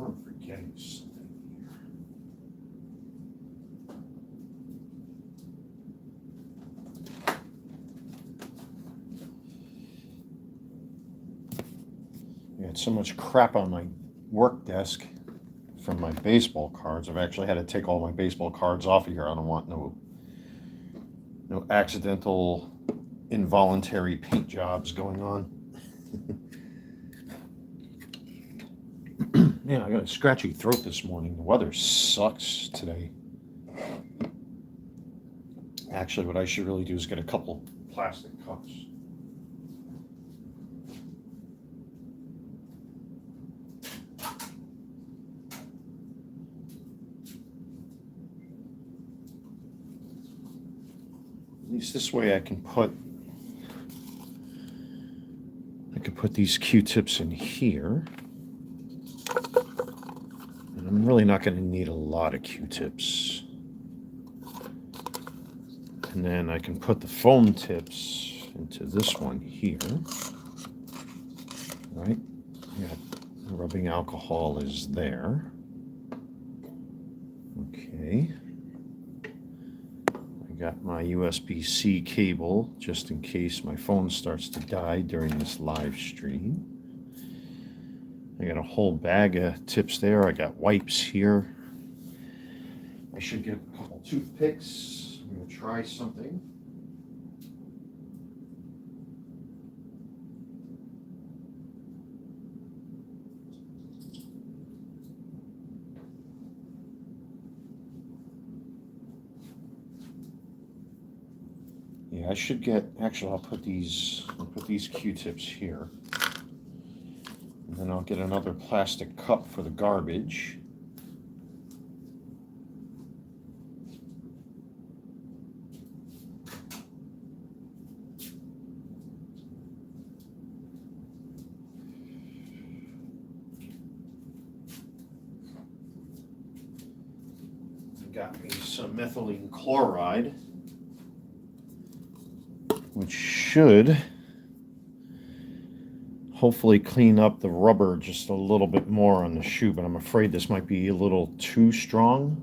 I'm forgetting something here. I had so much crap on my work desk from my baseball cards. I've actually had to take all my baseball cards off of here. I don't want no accidental, involuntary paint jobs going on. Man, I got a scratchy throat this morning. The weather sucks today. Actually, what I should really do is get a couple plastic cups. At least this way I can put these Q-tips in here. And I'm really not going to need a lot of Q-tips. And then I can put the foam tips into this one here. Right? Yeah, rubbing alcohol is there. Okay. I got my USB-C cable just in case my phone starts to die during this live stream. I got a whole bag of tips there. I got wipes here. I should get a couple toothpicks. I'm going to try something. Yeah, I should get, actually I'll put these Q-tips here. And then I'll get another plastic cup for the garbage. I got me some methylene chloride, which should hopefully clean up the rubber just a little bit more on the shoe, but I'm afraid this might be a little too strong.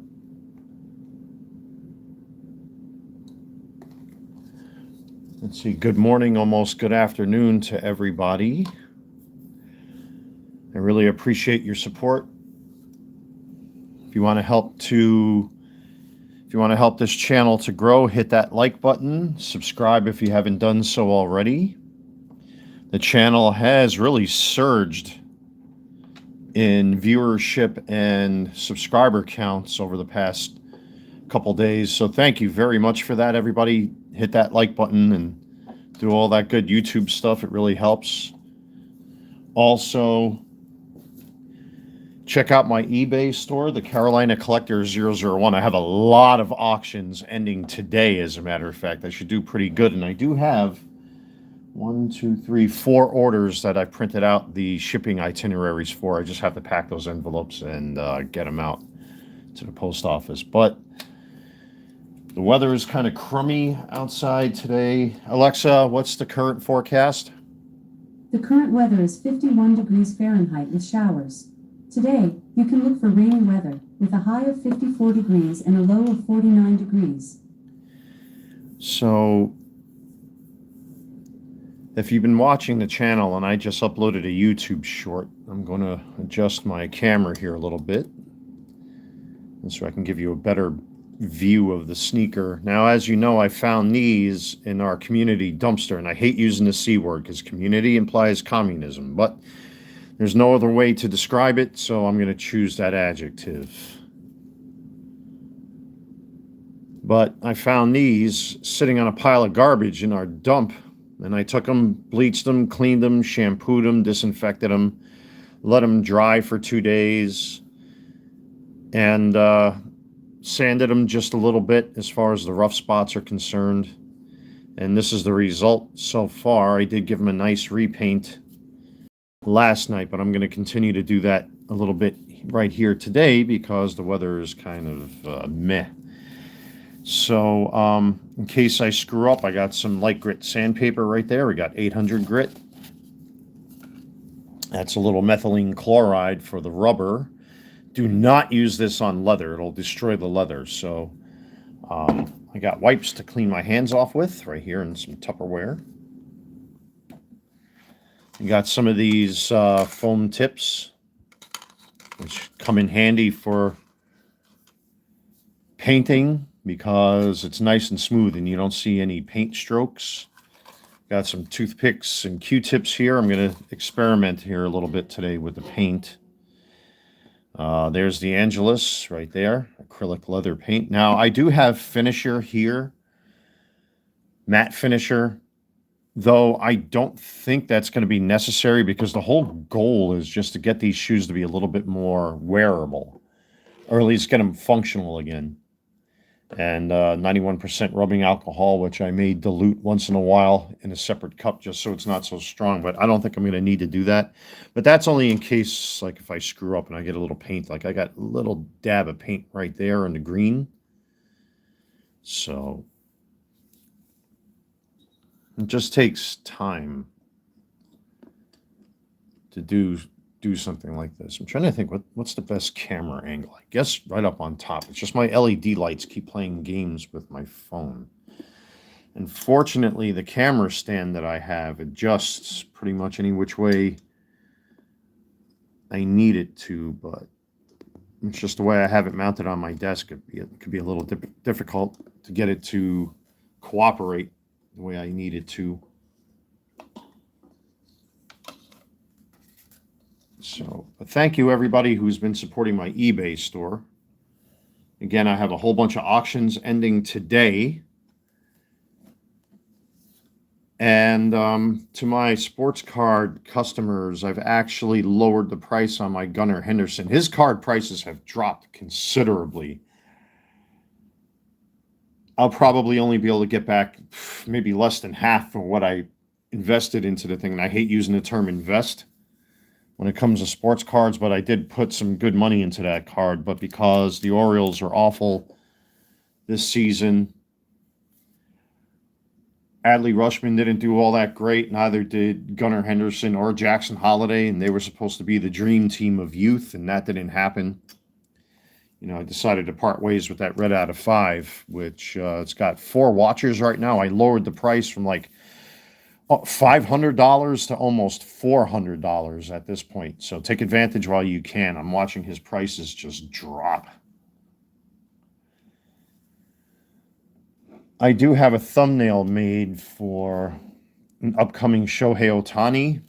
Let's see, good morning, almost good afternoon to everybody. I really appreciate your support. If you want to help this channel to grow, hit that like button, subscribe if you haven't done so already. The channel has really surged in viewership and subscriber counts over the past couple days. So thank you very much for that, everybody. Hit that like button and do all that good YouTube stuff. It really helps. Also, check out my eBay store, the Carolina Collector 001. I have a lot of auctions ending today, as a matter of fact. I should do pretty good. And I do have 4 orders that I printed out the shipping itineraries for. I just have to pack those envelopes and get them out to the post office. But the weather is kind of crummy outside today. Alexa, what's the current forecast? The current weather is 51 degrees Fahrenheit with showers. Today, you can look for rainy weather with a high of 54 degrees and a low of 49 degrees. So, if you've been watching the channel, and I just uploaded a YouTube short, I'm going to adjust my camera here a little bit, and so I can give you a better view of the sneaker. Now, as you know, I found these in our community dumpster, and I hate using the C word because community implies communism, but there's no other way to describe it, so I'm going to choose that adjective. But I found these sitting on a pile of garbage in our dump, and I took them, bleached them, cleaned them, shampooed them, disinfected them, let them dry for 2 days, and sanded them just a little bit as far as the rough spots are concerned. And this is the result so far. I did give them a nice repaint last night, but I'm going to continue to do that a little bit right here today because the weather is kind of meh. So in case I screw up, I got some light grit sandpaper right there. We got 800 grit. That's a little methylene chloride for the rubber. Do not use this on leather. It'll destroy the leather. So I got wipes to clean my hands off with right here and some Tupperware. You got some of these foam tips, which come in handy for painting because it's nice and smooth and you don't see any paint strokes. Got some toothpicks and Q-tips here. I'm going to experiment here a little bit today with the paint. There's the Angelus right there, acrylic leather paint. Now, I do have finisher here, matte finisher, though I don't think that's going to be necessary because the whole goal is just to get these shoes to be a little bit more wearable, or at least get them functional again. And 91% rubbing alcohol, which I may dilute once in a while in a separate cup just so it's not so strong, but I don't think I'm going to need to do that. But that's only in case, like, if I screw up and I get a little paint. Like, I got a little dab of paint right there in the green. So it just takes time to do something like this. I'm trying to think what's the best camera angle. I guess right up on top. It's just my LED lights keep playing games with my phone. And fortunately, the camera stand that I have adjusts pretty much any which way I need it to, but it's just the way I have it mounted on my desk. It could be a little difficult to get it to cooperate the way I need it to. So, but thank you everybody who's been supporting my eBay store. Again, I have a whole bunch of auctions ending today. And to my sports card customers, I've actually lowered the price on my Gunnar Henderson. His card prices have dropped considerably. I'll probably only be able to get back maybe less than half for what I invested into the thing. And I hate using the term invest when it comes to sports cards, but I did put some good money into that card. But because the Orioles are awful this season, Adley Rutschman didn't do all that great. Neither did Gunnar Henderson or Jackson Holliday, and they were supposed to be the dream team of youth, and that didn't happen. You know, I decided to part ways with that red out of 5, which it's got 4 watchers right now. I lowered the price from like $500 to almost $400 at this point. So take advantage while you can. I'm watching his prices just drop. I do have a thumbnail made for an upcoming Shohei Ohtani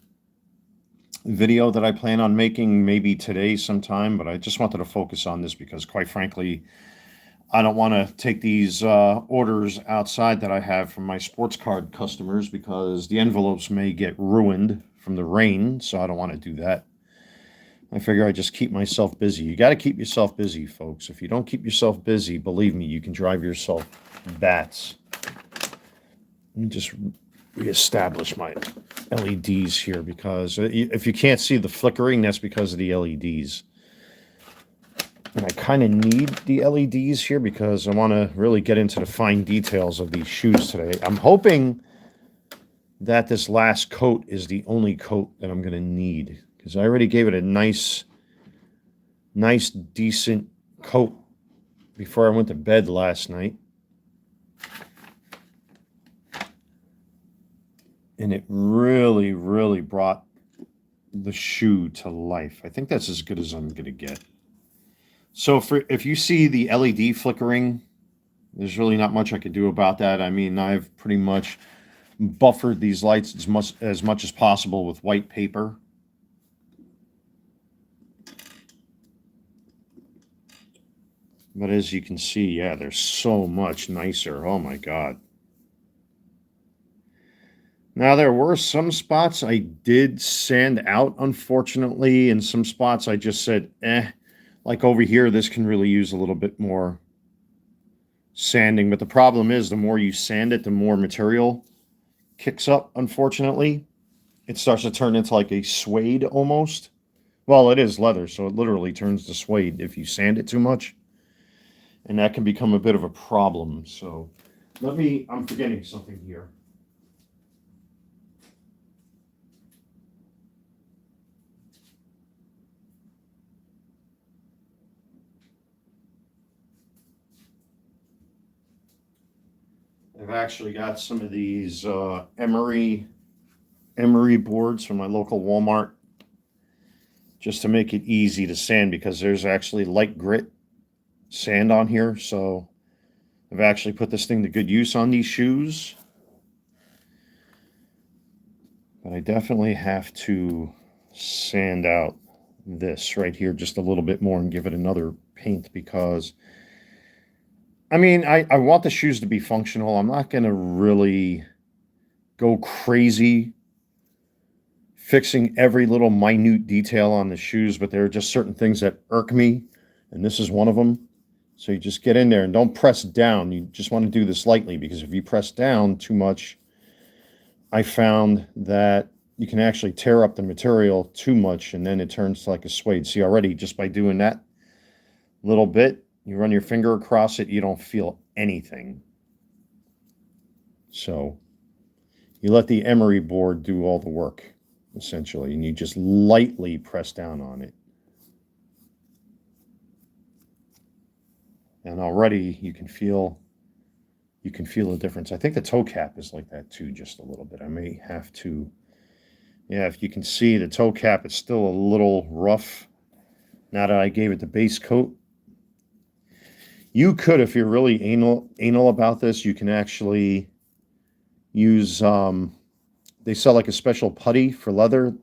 video that I plan on making maybe today sometime, but I just wanted to focus on this because, quite frankly, I don't want to take these orders outside that I have from my sports card customers because the envelopes may get ruined from the rain, so I don't want to do that. I figure I just keep myself busy. You got to keep yourself busy, folks. If you don't keep yourself busy, believe me, you can drive yourself bats. Let me just reestablish my LEDs here because if you can't see the flickering, that's because of the LEDs. And I kind of need the LEDs here because I want to really get into the fine details of these shoes today. I'm hoping that this last coat is the only coat that I'm going to need because I already gave it a nice, decent coat before I went to bed last night. And it really, really brought the shoe to life. I think that's as good as I'm going to get. So if you see the LED flickering, there's really not much I can do about that. I mean, I've pretty much buffered these lights as much as possible with white paper. But as you can see, yeah, they're so much nicer. Oh my God. Now, there were some spots I did sand out, unfortunately, and some spots I just said, Like over here, this can really use a little bit more sanding, but the problem is the more you sand it, the more material kicks up, unfortunately. It starts to turn into like a suede almost. Well, it is leather, so it literally turns to suede if you sand it too much. And that can become a bit of a problem. So I'm forgetting something here. I've actually got some of these emery boards from my local Walmart just to make it easy to sand because there's actually light grit sand on here. So I've actually put this thing to good use on these shoes. But I definitely have to sand out this right here just a little bit more and give it another paint because I mean, I want the shoes to be functional. I'm not going to really go crazy fixing every little minute detail on the shoes, but there are just certain things that irk me, and this is one of them. So you just get in there and don't press down. You just want to do this lightly because if you press down too much, I found that you can actually tear up the material too much and then it turns like a suede. See, already just by doing that little bit, you run your finger across it, you don't feel anything. So you let the emery board do all the work, essentially, and you just lightly press down on it. And already you can feel a difference. I think the toe cap is like that too, just a little bit. I may have to, yeah, if you can see the toe cap, it's still a little rough now that I gave it the base coat. You could, if you're really anal about this, you can actually use, they sell like a special putty for leather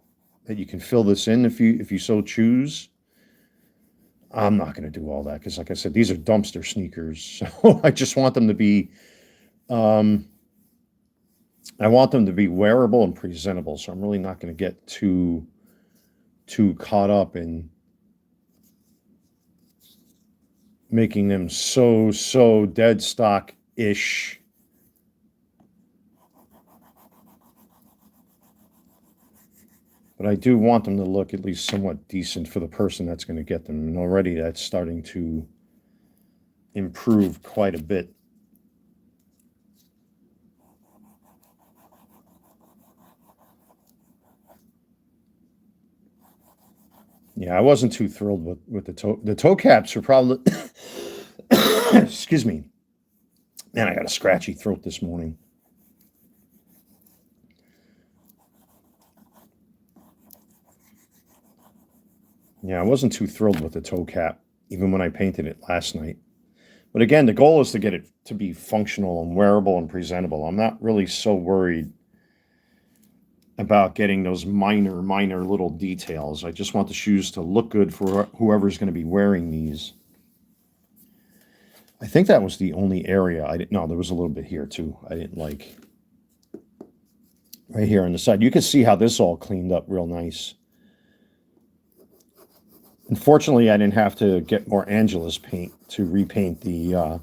that you can fill this in if you so choose. I'm not going to do all that because, like I said, these are dumpster sneakers. So I just want them to be, I want them to be wearable and presentable. So I'm really not going to get too caught up in making them so dead stock-ish. But I do want them to look at least somewhat decent for the person that's going to get them. And already that's starting to improve quite a bit. Yeah, I wasn't too thrilled with the toe caps are probably excuse me. Man, I got a scratchy throat this morning. Yeah, I wasn't too thrilled with the toe cap, even when I painted it last night. But again, the goal is to get it to be functional and wearable and presentable. I'm not really so worried about getting those minor little details. I just want the shoes to look good for whoever's going to be wearing these. I think that was the only area I didn't, no, there was a little bit here too. I didn't like. Right here on the side. You can see how this all cleaned up real nice. Unfortunately, I didn't have to get more Angelus paint to repaint the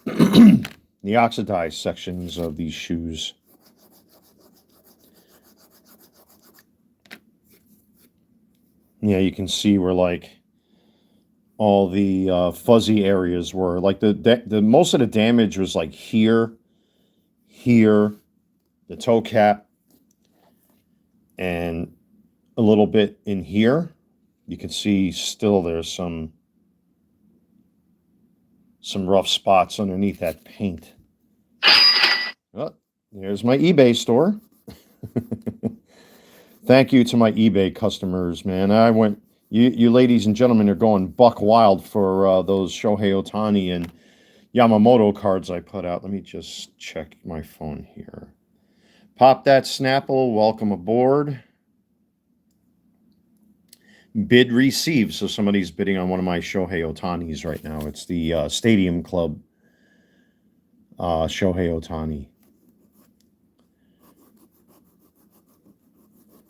the oxidized sections of these shoes. Yeah, you can see where like all the fuzzy areas were. Like the most of the damage was like here, the toe cap, and a little bit in here. You can see still there's some rough spots underneath that paint. Oh, there's my eBay store. Thank you to my eBay customers, man. I went, you ladies and gentlemen are going buck wild for those Shohei Ohtani and Yamamoto cards I put out. Let me just check my phone here. Pop that Snapple, welcome aboard. Bid received. So somebody's bidding on one of my Shohei Ohtanis right now. It's the Stadium Club Shohei Ohtani.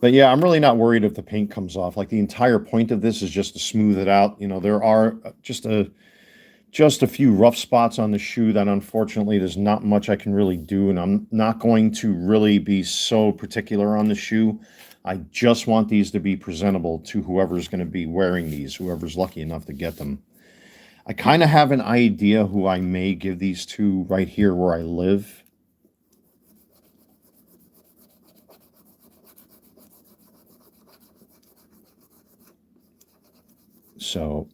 But yeah, I'm really not worried if the paint comes off. Like, the entire point of this is just to smooth it out. You know, there are just a few rough spots on the shoe that unfortunately there's not much I can really do, and I'm not going to really be so particular on the shoe. I just want these to be presentable to whoever's going to be wearing these, whoever's lucky enough to get them. I kind of have an idea who I may give these to right here where I live. So,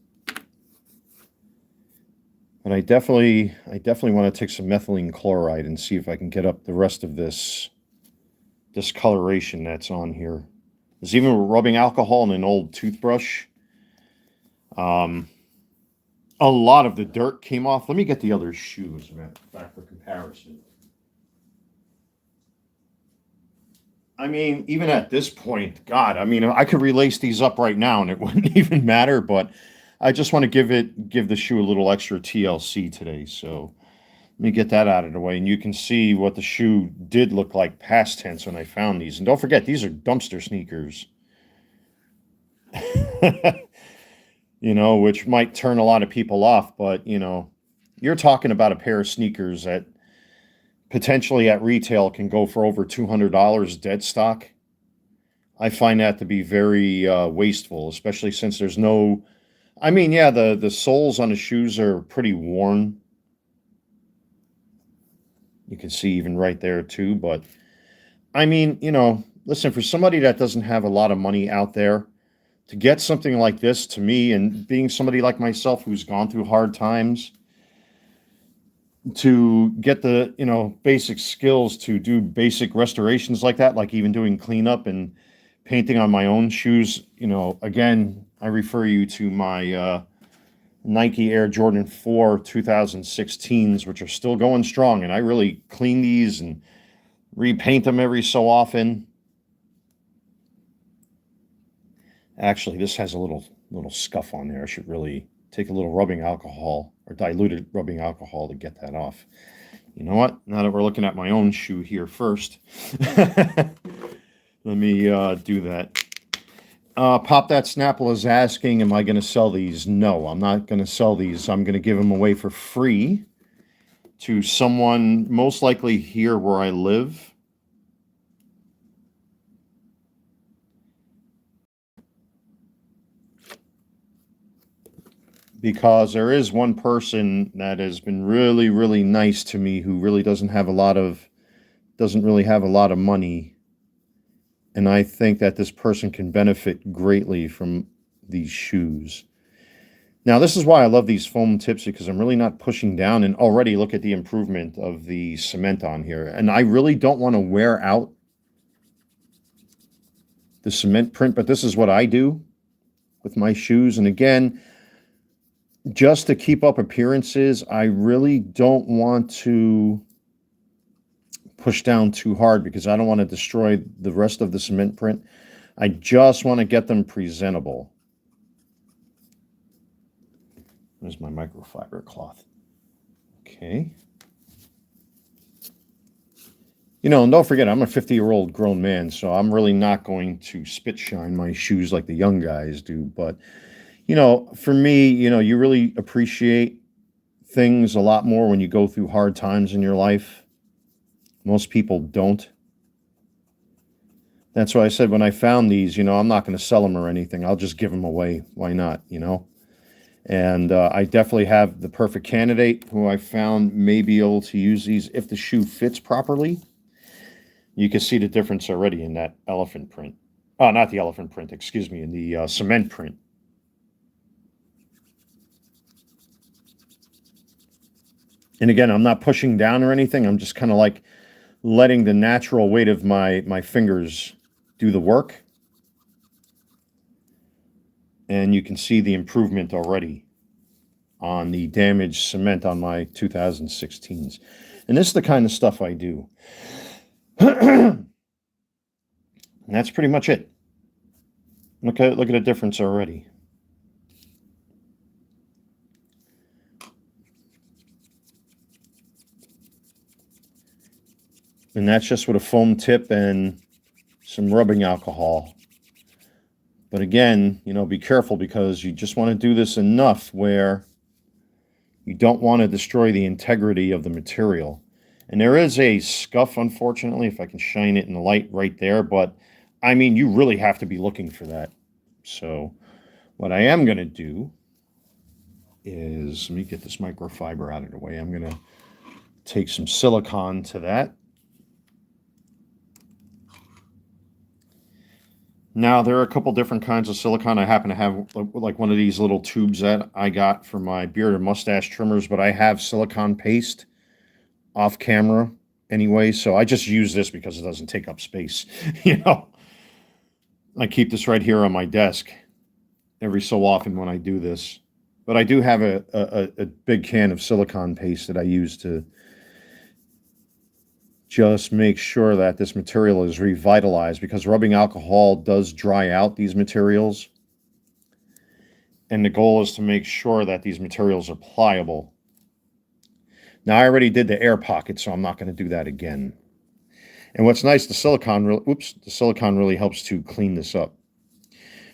but I definitely want to take some methylene chloride and see if I can get up the rest of this discoloration that's on here. There's even rubbing alcohol and an old toothbrush. A lot of the dirt came off. Let me get the other shoe, as a matter of fact, for comparison. I mean, even at this point, God, I mean, I could relace these up right now and it wouldn't even matter, but I just want to give the shoe a little extra TLC today. So let me get that out of the way, and you can see what the shoe did look like past tense when I found these. And don't forget, these are dumpster sneakers. You know, which might turn a lot of people off, but, you know, you're talking about a pair of sneakers that potentially at retail can go for over $200 dead stock. I find that to be very wasteful, especially since there's no... I mean, yeah, the soles on the shoes are pretty worn. You can see even right there too, but I mean, you know, listen, for somebody that doesn't have a lot of money out there, to get something like this, to me, and being somebody like myself who's gone through hard times, to get the, you know, basic skills to do basic restorations like that, like even doing cleanup and painting on my own shoes, you know, again, I refer you to my Nike Air Jordan 4 2016s, which are still going strong, and I really clean these and repaint them every so often. Actually, this has a little scuff on there. I should really take a little rubbing alcohol or diluted rubbing alcohol to get that off. You know what? Now that we're looking at my own shoe here first, let me do that. Pop That Snapple is asking, am I going to sell these? No, I'm not going to sell these. I'm going to give them away for free to someone most likely here where I live. Because there is one person that has been really, really nice to me who really doesn't really have a lot of money. And I think that this person can benefit greatly from these shoes. Now, this is why I love these foam tips, because I'm really not pushing down, and already look at the improvement of the cement on here. And I really don't want to wear out the cement print, but this is what I do with my shoes. And again, just to keep up appearances, I really don't want to push down too hard because I don't want to destroy the rest of the cement print. I just want to get them presentable. There's my microfiber cloth. Okay. You know, and don't forget, I'm a 50-year-old grown man, so I'm really not going to spit shine my shoes like the young guys do. But, you know, for me, you know, you really appreciate things a lot more when you go through hard times in your life. Most people don't. That's why I said when I found these, you know, I'm not going to sell them or anything. I'll just give them away. Why not, you know? And I definitely have the perfect candidate who I found may be able to use these if the shoe fits properly. You can see the difference already in that elephant print. Oh, not the elephant print, excuse me, in the cement print. And again, I'm not pushing down or anything. I'm just kind of like letting the natural weight of my fingers do the work. And you can see the improvement already on the damaged cement on my 2016s. And this is the kind of stuff I do. And that's pretty much it. Look at the difference already. And that's just with a foam tip and some rubbing alcohol. But again, you know, be careful because you just want to do this enough where you don't want to destroy the integrity of the material. And there is a scuff, unfortunately, if I can shine it in the light right there. But, I mean, you really have to be looking for that. So what I am going to do is, let me get this microfiber out of the way. I'm going to take some silicone to that. Now, there are a couple different kinds of silicone. I happen to have like one of these little tubes that I got for my beard and mustache trimmers, but I have silicone paste off camera anyway, so I just use this because it doesn't take up space. You know, I keep this right here on my desk every so often when I do this. But I do have a big can of silicone paste that I use to just make sure that this material is revitalized, because rubbing alcohol does dry out these materials. And the goal is to make sure that these materials are pliable. Now, I already did the air pocket, so I'm not going to do that again. And what's nice, the silicone really helps to clean this up.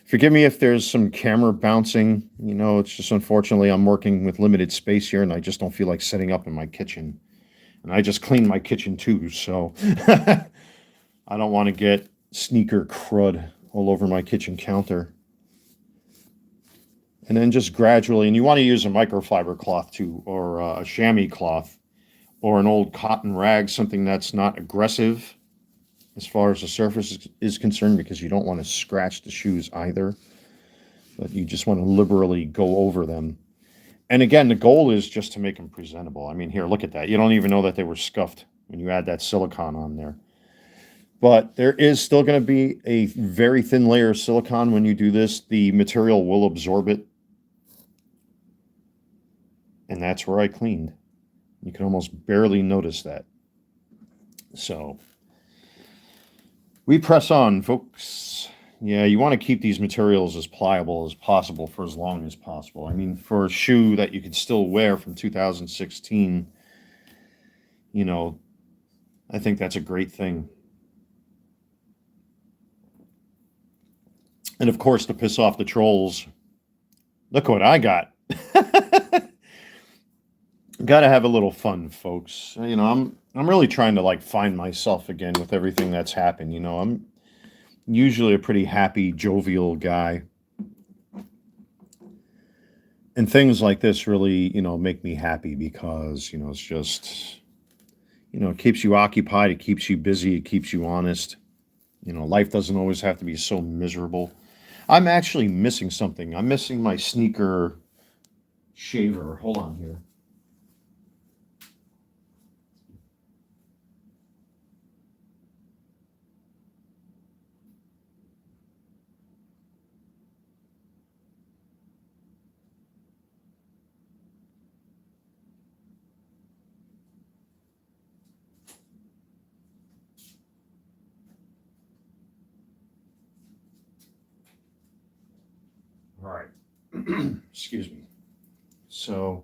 Forgive me if there's some camera bouncing. You know, it's just unfortunately I'm working with limited space here, and I just don't feel like setting up in my kitchen. And I just cleaned my kitchen too, so I don't want to get sneaker crud all over my kitchen counter. And then just gradually, and you want to use a microfiber cloth too, or a chamois cloth, or an old cotton rag, something that's not aggressive as far as the surface is concerned, because you don't want to scratch the shoes either, but you just want to liberally go over them. And again, the goal is just to make them presentable. I mean, here, look at that. You don't even know that they were scuffed when you add that silicone on there. But there is still going to be a very thin layer of silicone when you do this. The material will absorb it. And that's where I cleaned. You can almost barely notice that. So we press on, folks. Yeah, you want to keep these materials as pliable as possible for as long as possible. I mean, for a shoe that you can still wear from 2016, you know, I think that's a great thing. And of course, to piss off the trolls, look what I got. Got to have a little fun, folks. You know, I'm really trying to like find myself again with everything that's happened. You know, I'm usually a pretty happy, jovial guy. And things like this really, you know, make me happy because, you know, it's just, you know, it keeps you occupied, it keeps you busy, it keeps you honest. You know, life doesn't always have to be so miserable. I'm actually missing something. I'm missing my sneaker shaver. Hold on here. All right. Excuse me. So,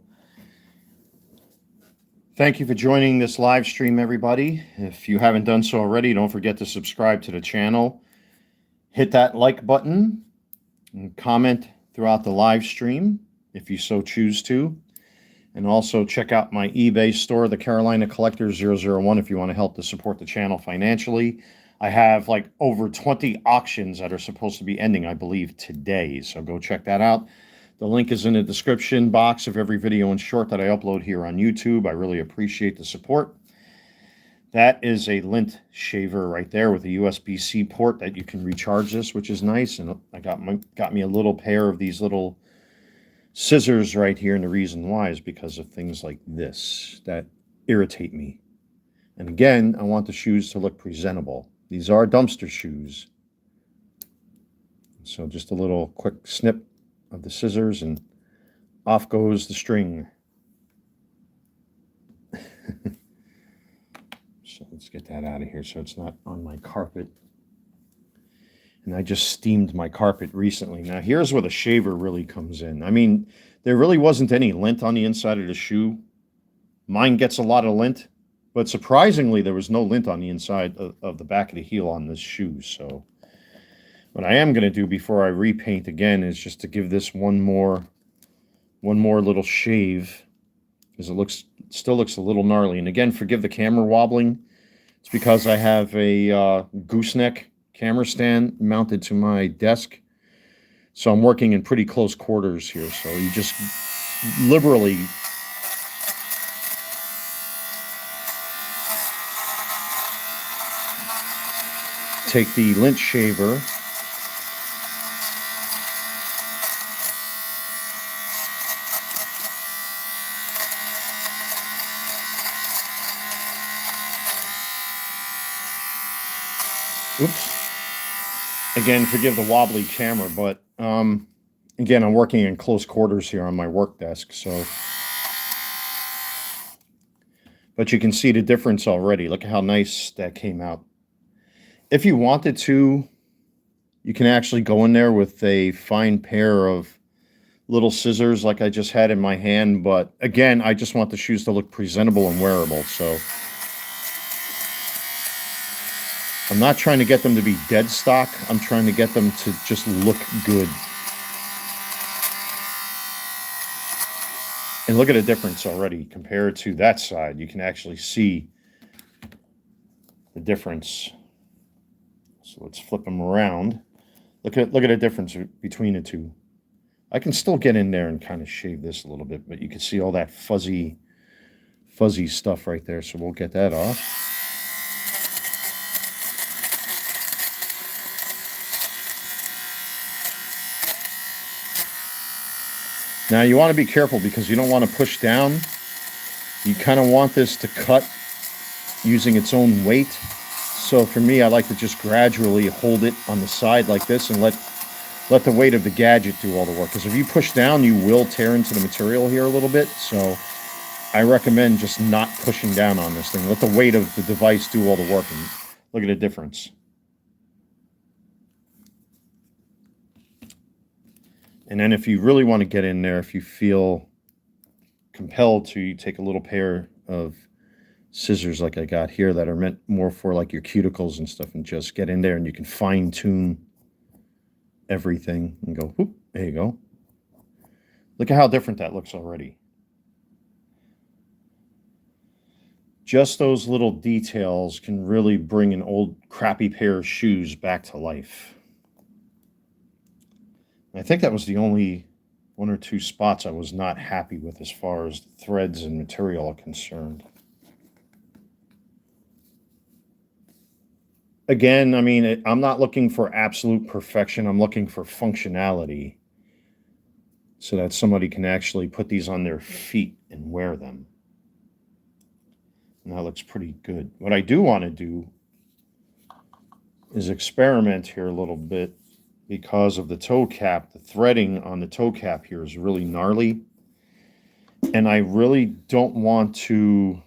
thank you for joining this live stream, everybody. If you haven't done so already, don't forget to subscribe to the channel. Hit that like button and comment throughout the live stream if you so choose to. And also check out my eBay store, the Carolina Collector 001, if you want to help to support the channel financially. I have like over 20 auctions that are supposed to be ending, I believe, today. So go check that out. The link is in the description box of every video and short that I upload here on YouTube. I really appreciate the support. That is a lint shaver right there with a USB-C port that you can recharge this, which is nice. And I got me a little pair of these little scissors right here. And the reason why is because of things like this that irritate me. And again, I want the shoes to look presentable. These are dumpster shoes. So just a little quick snip of the scissors and off goes the string. So let's get that out of here so it's not on my carpet. And I just steamed my carpet recently. Now here's where the shaver really comes in. I mean, there really wasn't any lint on the inside of the shoe. Mine gets a lot of lint, But surprisingly, there was no lint on the inside of the back of the heel on this shoe. So what I am going to do before I repaint again is just to give this one more little shave, because it still looks a little gnarly. And again, forgive the camera wobbling. It's because I have a gooseneck camera stand mounted to my desk. So I'm working in pretty close quarters here. So you just liberally take the lint shaver Again, forgive the wobbly camera, but again, I'm working in close quarters here on my work desk, so. But you can see the difference already. Look at how nice that came out. If you wanted to, you can actually go in there with a fine pair of little scissors like I just had in my hand, but again, I just want the shoes to look presentable and wearable, so. I'm not trying to get them to be dead stock. I'm trying to get them to just look good. And look at the difference already compared to that side. You can actually see the difference. So let's flip them around. Look at the difference between the two. I can still get in there and kind of shave this a little bit, but you can see all that fuzzy stuff right there. So we'll get that off. Now you want to be careful because you don't want to push down. You kind of want this to cut using its own weight. So for me, I like to just gradually hold it on the side like this and let the weight of the gadget do all the work. Because if you push down, you will tear into the material here a little bit. So I recommend just not pushing down on this thing. Let the weight of the device do all the work. And look at the difference. And then if you really want to get in there, if you feel compelled to, you take a little pair of scissors like I got here that are meant more for like your cuticles and stuff, and just get in there and you can fine tune everything and go, whoop, there you go. Look at how different that looks already. Just those little details can really bring an old crappy pair of shoes back to life. I think that was the only one or two spots I was not happy with as far as the threads and material are concerned. Again, I mean, I'm not looking for absolute perfection. I'm looking for functionality so that somebody can actually put these on their feet and wear them. And that looks pretty good. What I do want to do is experiment here a little bit. Because of the toe cap, the threading on the toe cap here is really gnarly. And I really don't want to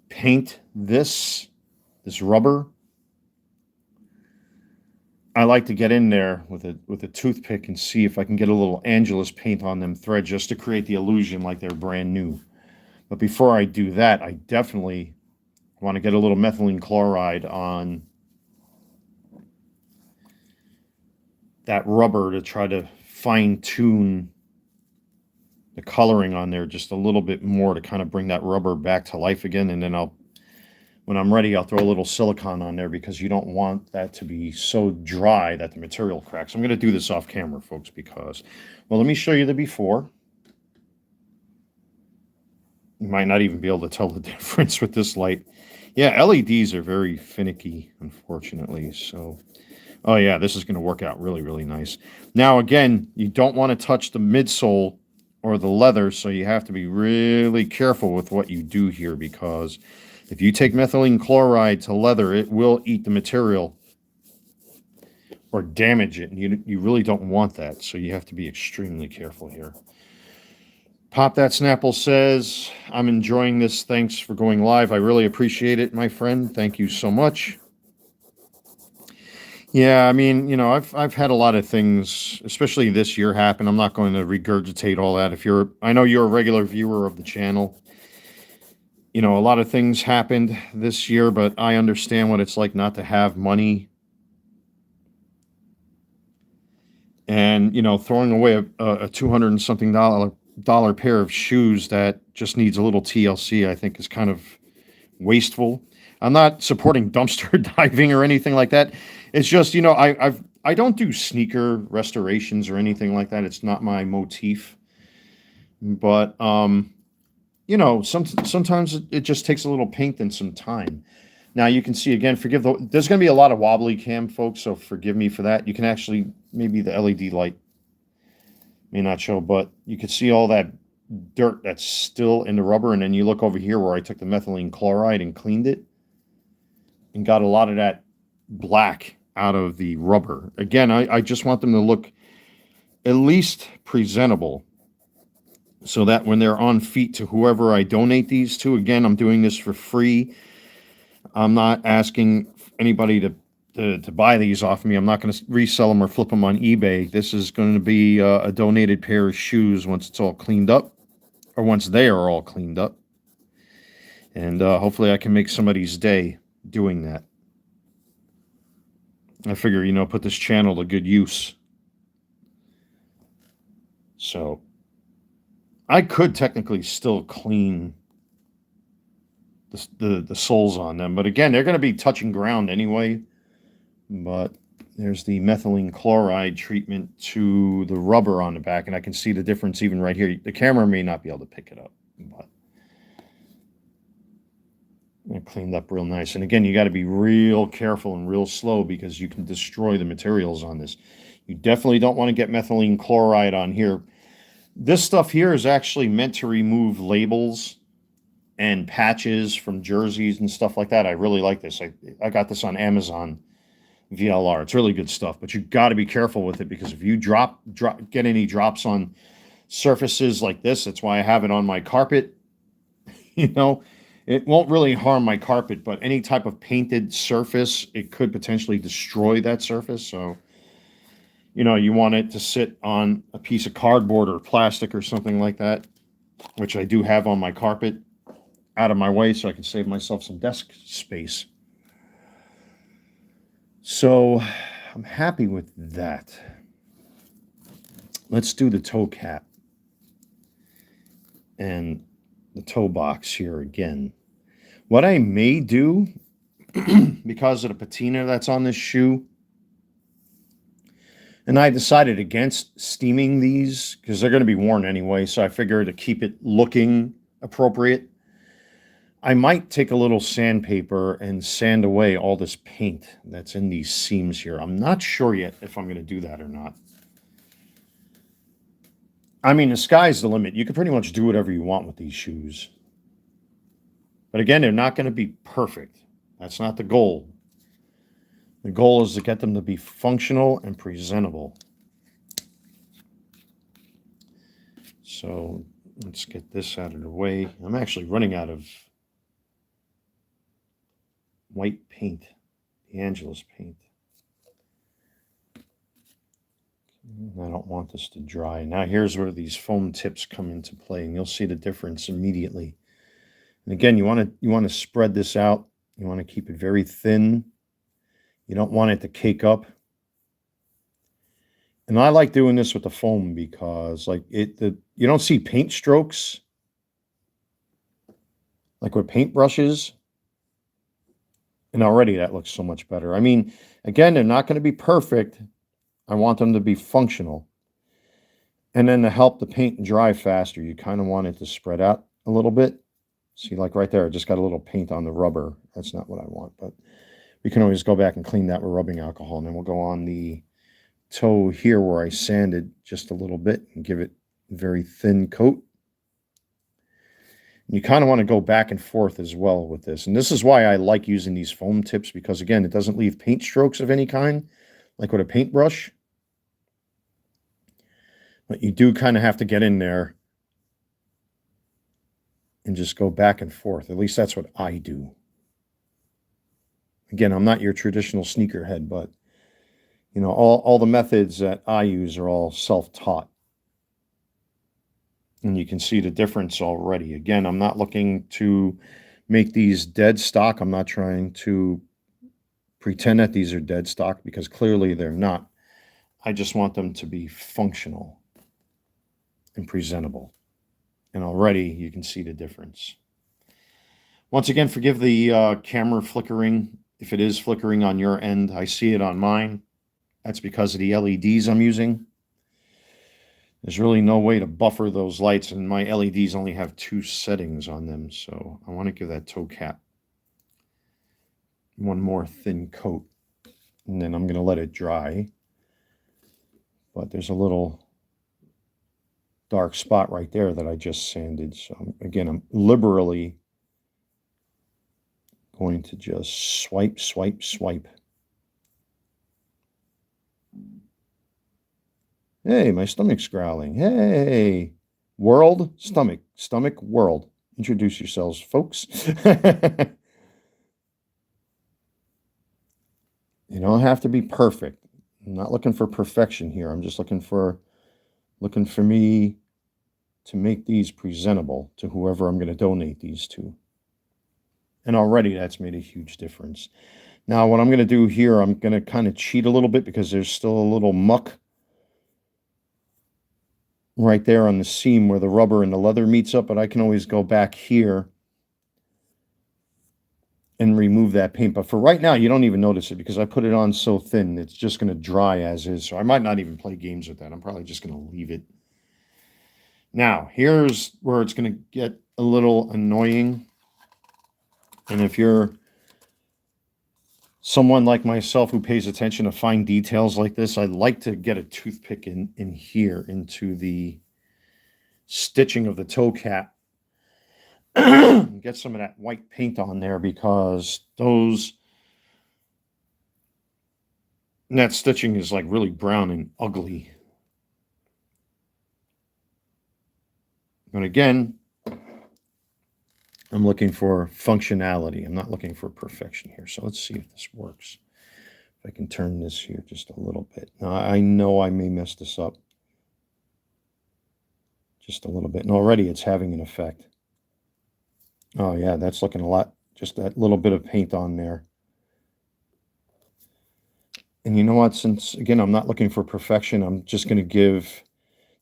paint this rubber. I like to get in there with a toothpick and see if I can get a little Angelus paint on them threads just to create the illusion like they're brand new. But before I do that, I definitely want to get a little methylene chloride on that rubber to try to fine tune the coloring on there just a little bit more to kind of bring that rubber back to life again. And then when I'm ready, I'll throw a little silicone on there because you don't want that to be so dry that the material cracks. I'm going to do this off camera, folks, because, well, let me show you the before. You might not even be able to tell the difference with this light. Yeah, LEDs are very finicky, unfortunately. So, oh yeah, this is going to work out really, really nice. Now, again, you don't want to touch the midsole or the leather, so you have to be really careful with what you do here, because if you take methylene chloride to leather, it will eat the material or damage it, and you really don't want that, so you have to be extremely careful here. Pop That Snapple says, I'm enjoying this. Thanks for going live. I really appreciate it, my friend. Thank you so much. Yeah, I mean, I've had a lot of things, especially this year, happen. I'm not going to regurgitate all that. I know you're a regular viewer of the channel. A lot of things happened this year, but I understand what it's like not to have money. And, throwing away a 200 and something dollar pair of shoes that just needs a little TLC, I think is kind of wasteful. I'm not supporting dumpster diving or anything like that. It's just, I don't do sneaker restorations or anything like that. It's not my motif. But sometimes it just takes a little paint and some time. Now you can see again, there's going to be a lot of wobbly cam, folks, so forgive me for that. You can actually, maybe the LED light may not show, but you can see all that dirt that's still in the rubber, and then you look over here where I took the methylene chloride and cleaned it and got a lot of that black out of the rubber. Again, I just want them to look at least presentable, so that when they're on feet to whoever I donate these to, again, I'm doing this for free. I'm not asking anybody to buy these off me. I'm not going to resell them or flip them on eBay. This is going to be a donated pair of shoes once it's all cleaned up, or once they are all cleaned up. And hopefully I can make somebody's day doing that. I figure, put this channel to good use. So I could technically still clean the soles on them, but again, they're going to be touching ground anyway. But there's the methylene chloride treatment to the rubber on the back, and I can see the difference even right here. The camera may not be able to pick it up, but it cleaned up real nice. And again, you got to be real careful and real slow because you can destroy the materials on this. You definitely don't want to get methylene chloride on here. This stuff here is actually meant to remove labels and patches from jerseys and stuff like that. I really like this. I got this on Amazon VLR. It's really good stuff, but you got to be careful with it because if you get any drops on surfaces like this, that's why I have it on my carpet. It won't really harm my carpet, but any type of painted surface, it could potentially destroy that surface. So, you want it to sit on a piece of cardboard or plastic or something like that, which I do have on my carpet, out of my way so I can save myself some desk space. So I'm happy with that. Let's do the toe cap and the toe box here again. What I may do, because of the patina that's on this shoe, and I decided against steaming these because they're going to be worn anyway, so I figure to keep it looking appropriate, I might take a little sandpaper and sand away all this paint that's in these seams here. I'm not sure yet if I'm going to do that or not. I mean, the sky's the limit. You can pretty much do whatever you want with these shoes. But again, they're not going to be perfect. That's not the goal. The goal is to get them to be functional and presentable. So let's get this out of the way. I'm actually running out of white paint, the Angelus paint. I don't want this to dry. Now here's where these foam tips come into play, and you'll see the difference immediately. And again, you want to spread this out. You want to keep it very thin. You don't want it to cake up. And I like doing this with the foam because you don't see paint strokes like with paintbrushes. And already that looks so much better. I mean, again, they're not going to be perfect. I want them to be functional. And then to help the paint dry faster, you kind of want it to spread out a little bit. See, like right there, I just got a little paint on the rubber. That's not what I want, but we can always go back and clean that with rubbing alcohol. And then we'll go on the toe here where I sanded just a little bit and give it a very thin coat. You kind of want to go back and forth as well with this. And this is why I like using these foam tips because, again, it doesn't leave paint strokes of any kind, like with a paintbrush. But you do kind of have to get in there and just go back and forth. At least that's what I do. Again, I'm not your traditional sneakerhead, but You know, all the methods that I use are all self-taught. And you can see the difference already. Again, I'm not looking to make these dead stock. I'm not trying to pretend that these are dead stock because clearly they're not. I just want them to be functional and presentable. And already you can see the difference. Once again, forgive the camera flickering. If it is flickering on your end, I see it on mine. That's because of the LEDs I'm using. There's really no way to buffer those lights, and my LEDs only have 2 settings on them, so I want to give that toe cap one more thin coat, and then I'm going to let it dry. But there's a little dark spot right there that I just sanded, so again, I'm liberally going to just swipe, swipe, swipe. Hey, my stomach's growling. Hey, world, stomach, stomach, world. Introduce yourselves, folks. You don't have to be perfect. I'm not looking for perfection here. I'm just looking for me to make these presentable to whoever I'm going to donate these to. And already that's made a huge difference. Now, what I'm going to do here, I'm going to kind of cheat a little bit because there's still a little muck right there on the seam where the rubber and the leather meets up, but I can always go back here and remove that paint. But for right now, you don't even notice it because I put it on so thin, it's just going to dry as is. So I might not even play games with that. I'm probably just going to leave it. Now, here's where it's going to get a little annoying. And if you're someone like myself who pays attention to fine details like this, I'd like to get a toothpick in here into the stitching of the toe cap. Get some of that white paint on there because that stitching is like really brown and ugly. And again, I'm looking for functionality. I'm not looking for perfection here. So let's see if this works. If I can turn this here just a little bit. Now, I know I may mess this up just a little bit. And already it's having an effect. Oh, yeah, that's looking a lot. Just that little bit of paint on there. And you know what? Since, again, I'm not looking for perfection, I'm just going to give...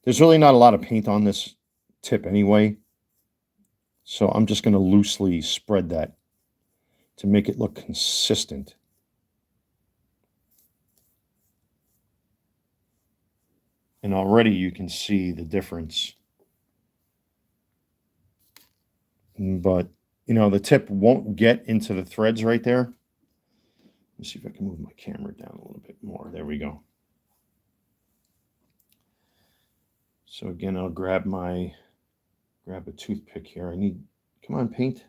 There's really not a lot of paint on this tip anyway. So I'm just going to loosely spread that to make it look consistent. And already you can see the difference. But, you know, the tip won't get into the threads right there. Let's see if I can move my camera down a little bit more. There we go. So again, I'll grab a toothpick here. Come on, paint.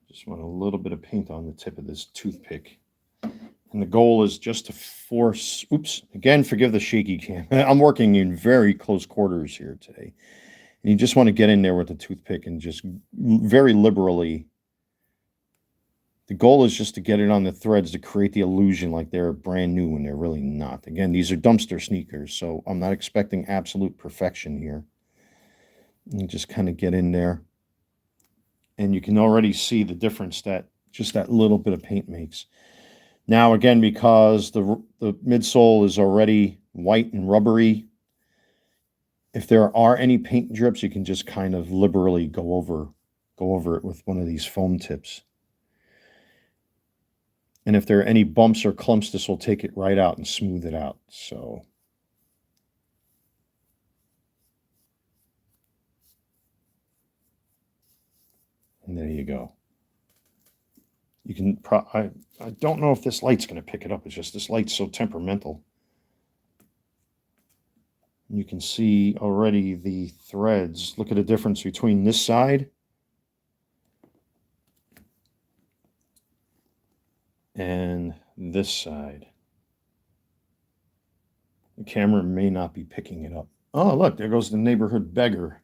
Just want a little bit of paint on the tip of this toothpick. And the goal is just to force, oops, again, forgive the shaky cam. I'm working in very close quarters here today. And you just want to get in there with the toothpick and just very liberally. The goal is just to get it on the threads to create the illusion like they're brand new when they're really not. Again, these are dumpster sneakers, so I'm not expecting absolute perfection here. And just kind of get in there. And you can already see the difference that just that little bit of paint makes. Now, again, because the midsole is already white and rubbery, if there are any paint drips, you can just kind of liberally go over it with one of these foam tips. And if there are any bumps or clumps, this will take it right out and smooth it out. So and there you go. You can I don't know if this light's going to pick it up. It's just this light's so temperamental. You can see already the threads. Look at the difference between this side and this side. The camera may not be picking it up. Oh, look, there goes the neighborhood beggar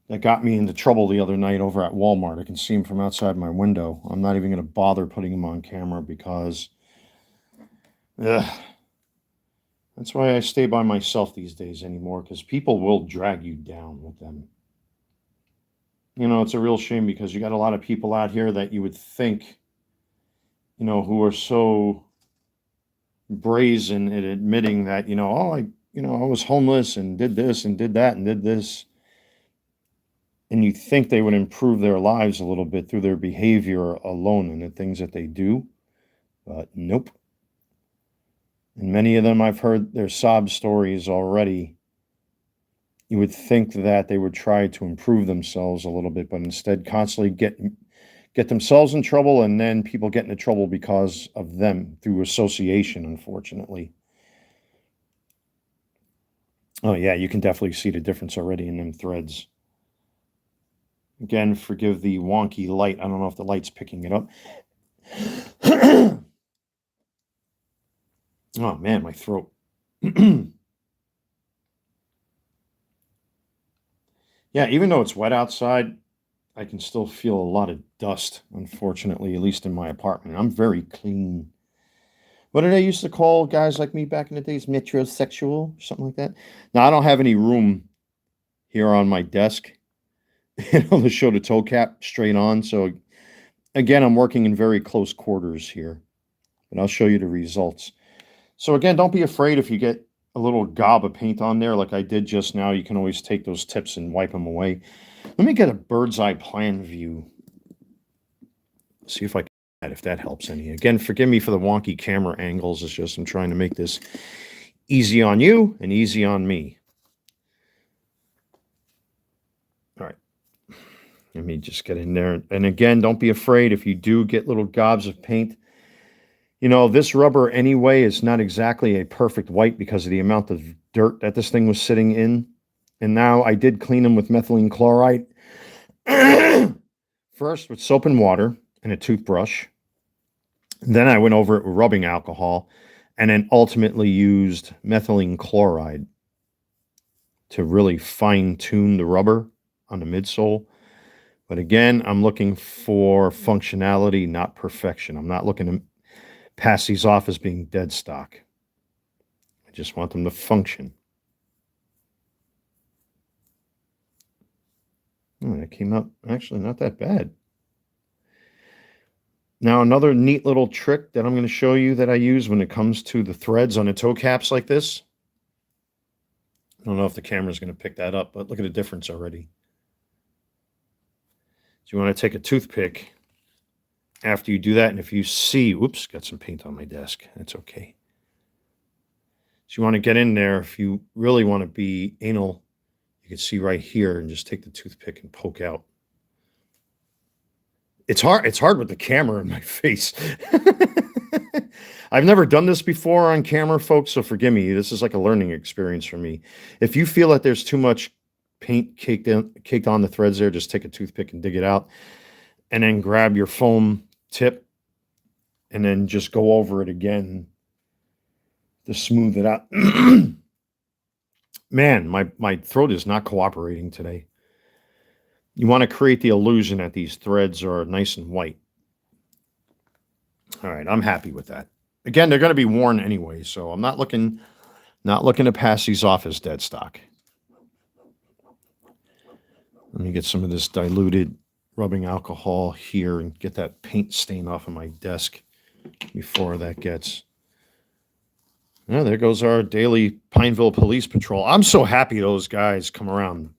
that got me into trouble the other night over at Walmart. I can see him from outside my window. I'm not even going to bother putting him on camera because Ugh. That's why I stay by myself these days anymore, because people will drag you down with them. It's a real shame because you got a lot of people out here that you would think, who are so brazen at admitting that, I was homeless and did this and did that and did this. And you think they would improve their lives a little bit through their behavior alone and the things that they do. But nope. And many of them, I've heard their sob stories already. You would think that they would try to improve themselves a little bit, but instead constantly get themselves in trouble, and then people get into trouble because of them through association, unfortunately. Oh, yeah, you can definitely see the difference already in them threads. Again, forgive the wonky light. I don't know if the light's picking it up. Oh, man, my throat. Yeah, even though it's wet outside, I can still feel a lot of dust, unfortunately, at least in my apartment. I'm very clean. What did I used to call guys like me back in the days? Metrosexual, something like that. Now, I don't have any room here on my desk, to show the toe cap straight on. So, again, I'm working in very close quarters here, but I'll show you the results. So, again, don't be afraid if you get a little gob of paint on there like I did just now. You can always take those tips and wipe them away. Let me get a bird's eye plan view. See if I can, if that helps any. Again, forgive me for the wonky camera angles. It's just I'm trying to make this easy on you and easy on me. All right. Let me just get in there. And again, don't be afraid if you do get little gobs of paint. This rubber anyway is not exactly a perfect white because of the amount of dirt that this thing was sitting in. And now I did clean them with methylene chloride. First with soap and water and a toothbrush. Then I went over it with rubbing alcohol and then ultimately used methylene chloride to really fine tune the rubber on the midsole. But again, I'm looking for functionality, not perfection. I'm not looking to pass these off as being dead stock. I just want them to function. Oh, that came out actually not that bad. Now, another neat little trick that I'm going to show you that I use when it comes to the threads on the toe caps like this. I don't know if the camera's going to pick that up, but look at the difference already. So you want to take a toothpick after you do that, and if you see, oops, got some paint on my desk. That's okay. So you want to get in there. If you really want to be anal, you can see right here and just take the toothpick and poke out. It's hard with the camera in my face. I've never done this before on camera, folks, so forgive me. This is like a learning experience for me. If you feel that there's too much paint caked on the threads there, just take a toothpick and dig it out. And then grab your foam tip and then just go over it again to smooth it out. Man, my throat is not cooperating today. You want to create the illusion that these threads are nice and white. All right, I'm happy with that. Again, they're going to be worn anyway, so I'm not looking to pass these off as dead stock. Let me get some of this diluted rubbing alcohol here and get that paint stain off of my desk before that gets. Yeah, there goes our daily Pineville Police Patrol. I'm so happy those guys come around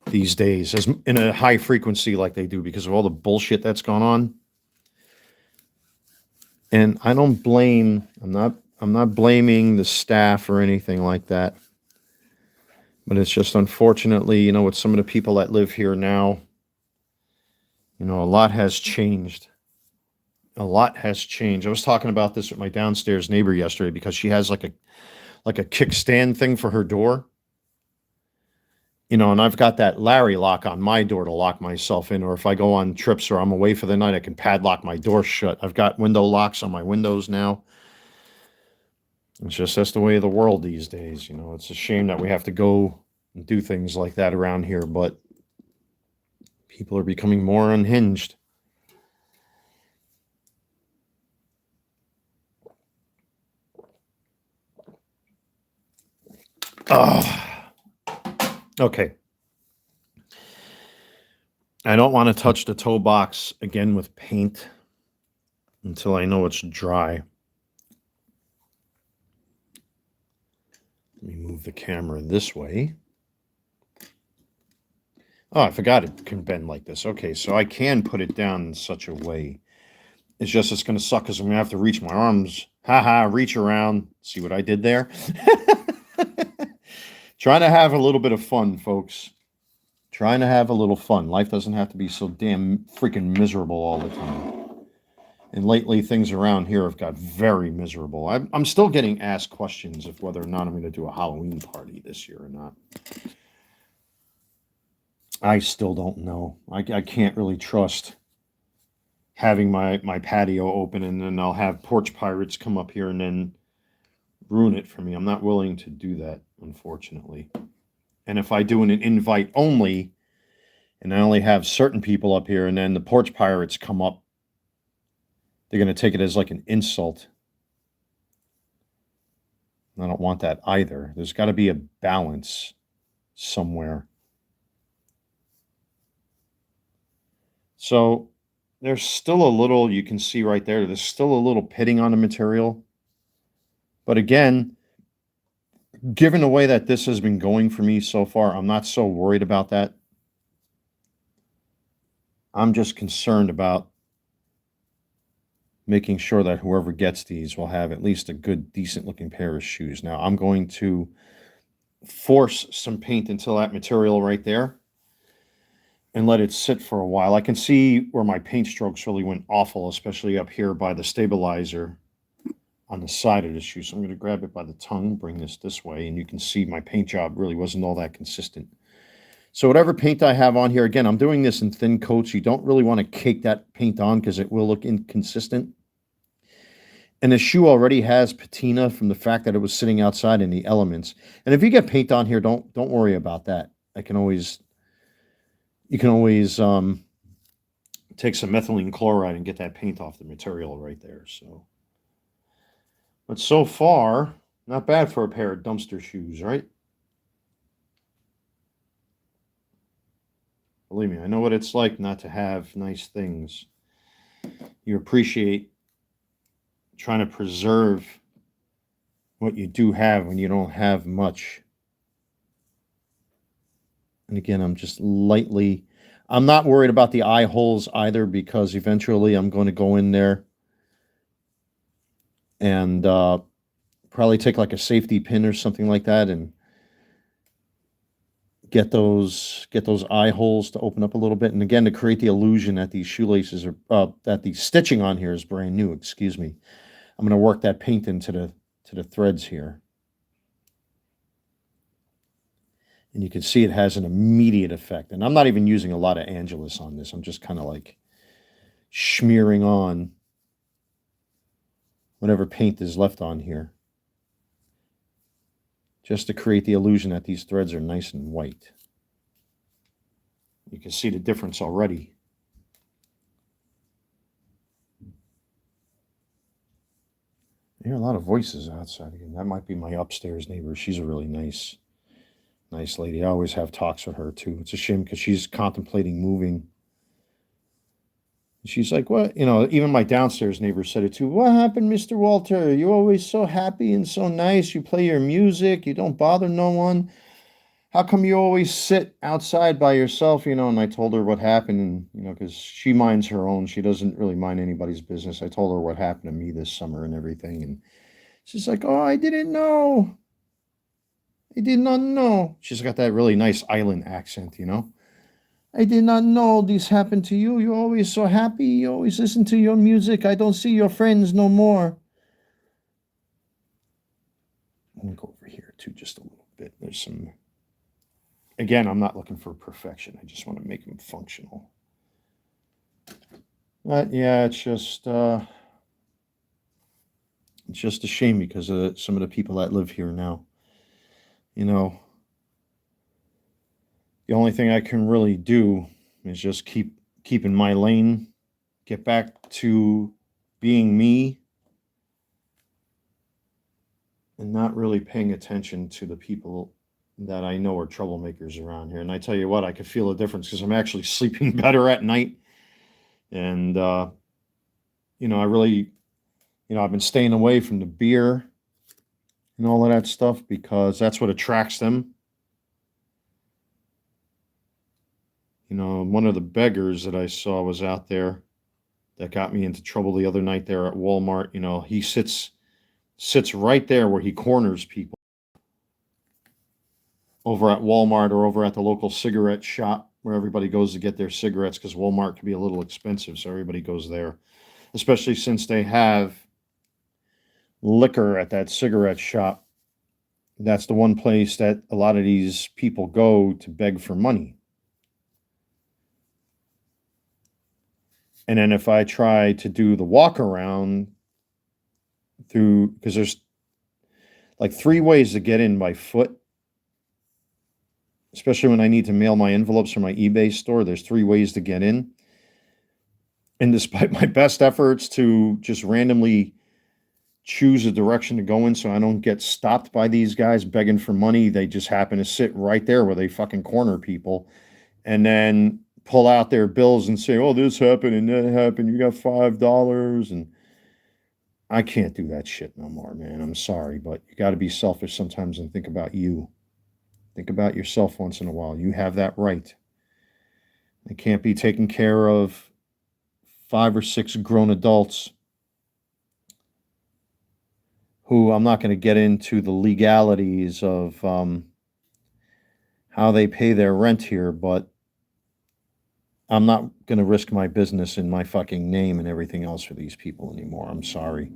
these days as in a high frequency like they do because of all the bullshit that's gone on. And I don't blame, I'm not blaming the staff or anything like that. But it's just unfortunately, with some of the people that live here now, a lot has changed. A lot has changed. I was talking about this with my downstairs neighbor yesterday because she has like a kickstand thing for her door. And I've got that Larry lock on my door to lock myself in, or if I go on trips or I'm away for the night, I can padlock my door shut. I've got window locks on my windows now. It's just that's the way of the world these days. It's a shame that we have to go and do things like that around here, but people are becoming more unhinged. Okay. I don't want to touch the toe box again with paint until I know it's dry. Let me move the camera this way. Oh, I forgot it can bend like this. Okay, so I can put it down in such a way. It's just it's going to suck because I'm going to have to reach my arms. Haha, reach around. See what I did there? Trying to have a little bit of fun, folks. Trying to have a little fun. Life doesn't have to be so damn freaking miserable all the time. And lately, things around here have got very miserable. I'm still getting asked questions of whether or not I'm going to do a Halloween party this year or not. I still don't know. I can't really trust having my patio open and then I'll have porch pirates come up here and then ruin it for me. I'm not willing to do that, unfortunately. And if I do an invite only and I only have certain people up here and then the porch pirates come up, they're going to take it as like an insult. I don't want that either. There's got to be a balance somewhere. So there's still a little, you can see right there, there's still a little pitting on the material. But again, given the way that this has been going for me so far, I'm not so worried about that. I'm just concerned about making sure that whoever gets these will have at least a good, decent looking pair of shoes. Now, I'm going to force some paint into that material right there and let it sit for a while. I can see where my paint strokes really went awful, especially up here by the stabilizer on the side of the shoe. So I'm going to grab it by the tongue, bring this way, and you can see my paint job really wasn't all that consistent. So whatever paint I have on here, again, I'm doing this in thin coats. You don't really want to cake that paint on because it will look inconsistent. And the shoe already has patina from the fact that it was sitting outside in the elements. And if you get paint on here, don't worry about that. You can always take some methylene chloride and get that paint off the material right there. So, but so far, not bad for a pair of dumpster shoes, right? Believe me, I know what it's like not to have nice things. You appreciate trying to preserve what you do have when you don't have much. And again, I'm not worried about the eye holes either because eventually I'm going to go in there and probably take like a safety pin or something like that and get those eye holes to open up a little bit. And again, to create the illusion that these shoelaces are, that the stitching on here is brand new, excuse me. I'm going to work that paint into the threads here. And you can see it has an immediate effect. And I'm not even using a lot of Angelus on this. I'm just kind of like smearing on whatever paint is left on here, just to create the illusion that these threads are nice and white. You can see the difference already. I hear a lot of voices outside again. That might be my upstairs neighbor. She's a really nice lady. I always have talks with her too. It's a shame because she's contemplating moving. She's like, what? You know, even my downstairs neighbor said it too. What happened, Mr. Walter? You're always so happy and so nice. You play your music. You don't bother no one. How come you always sit outside by yourself? You know, and I told her what happened. And, you know, because she minds her own. She doesn't really mind anybody's business. I told her what happened to me this summer and everything. And she's like, oh, I didn't know. I did not know. She's got that really nice island accent, you know. I did not know this happened to you. You're always so happy. You always listen to your music. I don't see your friends no more. I'm going to go over here too just a little bit. There's some... Again, I'm not looking for perfection. I just want to make them functional. But yeah, it's just a shame because of some of the people that live here now. You know, the only thing I can really do is just keep in my lane, get back to being me, and not really paying attention to the people that I know are troublemakers around here. And I tell you what, I could feel a difference because I'm actually sleeping better at night. And, you know, I really, you know, I've been staying away from the beer and all of that stuff because that's what attracts them. You know, one of the beggars that I saw was out there that got me into trouble the other night there at Walmart. You know, he sits right there where he corners people over at Walmart or over at the local cigarette shop where everybody goes to get their cigarettes because Walmart can be a little expensive, so everybody goes there, especially since they have liquor at that cigarette shop. That's the one place that a lot of these people go to beg for money. And then if I try to do the walk around through, because there's like 3 ways to get in by foot, especially when I need to mail my envelopes from my eBay store, there's 3 ways to get in. And despite my best efforts to just randomly choose a direction to go in so I don't get stopped by these guys begging for money, they just happen to sit right there where they fucking corner people and then pull out their bills and say, oh, this happened and that happened. You got $5. And I can't do that shit no more, man. I'm sorry, but you got to be selfish sometimes and think about you. Think about yourself once in a while. You have that right. I can't be taking care of 5 or 6 grown adults who I'm not going to get into the legalities of how they pay their rent here, but I'm not going to risk my business and my fucking name and everything else for these people anymore. I'm sorry.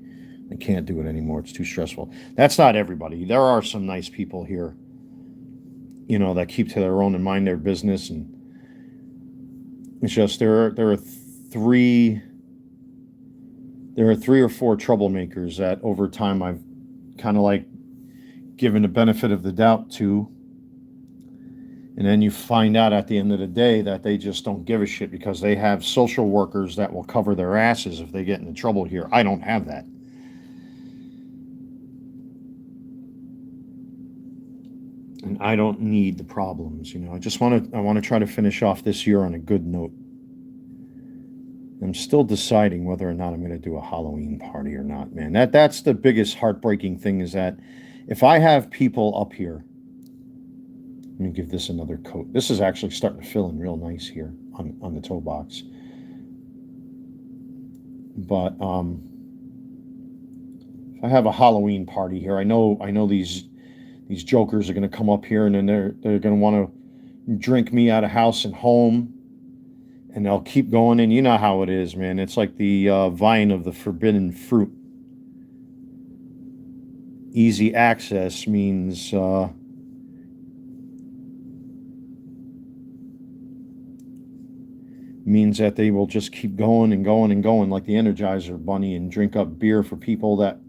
I can't do it anymore. It's too stressful. That's not everybody. There are some nice people here, you know, that keep to their own and mind their business. And it's just there are three or four troublemakers that over time I've kind of like given the benefit of the doubt to. And then you find out at the end of the day that they just don't give a shit because they have social workers that will cover their asses if they get into trouble here. I don't have that. And I don't need the problems, you know. I want to try to finish off this year on a good note. I'm still deciding whether or not I'm going to do a Halloween party or not, man. That's the biggest heartbreaking thing is that if I have people up here, let me give this another coat. This is actually starting to fill in real nice here on the toe box. But if I have a Halloween party here, I know these jokers are going to come up here and then they're going to want to drink me out of house and home. And they'll keep going, and you know how it is, man. It's like the vine of the forbidden fruit. Easy access means that they will just keep going and going and going like the Energizer Bunny and drink up beer for people that,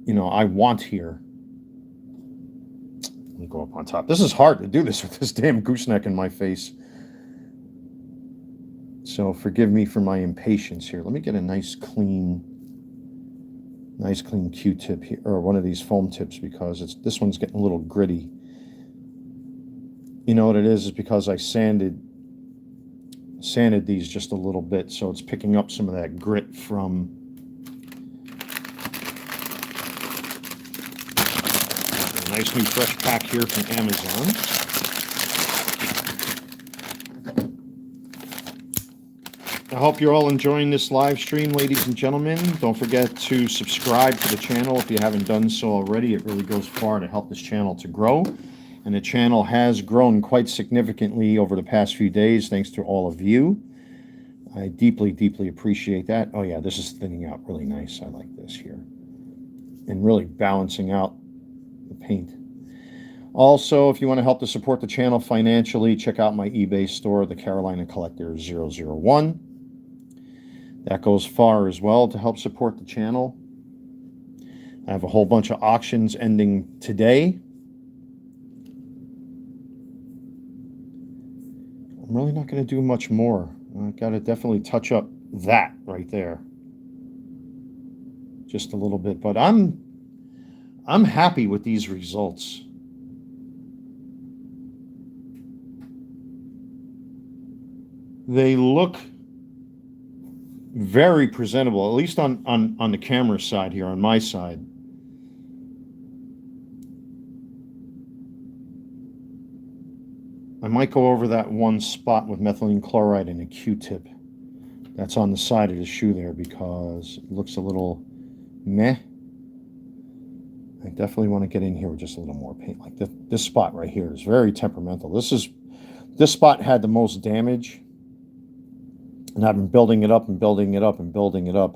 you know, I want here. Let me go up on top. This is hard to do this with this damn gooseneck in my face. So forgive me for my impatience here. Let me get a nice clean Q-tip here, or one of these foam tips, because this one's getting a little gritty. You know what it is because I sanded these just a little bit, so it's picking up some of that grit from a nice new fresh pack here from Amazon. I hope you're all enjoying this live stream, ladies and gentlemen. Don't forget to subscribe to the channel if you haven't done so already. It really goes far to help this channel to grow. And the channel has grown quite significantly over the past few days, thanks to all of you. I deeply, deeply appreciate that. Oh yeah, this is thinning out really nice. I like this here. And really balancing out the paint. Also, if you want to help to support the channel financially, check out my eBay store, the Carolina Collector 001. That goes far as well to help support the channel. I have a whole bunch of auctions ending today. I'm really not going to do much more. I've got to definitely touch up that right there. Just a little bit. But I'm happy with these results. they look very presentable, at least on the camera side here, on my side. I might go over that one spot with methylene chloride and a Q-tip that's on the side of the shoe there, because it looks a little meh. I definitely want to get in here with just a little more paint. Like this spot right here is very temperamental. This spot had the most damage, and I've been building it up and building it up and building it up,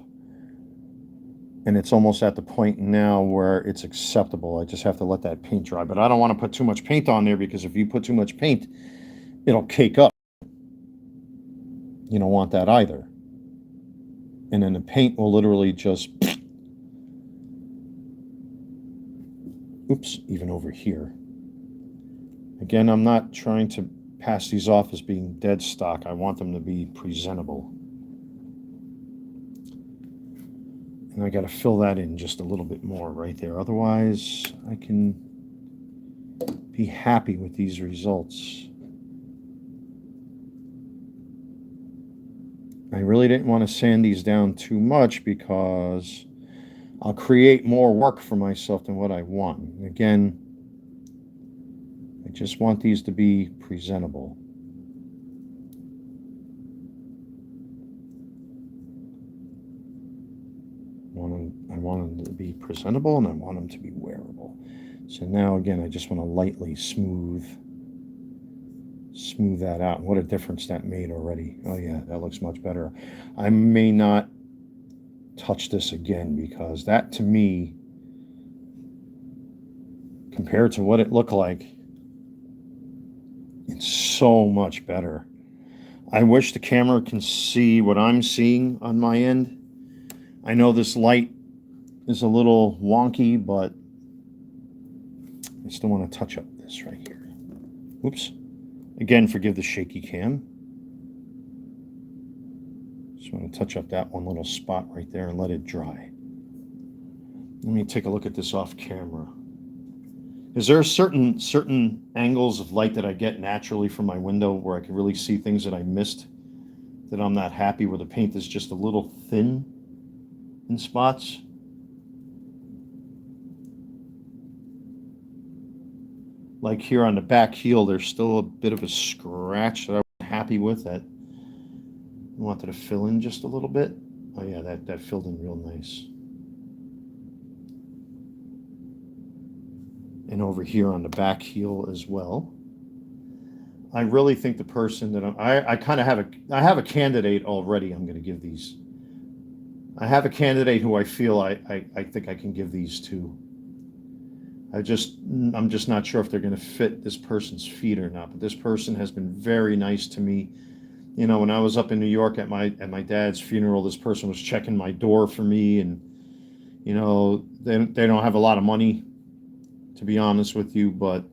and it's almost at the point now where it's acceptable. I just have to let that paint dry, but I don't want to put too much paint on there, because if you put too much paint, it'll cake up. You don't want that either. And then the paint will literally just, oops, even over here. Again, I'm not trying to pass these off as being dead stock. I want them to be presentable. And I got to fill that in just a little bit more right there. Otherwise, I can be happy with these results. I really didn't want to sand these down too much, because I'll create more work for myself than what I want. Again, I just want these to be presentable. I want them to be presentable, and I want them to be wearable. So now again, I just want to lightly smooth that out. What a difference that made already. Oh yeah, that looks much better. I may not touch this again, because that, to me, compared to what it looked like, it's so much better. I wish the camera can see what I'm seeing on my end. I know this light is a little wonky, but I still want to touch up this right here. Oops. Again, forgive the shaky cam. Just want to touch up that one little spot right there and let it dry. Let me take a look at this off camera. Is there certain angles of light that I get naturally from my window where I can really see things that I missed, that I'm not happy, where the paint is just a little thin in spots? Like here on the back heel, there's still a bit of a scratch that I wasn't happy with, that I wanted to fill in just a little bit. Oh yeah, that filled in real nice. And over here on the back heel as well. I really think the person that I kind of have a candidate already. I'm going to give these. I have a candidate who I feel I think I can give these to. I'm just not sure if they're going to fit this person's feet or not. But this person has been very nice to me. You know, when I was up in New York at my dad's funeral, this person was checking my door for me, and you know, they don't have a lot of money, to be honest with you, but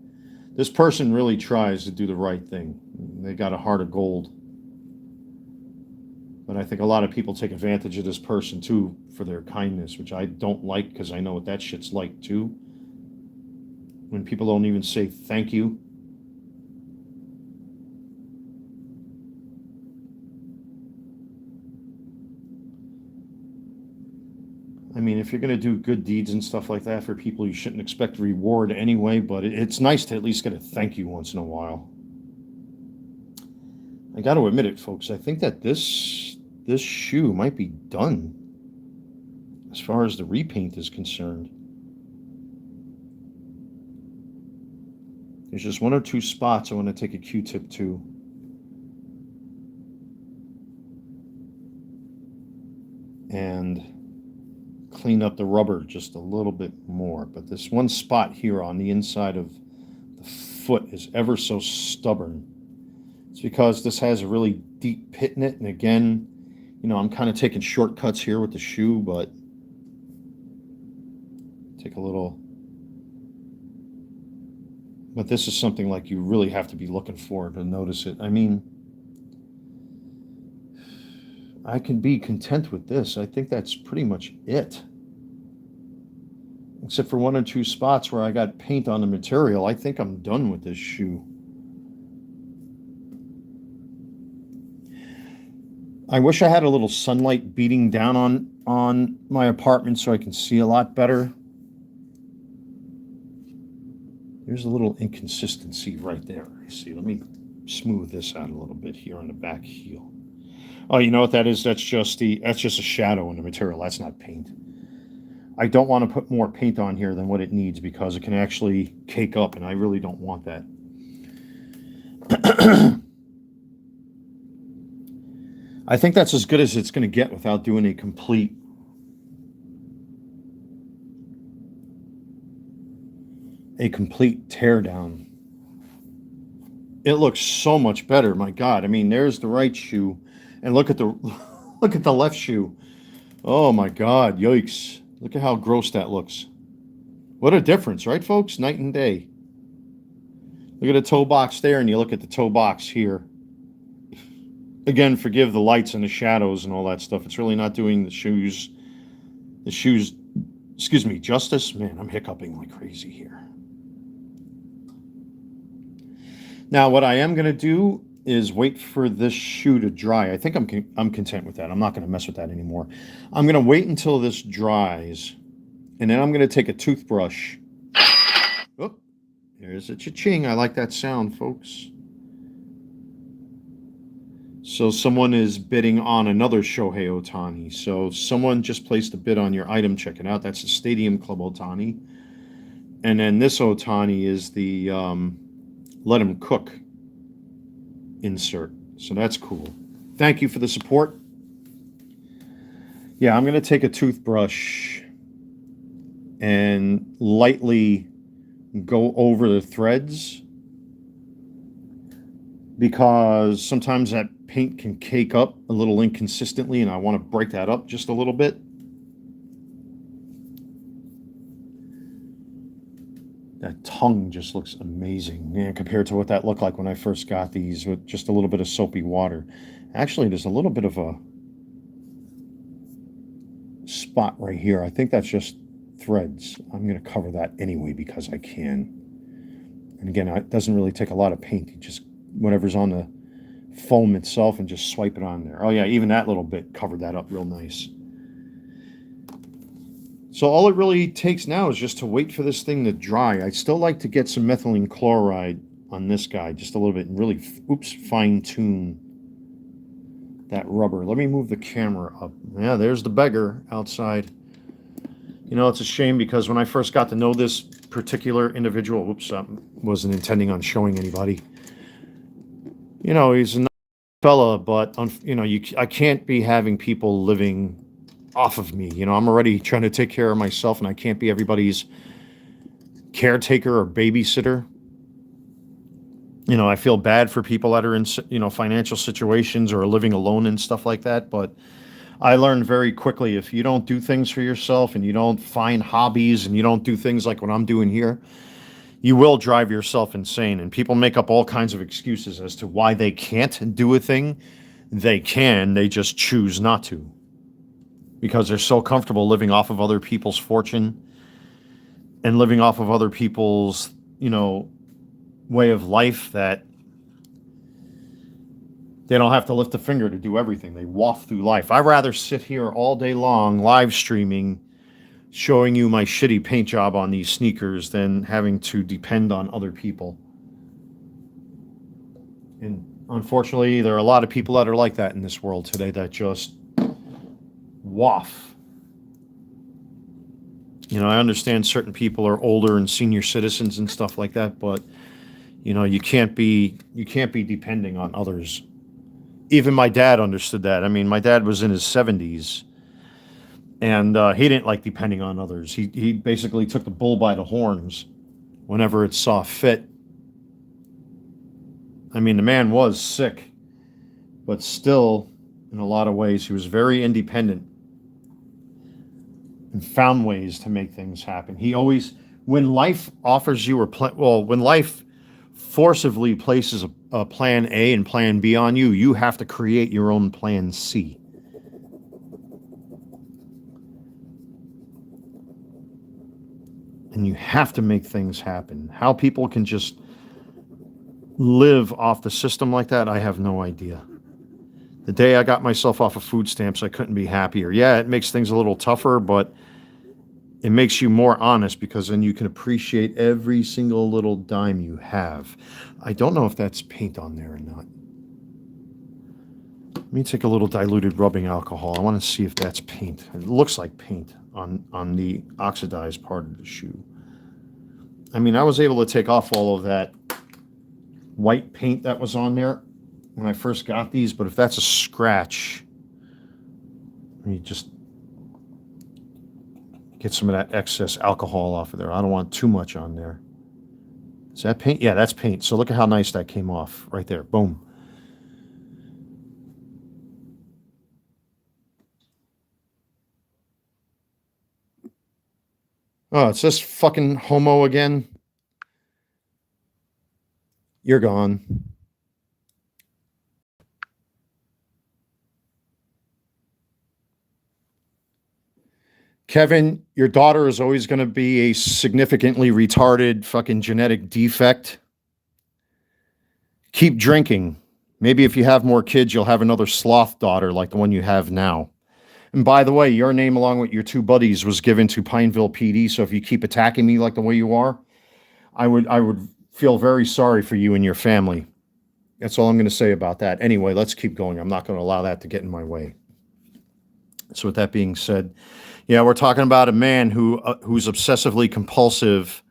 this person really tries to do the right thing. They got a heart of gold. But I think a lot of people take advantage of this person too for their kindness, which I don't like, because I know what that shit's like too. When people don't even say thank you. I mean, if you're going to do good deeds and stuff like that for people, you shouldn't expect reward anyway, but it's nice to at least get a thank you once in a while. I got to admit it, folks. I think that this shoe might be done as far as the repaint is concerned. There's just one or two spots I want to take a Q-tip to. And clean up the rubber just a little bit more. But this one spot here on the inside of the foot is ever so stubborn. It's because this has a really deep pit in it. And again, you know, I'm kind of taking shortcuts here with the shoe, but take a little. But this is something like you really have to be looking for to notice it. I mean, I can be content with this. I think that's pretty much it. Except for one or two spots where I got paint on the material. I think I'm done with this shoe. I wish I had a little sunlight beating down on my apartment so I can see a lot better. There's a little inconsistency right there. See, let me smooth this out a little bit here on the back heel. Oh, you know what that is? That's just a shadow in the material. That's not paint. I don't want to put more paint on here than what it needs because it can actually cake up, and I really don't want that. I think that's as good as it's going to get without doing a complete tear down. It looks so much better. My God. I mean, there's the right shoe, and look at the look at the left shoe. Oh my God. Yikes. Look at how gross that looks. What a difference, right, folks? Night and day. Look at the toe box there, and you look at the toe box here. Again, forgive the lights and the shadows and all that stuff. It's really not doing the shoes, excuse me, justice. Man, I'm hiccuping like crazy here. Now, what I am going to do is wait for this shoe to dry. I think I'm content with that. I'm not going to mess with that anymore. I'm going to wait until this dries, and then I'm going to take a toothbrush. Oh, there's a cha-ching. I like that sound, folks. So someone is bidding on another Shohei Ohtani. So someone just placed a bid on your item. Check it out. That's the Stadium Club Ohtani. And then this Ohtani is the Let Him Cook insert. So that's cool. Thank you for the support. Yeah, I'm going to take a toothbrush and lightly go over the threads because sometimes that paint can cake up a little inconsistently, and I want to break that up just a little bit. That tongue just looks amazing, man, compared to what that looked like when I first got these with just a little bit of soapy water. Actually, there's a little bit of a spot right here. I think that's just threads. I'm going to cover that anyway because I can. And again, it doesn't really take a lot of paint. You just, whatever's on the foam itself, and just swipe it on there. Oh yeah, even that little bit covered that up real nice. So all it really takes now is just to wait for this thing to dry. I'd still like to get some methylene chloride on this guy just a little bit and really, fine tune that rubber. Let me move the camera up. Yeah, there's the beggar outside. You know, it's a shame because when I first got to know this particular individual, I wasn't intending on showing anybody. You know, he's a nice fella, but you know, I can't be having people living off of me. You know, I'm already trying to take care of myself, and I can't be everybody's caretaker or babysitter. You know, I feel bad for people that are in, you know, financial situations or are living alone and stuff like that. But I learned very quickly, if you don't do things for yourself and you don't find hobbies and you don't do things like what I'm doing here, you will drive yourself insane. And people make up all kinds of excuses as to why they can't do a thing. They can, they just choose not to. Because they're so comfortable living off of other people's fortune and living off of other people's, you know, way of life that they don't have to lift a finger to do everything. They waft through life. I'd rather sit here all day long live streaming, showing you my shitty paint job on these sneakers than having to depend on other people. And unfortunately, there are a lot of people that are like that in this world today that just waft. You know, I understand certain people are older and senior citizens and stuff like that, but you know, you can't be depending on others. Even my dad understood that. I mean, my dad was in his 70s, and he didn't like depending on others. He basically took the bull by the horns whenever it saw fit. I mean, the man was sick, but still, in a lot of ways, he was very independent and found ways to make things happen. He always, when life offers you when life forcibly places a plan A and plan B on you, you have to create your own plan C. And you have to make things happen. How people can just live off the system like that, I have no idea. The day I got myself off of food stamps, I couldn't be happier. Yeah, it makes things a little tougher, but it makes you more honest because then you can appreciate every single little dime you have. I don't know if that's paint on there or not. Let me take a little diluted rubbing alcohol. I want to see if that's paint. It looks like paint on the oxidized part of the shoe. I mean, I was able to take off all of that white paint that was on there when I first got these, but if that's a scratch, let me just get some of that excess alcohol off of there. I don't want too much on there. Is that paint? Yeah, that's paint. So look at how nice that came off right there. Boom. Oh, it's this fucking homo again. You're gone. Kevin, your daughter is always going to be a significantly retarded fucking genetic defect. Keep drinking. Maybe if you have more kids, you'll have another sloth daughter like the one you have now. And by the way, your name along with your two buddies was given to Pineville PD, so if you keep attacking me like the way you are, I would feel very sorry for you and your family. That's all I'm going to say about that. Anyway, let's keep going. I'm not going to allow that to get in my way. So with that being said, yeah, we're talking about a man who's obsessively compulsive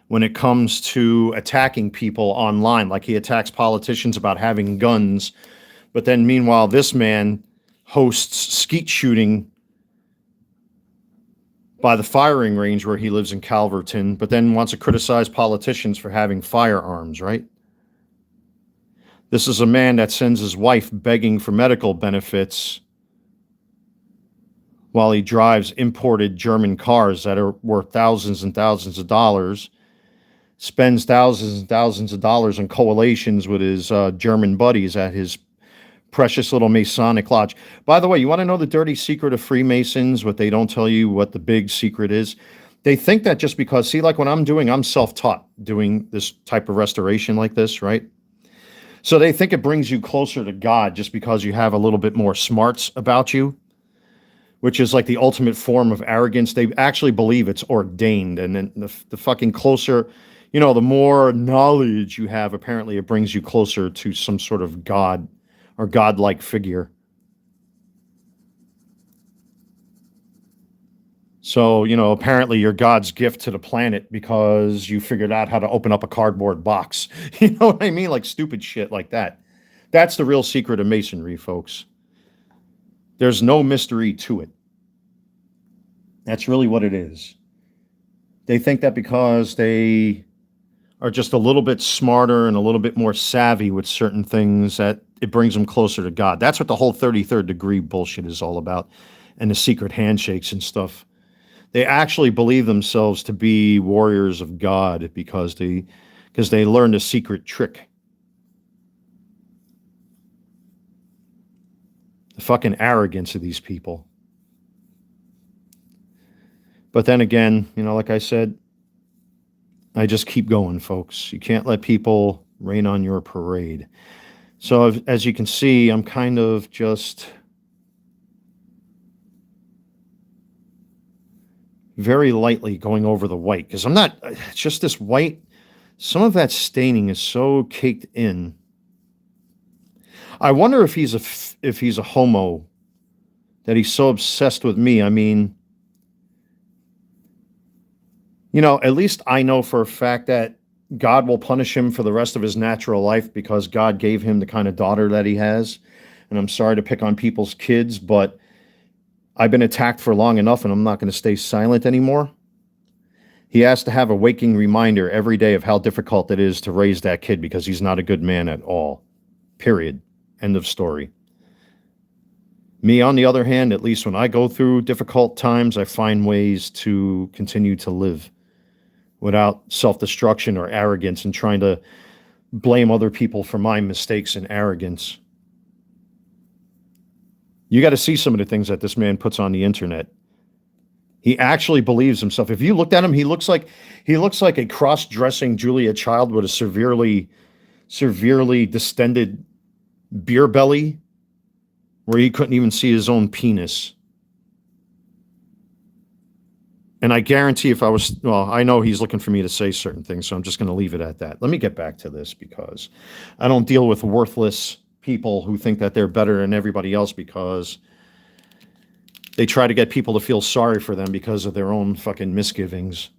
when it comes to attacking people online. Like he attacks politicians about having guns, but then meanwhile, this man hosts skeet shooting by the firing range where he lives in Calverton, but then wants to criticize politicians for having firearms, right? This is a man that sends his wife begging for medical benefits while he drives imported German cars that are worth thousands and thousands of dollars, spends thousands and thousands of dollars on coalitions with his German buddies at his precious little Masonic lodge. By the way, you want to know the dirty secret of Freemasons, what they don't tell you, what the big secret is? They think that just because, see, like what I'm doing, I'm self-taught doing this type of restoration like this, right? So they think it brings you closer to God just because you have a little bit more smarts about you, which is like the ultimate form of arrogance. They actually believe it's ordained. And then the fucking closer, you know, the more knowledge you have, apparently it brings you closer to some sort of God or godlike figure. So, you know, apparently you're God's gift to the planet because you figured out how to open up a cardboard box. You know what I mean? Like stupid shit like that. That's the real secret of masonry, folks. There's no mystery to it. That's really what it is. They think that because they are just a little bit smarter and a little bit more savvy with certain things that it brings them closer to God. That's what the whole 33rd degree bullshit is all about, and the secret handshakes and stuff. They actually believe themselves to be warriors of God because they learned a secret trick. The fucking arrogance of these people. But then again, you know, like I said, I just keep going, folks. You can't let people rain on your parade. So as you can see, I'm kind of just very lightly going over the white because I'm not, it's just this white. Some of that staining is so caked in. I wonder if he's a homo, that he's so obsessed with me. I mean, you know, at least I know for a fact that God will punish him for the rest of his natural life because God gave him the kind of daughter that he has. And I'm sorry to pick on people's kids, but I've been attacked for long enough and I'm not going to stay silent anymore. He has to have a waking reminder every day of how difficult it is to raise that kid because he's not a good man at all. Period. End of story. Me, on the other hand, at least when I go through difficult times, I find ways to continue to live without self-destruction or arrogance and trying to blame other people for my mistakes and arrogance. You got to see some of the things that this man puts on the internet. He actually believes himself. If you looked at him, he looks like a cross-dressing Julia Child with a severely distended beer belly where he couldn't even see his own penis. And I guarantee if I was, well, I know he's looking for me to say certain things, so I'm just going to leave it at that. Let me get back to this because I don't deal with worthless people who think that they're better than everybody else because they try to get people to feel sorry for them because of their own fucking misgivings.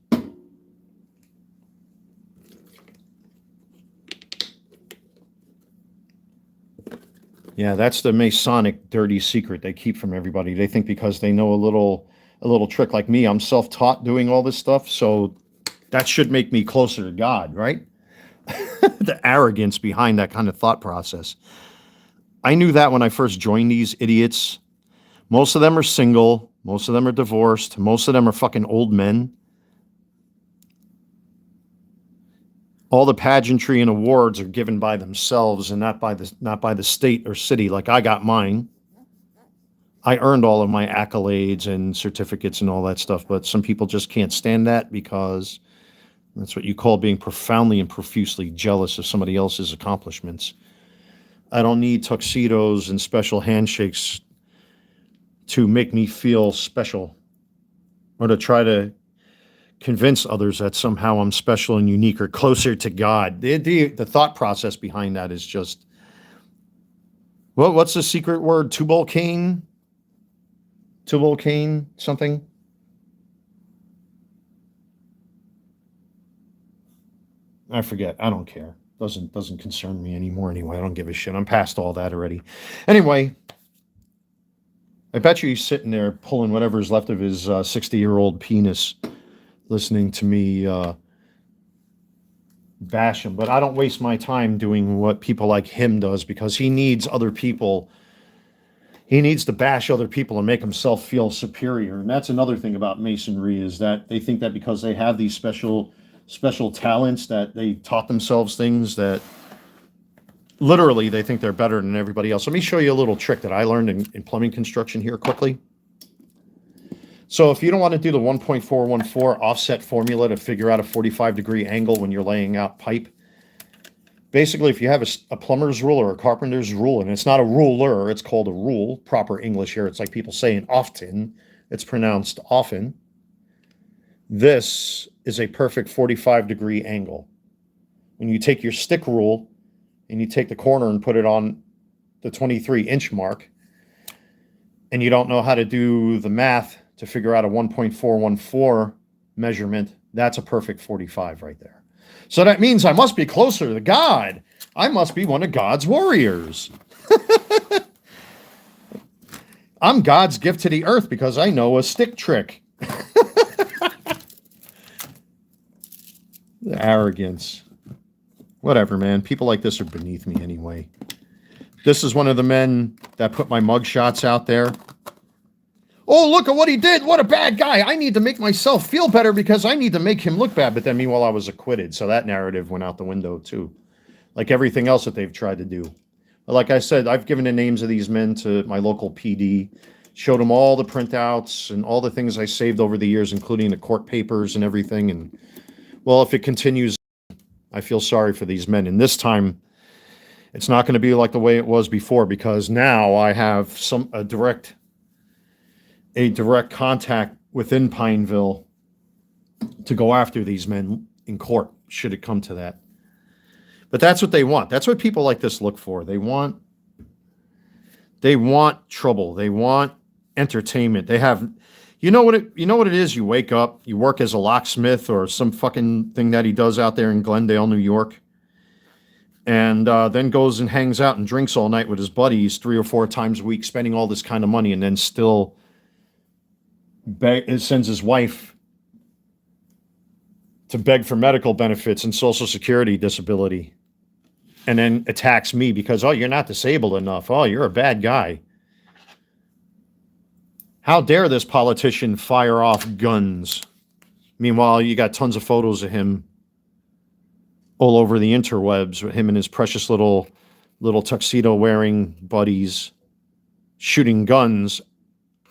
Yeah, that's the Masonic dirty secret they keep from everybody. They think because they know a little trick like me, I'm self-taught doing all this stuff, so that should make me closer to God, right? The arrogance behind that kind of thought process. I knew that when I first joined these idiots. Most of them are single. Most of them are divorced. Most of them are fucking old men. All the pageantry and awards are given by themselves and not by the state or city like I got mine. I earned all of my accolades and certificates and all that stuff, but some people just can't stand that because that's what you call being profoundly and profusely jealous of somebody else's accomplishments. I don't need tuxedos and special handshakes to make me feel special or to try to convince others that somehow I'm special and unique or closer to God. The thought process behind that is just, well, what's the secret word? Tubal-cain something? I forget. I don't care. Doesn't concern me anymore anyway. I don't give a shit. I'm past all that already. Anyway, I bet you he's sitting there pulling whatever's left of his 60-year-old penis, listening to me bash him. But I don't waste my time doing what people like him does because he needs other people. He needs to bash other people and make himself feel superior. And that's another thing about Masonry is that they think that because they have these special talents that they taught themselves things that literally they think they're better than everybody else. Let me show you a little trick that I learned in plumbing construction here quickly. So if you don't want to do the 1.414 offset formula to figure out a 45-degree angle when you're laying out pipe, basically if you have a plumber's rule or a carpenter's rule, and it's not a ruler, it's called a rule, proper English here, it's like people saying often, it's pronounced often. This is a perfect 45-degree angle. When you take your stick rule and you take the corner and put it on the 23-inch mark, and you don't know how to do the math to figure out a 1.414 measurement, that's a perfect 45 right there. So that means I must be closer to God. I must be one of God's warriors. I'm God's gift to the earth because I know a stick trick. The arrogance. Whatever, man. People like this are beneath me anyway. This is one of the men that put my mug shots out there. Oh, look at what he did. What a bad guy. I need to make myself feel better because I need to make him look bad. But then meanwhile, I was acquitted. So that narrative went out the window too. Like everything else that they've tried to do. But like I said, I've given the names of these men to my local PD. Showed them all the printouts and all the things I saved over the years, including the court papers and everything. And well, if it continues, I feel sorry for these men. And this time, it's not going to be like the way it was before because now I have a direct contact within Pineville to go after these men in court, should it come to that. But that's what they want. That's what people like this look for. They want trouble. They want entertainment. They have, you know what it is? You wake up, you work as a locksmith or some fucking thing that he does out there in Glendale, New York, and then goes and hangs out and drinks all night with his buddies 3 or 4 times a week, spending all this kind of money, and then still sends his wife to beg for medical benefits and Social Security disability, and then attacks me because, oh, you're not disabled enough. Oh, you're a bad guy. How dare this politician fire off guns? Meanwhile, you got tons of photos of him all over the interwebs with him and his precious little tuxedo-wearing buddies shooting guns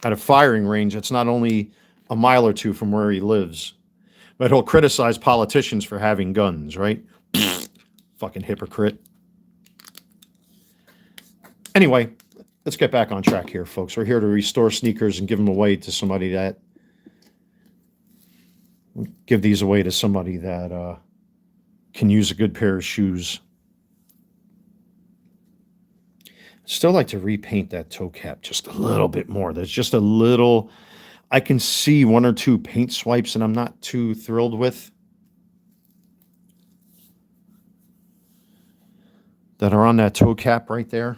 at a firing range that's not only a mile or two from where he lives, but he'll criticize politicians for having guns, right? Fucking hypocrite. Anyway, let's get back on track here, folks. We're here to restore sneakers and give them away to somebody that can use a good pair of shoes. Still like to repaint that toe cap just a little bit more. There's just a little, I can see one or two paint swipes and I'm not too thrilled with that are on that toe cap right there.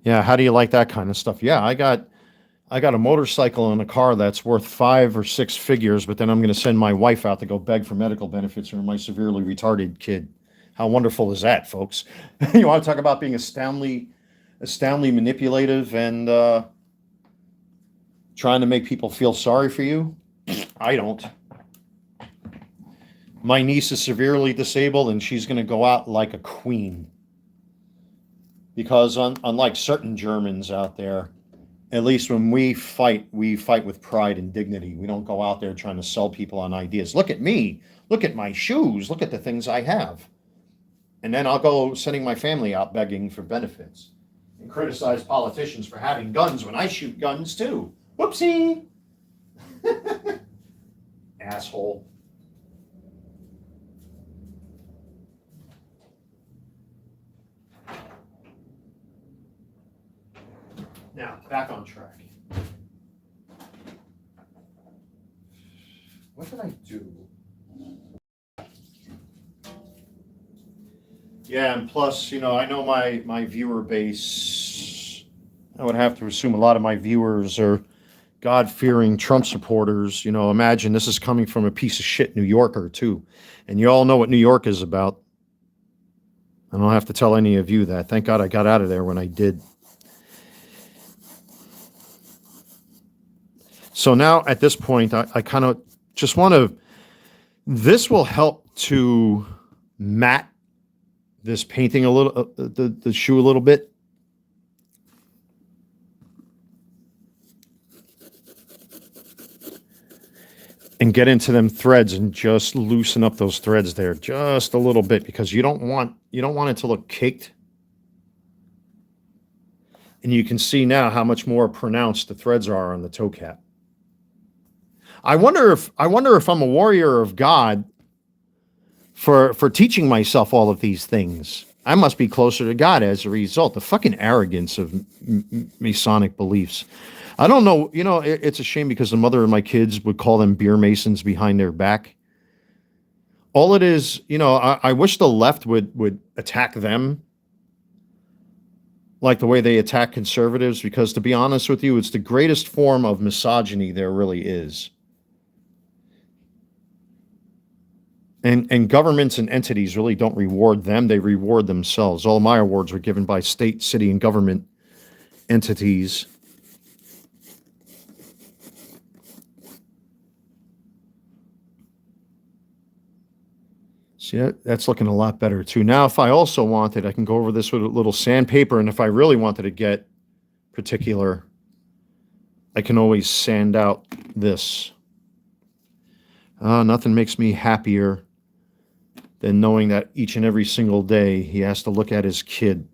Yeah, how do you like that kind of stuff? Yeah, I got a motorcycle and a car that's worth 5 or 6 figures, but then I'm going to send my wife out to go beg for medical benefits for my severely retarded kid. How wonderful is that, folks? You want to talk about being astoundingly manipulative and trying to make people feel sorry for you? I don't. My niece is severely disabled, and she's going to go out like a queen. Because unlike certain Germans out there, at least when we fight with pride and dignity. We don't go out there trying to sell people on ideas. Look at me. Look at my shoes. Look at the things I have. And then I'll go sending my family out begging for benefits and criticize politicians for having guns when I shoot guns too. Whoopsie. Asshole. Now, back on track. What did I do? Yeah, and plus, I know my viewer base, I would have to assume a lot of my viewers are God-fearing Trump supporters. Imagine this is coming from a piece of shit New Yorker, too. And you all know what New York is about. I don't have to tell any of you that. Thank God I got out of there when I did. So now at this point, I kind of just want to, this will help to matte this painting a little, the shoe a little bit. And get into them threads and just loosen up those threads there just a little bit, because you don't want it to look caked. And you can see now how much more pronounced the threads are on the toe cap. I wonder if I'm a warrior of God for teaching myself all of these things. I must be closer to God as a result. The fucking arrogance of Masonic beliefs. I don't know. It's a shame because the mother of my kids would call them beer masons behind their back. All it is, I wish the left would attack them like the way they attack conservatives, because to be honest with you, it's the greatest form of misogyny there really is. And governments and entities really don't reward them. They reward themselves. All of my awards were given by state, city, and government entities. See, that's looking a lot better too. Now, if I also wanted, I can go over this with a little sandpaper. And if I really wanted to get particular, I can always sand out this. Nothing makes me happier than knowing that each and every single day he has to look at his kid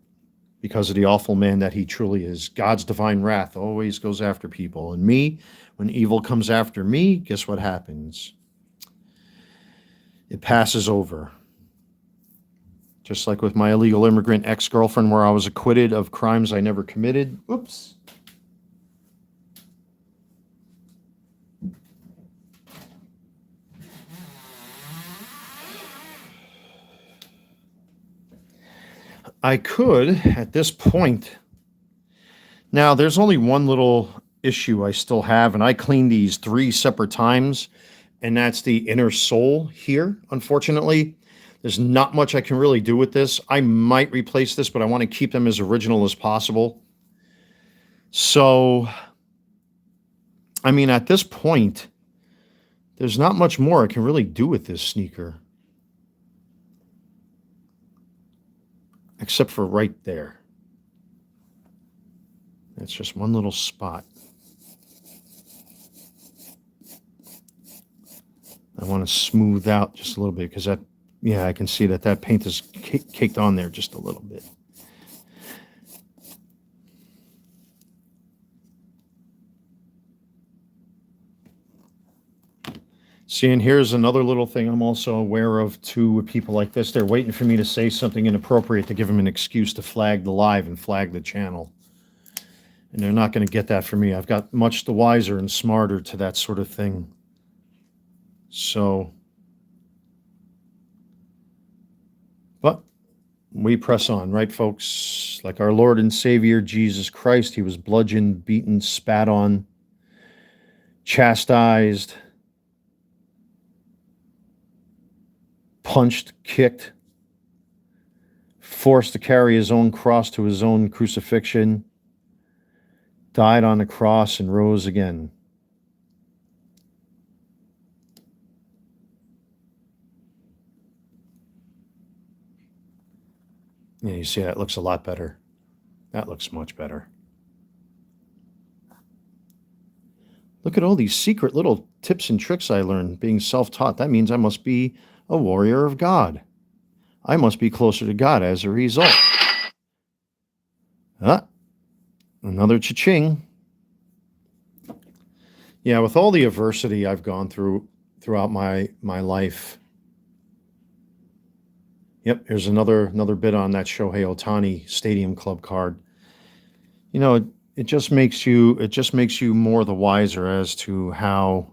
because of the awful man that he truly is. God's divine wrath always goes after people. And me, when evil comes after me, guess what happens? It passes over. Just like with my illegal immigrant ex-girlfriend, where I was acquitted of crimes I never committed. Oops. I could, at this point, now there's only one little issue I still have, and I cleaned these 3 separate times, and that's the inner sole here, unfortunately. There's not much I can really do with this. I might replace this, but I want to keep them as original as possible. So, I mean, at this point, there's not much more I can really do with this sneaker. Except for right there. That's just one little spot. I want to smooth out just a little bit because I can see that paint is caked on there just a little bit. See, and here's another little thing I'm also aware of too with people like this. They're waiting for me to say something inappropriate to give them an excuse to flag the live and flag the channel. And they're not going to get that from me. I've got much the wiser and smarter to that sort of thing. So, but we press on, right, folks? Like our Lord and Savior, Jesus Christ, he was bludgeoned, beaten, spat on, chastised, punched, kicked, forced to carry his own cross to his own crucifixion, died on the cross and rose again. Yeah, you see, that looks a lot better. That looks much better. Look at all these secret little tips and tricks I learned being self-taught. That means I must be a warrior of God. I must be closer to God as a result. Another cha-ching. Yeah, with all the adversity I've gone throughout my life. Yep, here's another bit on that Shohei Ohtani Stadium Club card. You know, it just makes you more the wiser as to how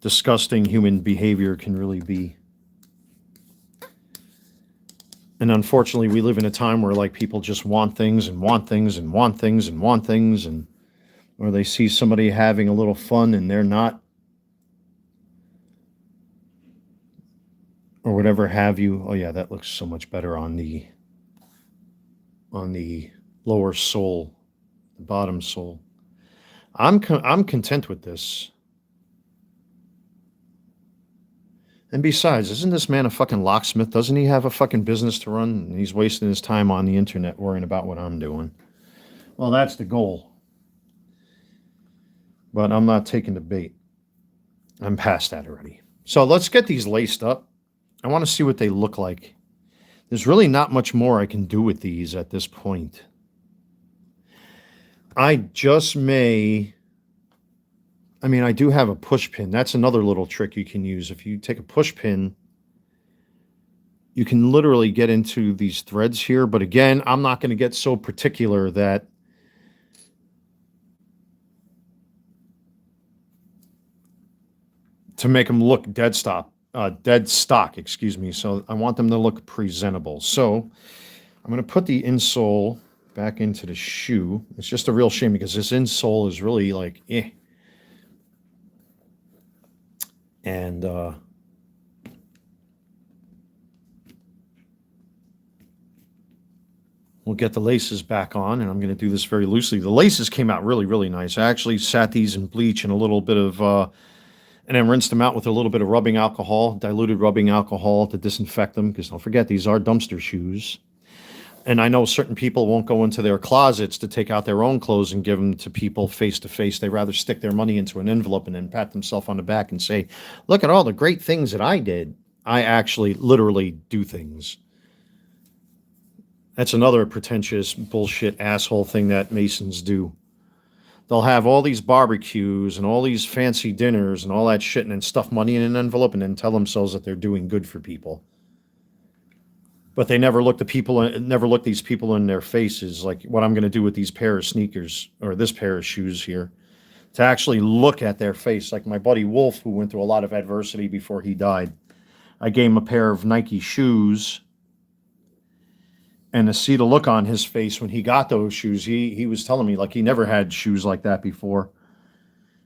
disgusting human behavior can really be. And unfortunately, we live in a time where like people just want things and want things and want things and want things, and or they see somebody having a little fun and they're not, or whatever have you. Oh yeah, that looks so much better on the lower sole, the bottom sole. I'm content with this. And besides, isn't this man a fucking locksmith? Doesn't he have a fucking business to run? And he's wasting his time on the internet worrying about what I'm doing. Well, that's the goal. But I'm not taking the bait. I'm past that already. So let's get these laced up. I want to see what they look like. There's really not much more I can do with these at this point. I do have a push pin. That's another little trick you can use. If you take a push pin, you can literally get into these threads here. But again, I'm not going to get so particular that to make them look dead stock, excuse me. So I want them to look presentable. So I'm going to put the insole back into the shoe. It's just a real shame because this insole is really like, eh. And we'll get the laces back on, and I'm going to do this very loosely. The laces came out really, really nice. I actually sat these in bleach and a little bit of, and then rinsed them out with a little bit of rubbing alcohol, diluted rubbing alcohol to disinfect them, because don't forget, these are dumpster shoes. And I know certain people won't go into their closets to take out their own clothes and give them to people face to face. They rather stick their money into an envelope and then pat themselves on the back and say, look at all the great things that I did. I actually literally do things. That's another pretentious bullshit asshole thing that Masons do. They'll have all these barbecues and all these fancy dinners and all that shit and then stuff money in an envelope and then tell themselves that they're doing good for people. But they never look these people in their faces, like what I'm going to do with these pair of sneakers or this pair of shoes here, to actually look at their face. Like my buddy Wolf, who went through a lot of adversity before he died. I gave him a pair of Nike shoes, and to see the look on his face when he got those shoes, he was telling me like he never had shoes like that before.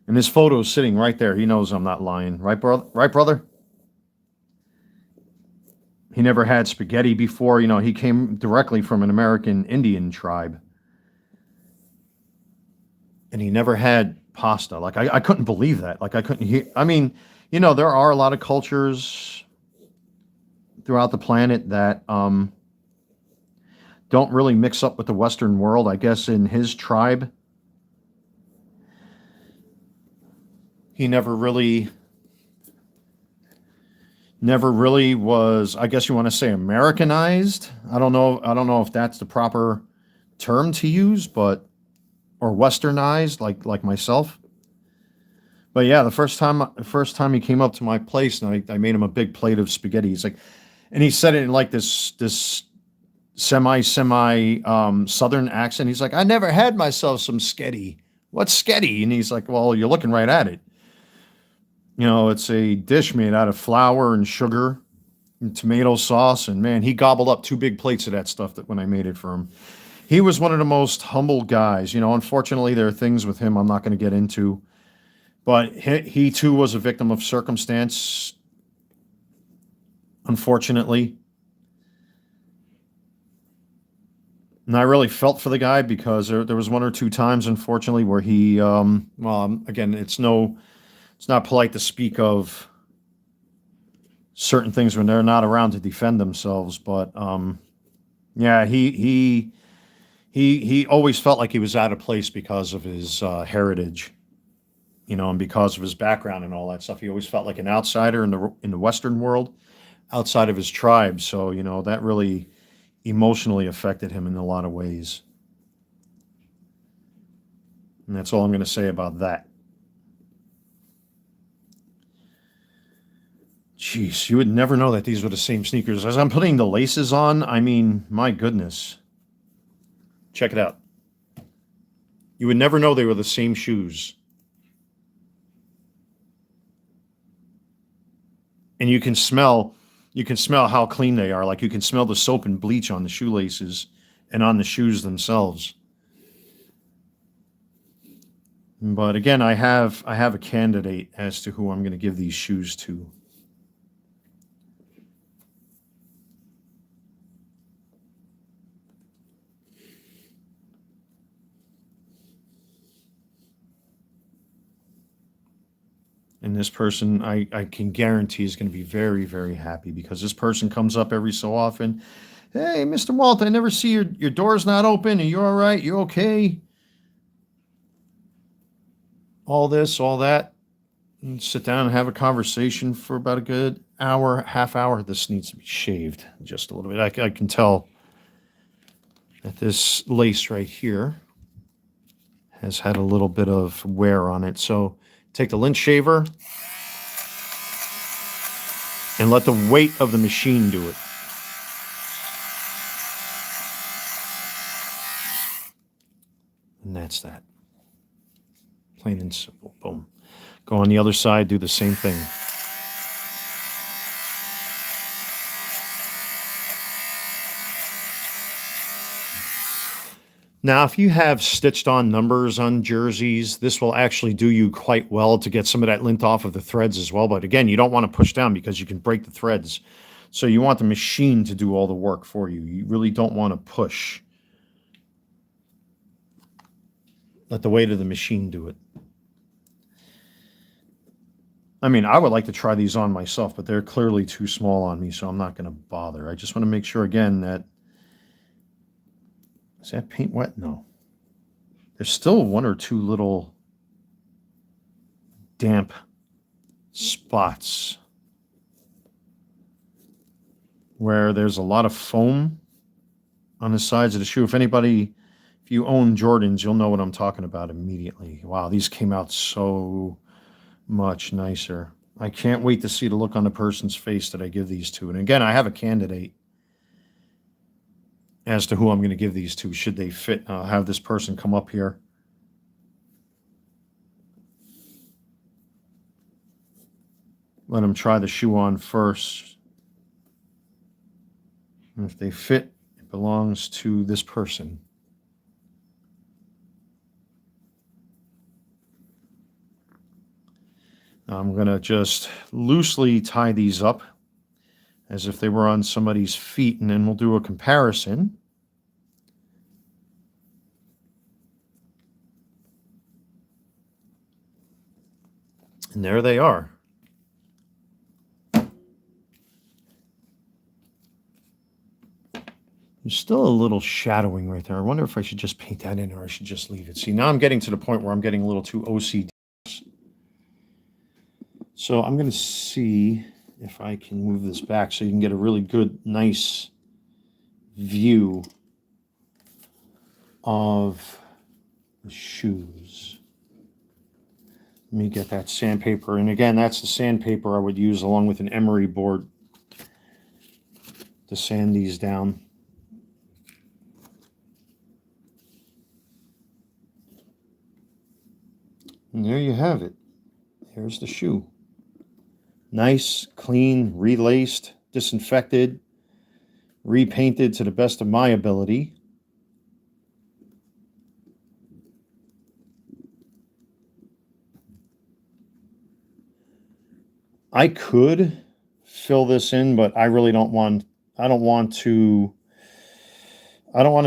And this photo is sitting right there. He knows I'm not lying. Right, brother? Right, brother? He never had spaghetti before. You know, he came directly from an American Indian tribe. And he never had pasta. Like, I couldn't believe that. Like, I couldn't hear. I mean, you know, there are a lot of cultures throughout the planet that don't really mix up with the Western world. I guess in his tribe, he never really was, I guess you want to say, Americanized. I don't know if that's the proper term to use, but or Westernized, like myself. But yeah, the first time he came up to my place, and I made him a big plate of spaghetti. He's like, and he said it in like this semi southern accent. He's like, I never had myself some sketty. What's sketty? And he's like, well, you're looking right at it. You know, it's a dish made out of flour and sugar and tomato sauce. And man, he gobbled up 2 big plates of that stuff that when I made it for him. He was one of the most humble guys. You know, unfortunately, there are things with him I'm not going to get into. But he too was a victim of circumstance, unfortunately. And I really felt for the guy because there was 1 or 2 times, unfortunately, where he, well, again, it's not polite to speak of certain things when they're not around to defend themselves. But yeah, he always felt like he was out of place because of his heritage, you know, and because of his background and all that stuff. He always felt like an outsider in the Western world, outside of his tribe. So you know that really emotionally affected him in a lot of ways. And that's all I'm going to say about that. Jeez, you would never know that these were the same sneakers. As I'm putting the laces on, I mean, my goodness. Check it out. You would never know they were the same shoes. And you can smell how clean they are. Like you can smell the soap and bleach on the shoelaces and on the shoes themselves. But again, I have a candidate as to who I'm going to give these shoes to. And this person, I can guarantee, is going to be very, very happy because this person comes up every so often. Hey, Mr. Walt, I never see your door's not open. Are you all right? You okay? All this, all that. And sit down and have a conversation for about a good hour, half hour. This needs to be shaved just a little bit. I can tell that this lace right here has had a little bit of wear on it. So take the lint shaver and let the weight of the machine do it. And that's that. Plain and simple. Boom. Go on the other side, do the same thing. Now, if you have stitched on numbers on jerseys, this will actually do you quite well to get some of that lint off of the threads as well. But again, you don't want to push down because you can break the threads. So you want the machine to do all the work for you. You really don't want to push. Let the weight of the machine do it. I mean, I would like to try these on myself, but they're clearly too small on me, so I'm not going to bother. I just want to make sure, again, that... Is that paint wet? No. There's still 1 or 2 little damp spots where there's a lot of foam on the sides of the shoe. If you own Jordans, you'll know what I'm talking about immediately. Wow, these came out so much nicer. I can't wait to see the look on the person's face that I give these to. And again, I have a candidate as to who I'm going to give these to, should they fit. I'll have this person come up here. Let them try the shoe on first. And if they fit, it belongs to this person. I'm going to just loosely tie these up as if they were on somebody's feet, and then we'll do a comparison. And there they are. There's still a little shadowing right there. I wonder if I should just paint that in or I should just leave it. See, now I'm getting to the point where I'm getting a little too OCD. So I'm going to see if I can move this back so you can get a really good, nice view of the shoes. Let me get that sandpaper. And again, that's the sandpaper I would use along with an emery board to sand these down. And there you have it. Here's the shoe. Nice, clean, relaced, disinfected, repainted to the best of my ability. I could fill this in, but I really don't want, I don't want to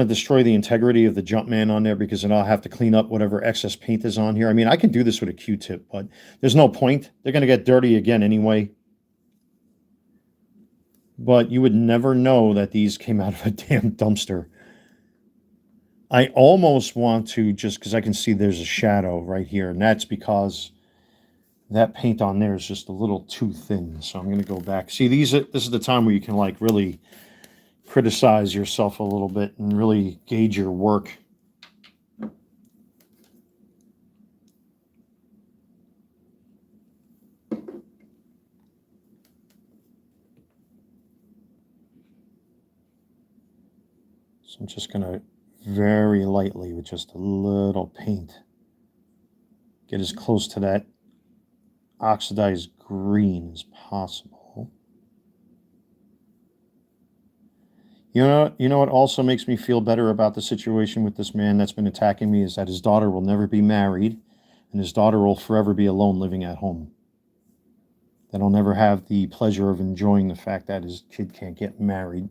destroy the integrity of the Jumpman on there, because then I'll have to clean up whatever excess paint is on here. I mean, I can do this with a Q-tip, but there's no point. They're going to get dirty again anyway. But you would never know that these came out of a damn dumpster. I almost want to, just because I can see there's a shadow right here, and that's because that paint on there is just a little too thin. So I'm going to go back. See, this is the time where you can like really criticize yourself a little bit and really gauge your work. So I'm just going to very lightly, with just a little paint, get as close to that oxidized green as possible. You know what also makes me feel better about the situation with this man that's been attacking me is that his daughter will never be married, and his daughter will forever be alone living at home. That he'll never have the pleasure of enjoying the fact that his kid can't get married.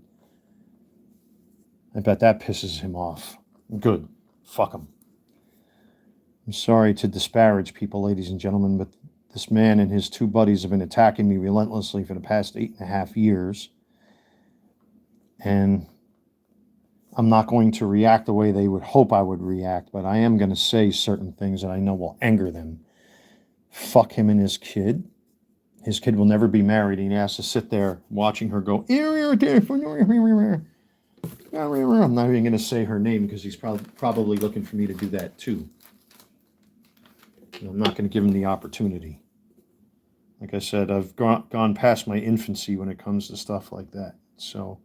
I bet that pisses him off. Good. Fuck him. I'm sorry to disparage people, ladies and gentlemen, but this man and his two buddies have been attacking me relentlessly for the past 8.5 years. And I'm not going to react the way they would hope I would react, but I am going to say certain things that I know will anger them. Fuck him and his kid. His kid will never be married, and he has to sit there watching her go, I'm not even going to say her name because he's probably looking for me to do that too. And I'm not going to give him the opportunity. Like I said, I've gone past my infancy when it comes to stuff like that. So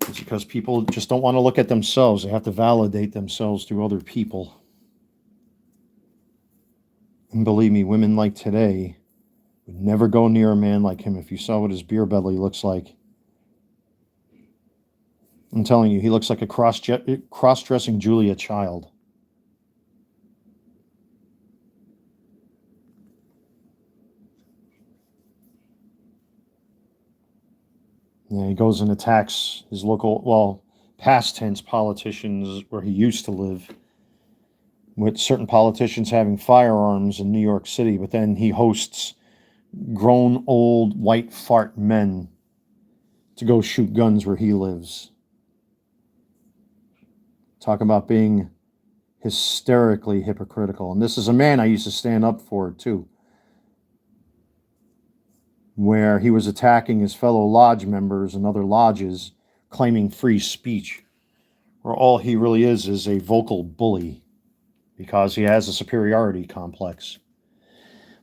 it's because people just don't want to look at themselves. They have to validate themselves through other people. And believe me, women like today would never go near a man like him if you saw what his beer belly looks like. I'm telling you, he looks like a cross-dressing Julia Child. Yeah, he goes and attacks his local, well, past tense politicians where he used to live, with certain politicians having firearms in New York City, but then he hosts grown old white fart men to go shoot guns where he lives. Talk about being hysterically hypocritical. And this is a man I used to stand up for too, where he was attacking his fellow lodge members and other lodges, claiming free speech, where all he really is a vocal bully because he has a superiority complex.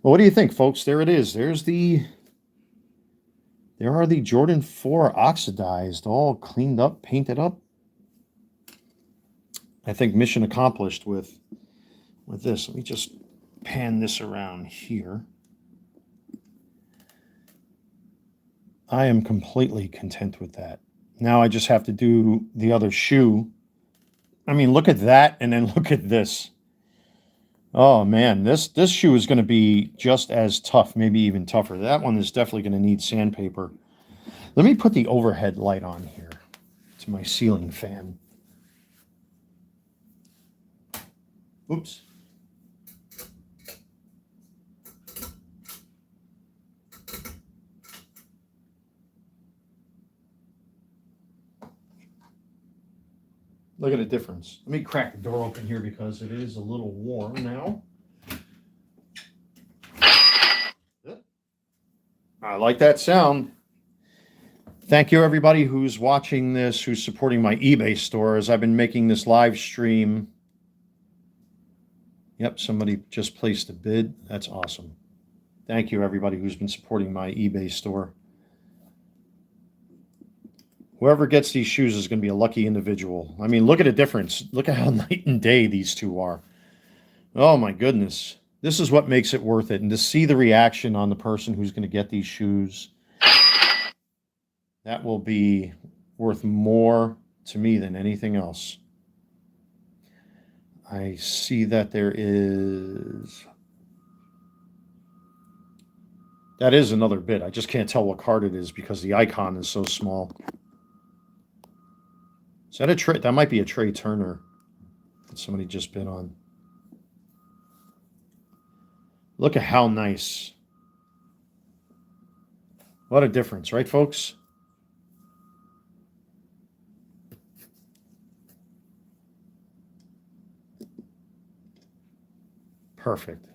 Well, what do you think, folks? There it is. There are the Jordan 4 Oxidized, all cleaned up, painted up. I think mission accomplished with this. Let me just pan this around here. I am completely content with that. Now I just have to do the other shoe. I mean, look at that, and then look at this. Oh man, this shoe is going to be just as tough, maybe even tougher. That one is definitely going to need sandpaper. Let me put the overhead light on here to my ceiling fan. Oops. Look at the difference. Let me crack the door open here because it is a little warm now. I like that sound. Thank you, everybody who's watching this, who's supporting my eBay store, as I've been making this live stream, Yep, somebody just placed a bid. That's awesome. Thank you, everybody who's been supporting my eBay store. Whoever gets these shoes is going to be a lucky individual. I mean, look at the difference. Look at how night and day these two are. Oh, my goodness. This is what makes it worth it. And to see the reaction on the person who's going to get these shoes, that will be worth more to me than anything else. I see that there is... That is another bid. I just can't tell what card it is because the icon is so small. Is that a Trey? That might be a Trey Turner that somebody just bid on. Look at how nice. What a difference, right, folks? Perfect.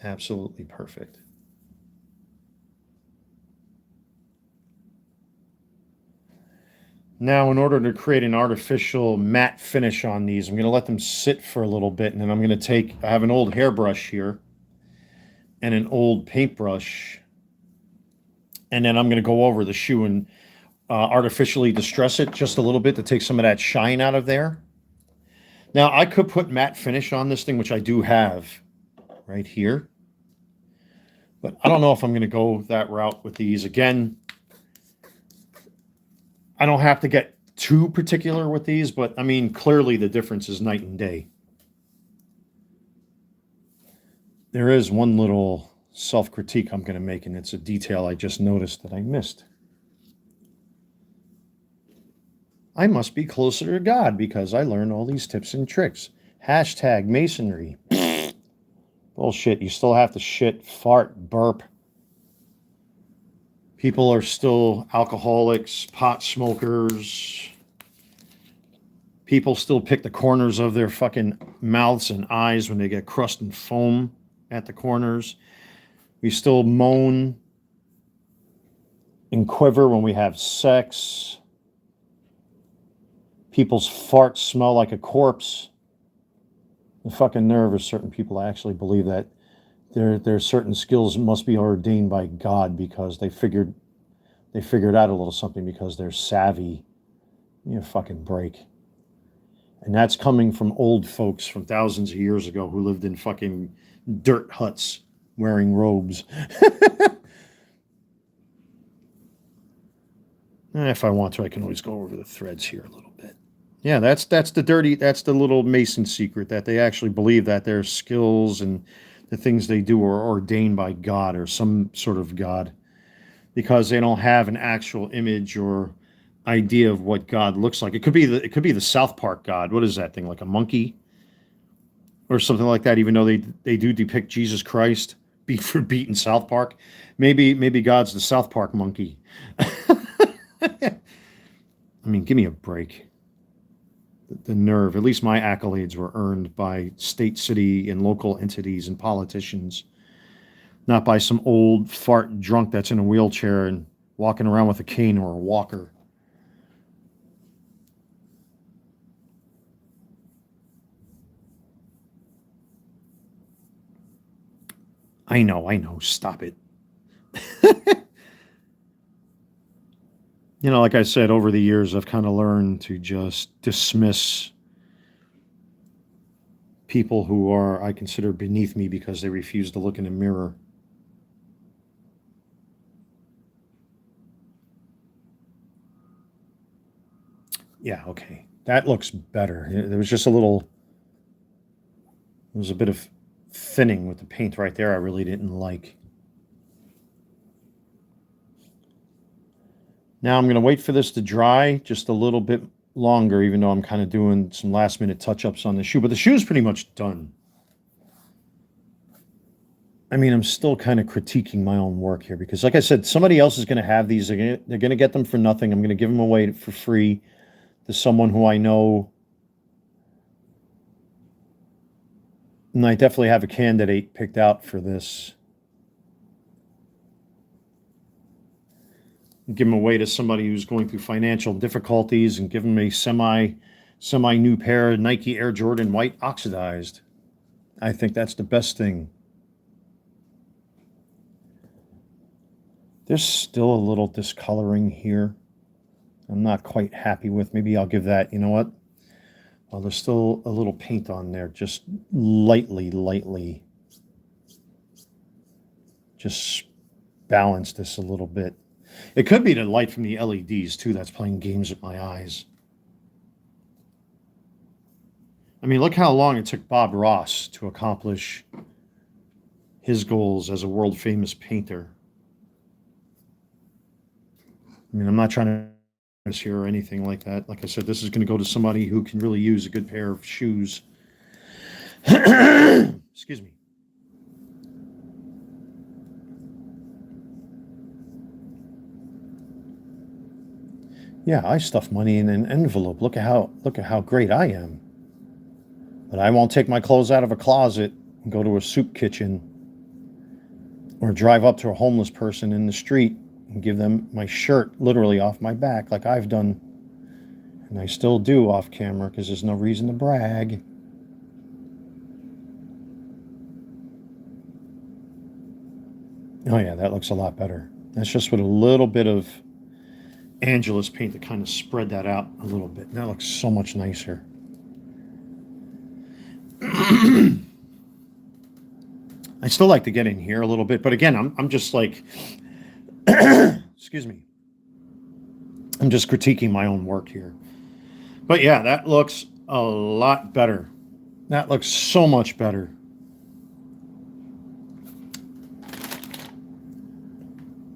Absolutely perfect. Now, in order to create an artificial matte finish on these, I'm going to let them sit for a little bit, and then I'm going to I have an old hairbrush here and an old paintbrush, and then I'm going to go over the shoe and artificially distress it just a little bit to take some of that shine out of there. Now, I could put matte finish on this thing, which I do have right here, but I don't know if I'm going to go that route with these. Again, I don't have to get too particular with these, but I mean, clearly the difference is night and day. There is one little self-critique I'm going to make, and it's a detail I just noticed that I missed. I must be closer to God because I learned all these tips and tricks. Hashtag masonry. Bullshit. You still have to shit, fart, burp. People are still alcoholics, pot smokers. People still pick the corners of their fucking mouths and eyes when they get crust and foam at the corners. We still moan and quiver when we have sex. People's farts smell like a corpse. The fucking nerve of certain people actually believe that there's certain skills must be ordained by God because they figured out a little something because they're savvy. You fucking break. And that's coming from old folks from thousands of years ago who lived in fucking dirt huts wearing robes. If I want to, I can always go over the threads here a little bit. Yeah, that's the little Mason secret, that they actually believe that their skills and the things they do are ordained by God or some sort of God, because they don't have an actual image or idea of what God looks like. It could be the South Park God. What is that thing, like a monkey or something like that? Even though they do depict Jesus Christ beat for beat in South Park, maybe God's the South Park monkey. I mean, give me a break. The nerve. At least my accolades were earned by state, city, and local entities and politicians, not by some old fart drunk that's in a wheelchair and walking around with a cane or a walker. I know. Stop it. You know, like I said, over the years, I've kind of learned to just dismiss people who I consider beneath me because they refuse to look in a mirror. Yeah, okay. That looks better. There was just there was a bit of thinning with the paint right there I really didn't like. Now I'm going to wait for this to dry just a little bit longer, even though I'm kind of doing some last minute touch-ups on the shoe. But the shoe is pretty much done. I mean, I'm still kind of critiquing my own work here because, like I said, somebody else is going to have these. They're going to get them for nothing. I'm going to give them away for free to someone who I know. And I definitely have a candidate picked out for this. Give them away to somebody who's going through financial difficulties and give them a semi new pair of Nike Air Jordan White Oxidized. I think that's the best thing. There's still a little discoloring here. I'm not quite happy with. Maybe I'll give that, you know what? Well, there's still a little paint on there, just lightly. Just balance this a little bit. It could be the light from the LEDs too that's playing games with my eyes. I mean, look how long it took Bob Ross to accomplish his goals as a world famous painter. I mean, I'm not trying to here or anything like that. Like I said, this is going to go to somebody who can really use a good pair of shoes. Excuse me. Yeah, I stuff money in an envelope. Look at how great I am. But I won't take my clothes out of a closet and go to a soup kitchen or drive up to a homeless person in the street and give them my shirt literally off my back like I've done. And I still do off camera because there's no reason to brag. Oh yeah, that looks a lot better. That's just with a little bit of Angelus paint to kind of spread that out a little bit. That looks so much nicer. I still like to get in here a little bit, but again, I'm just like, excuse me. I'm just critiquing my own work here. But yeah, that looks a lot better. That looks so much better.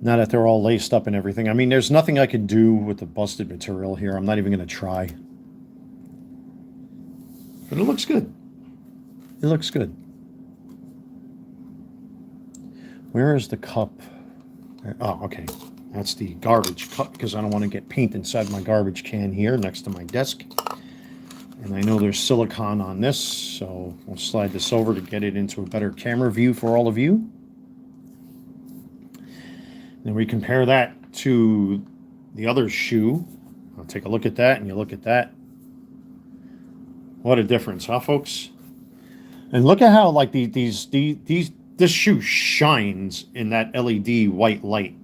Now that they're all laced up and everything. I mean, there's nothing I could do with the busted material here. I'm not even going to try. But it looks good. It looks good. Where is the cup? Oh, okay. That's the garbage cup because I don't want to get paint inside my garbage can here next to my desk. And I know there's silicone on this, so we'll slide this over to get it into a better camera view for all of you. Then we compare that to the other shoe. I'll take a look at that, and you look at that. What a difference, huh, folks? And look at how like this shoe shines in that LED white light.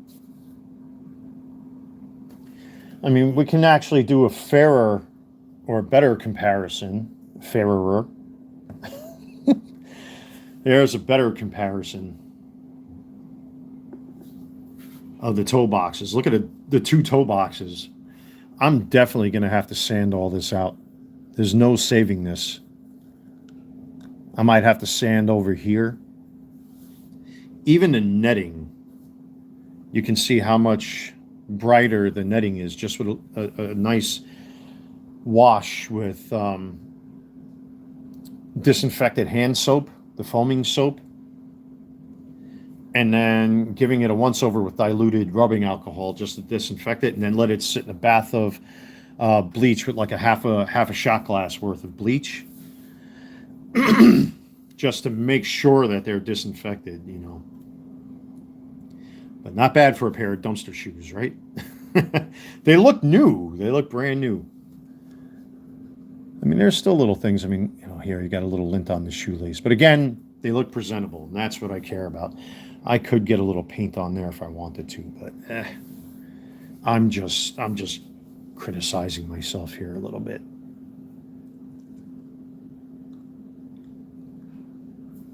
I mean, we can actually do a fairer or a better comparison. Fairer. There's a better comparison of the toe boxes. Look at the two toe boxes. I'm definitely going to have to sand all this out. There's no saving this. I might have to sand over here. Even the netting, you can see how much brighter the netting is just with a nice wash with disinfected hand soap, the foaming soap, and then giving it a once over with diluted rubbing alcohol just to disinfect it, and then let it sit in a bath of bleach with like a half a shot glass worth of bleach just to make sure that they're disinfected, you know. But not bad for a pair of dumpster shoes, right? They look new. They look brand new. I mean, there's still little things. I mean, you know, here you got a little lint on the shoelace. But again, they look presentable, and that's what I care about. I could get a little paint on there if I wanted to, but I'm just criticizing myself here a little bit.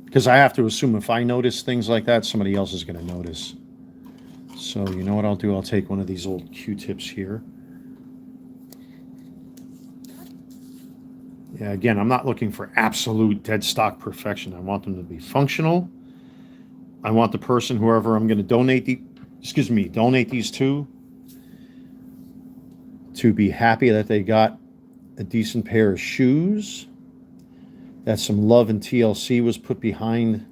Because I have to assume if I notice things like that, somebody else is going to notice. So you know what I'll do? I'll take one of these old Q-tips here. Yeah, again, I'm not looking for absolute dead stock perfection. I want them to be functional. I want the person, whoever I'm going to donate these to be happy that they got a decent pair of shoes, that some love and TLC was put behind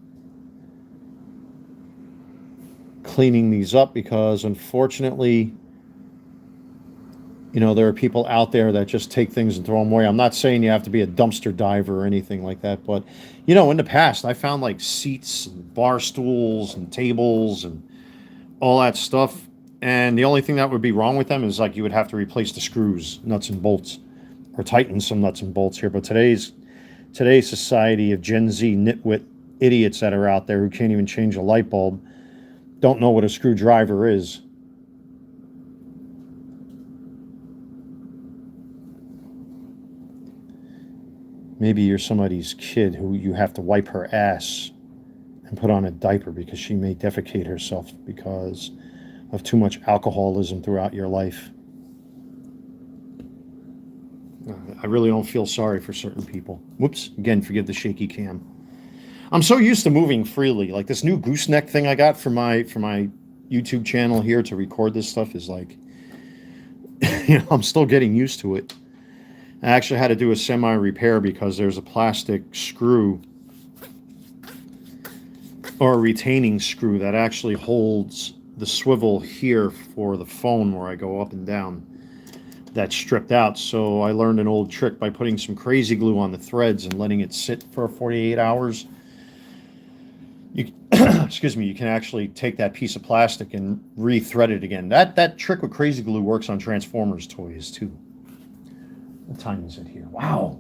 cleaning these up, because unfortunately, you know, there are people out there that just take things and throw them away. I'm not saying you have to be a dumpster diver or anything like that, but, you know, in the past, I found like seats and bar stools and tables and all that stuff. And the only thing that would be wrong with them is like you would have to replace the screws, nuts and bolts, or tighten some nuts and bolts here. But today's today's society of Gen Z nitwit idiots that are out there who can't even change a light bulb don't know what a screwdriver is. Maybe you're somebody's kid who you have to wipe her ass and put on a diaper because she may defecate herself because of too much alcoholism throughout your life. I really don't feel sorry for certain people. Whoops, again, forgive the shaky cam. I'm so used to moving freely. Like this new gooseneck thing I got for my YouTube channel here to record this stuff is like, I'm still getting used to it. I actually had to do a semi-repair because there's a plastic screw or a retaining screw that actually holds the swivel here for the phone where I go up and down. That's stripped out. So I learned an old trick by putting some crazy glue on the threads and letting it sit for 48 hours. Excuse me, you can actually take that piece of plastic and re-thread it again. That trick with crazy glue works on Transformers toys too. What time is it here? Wow.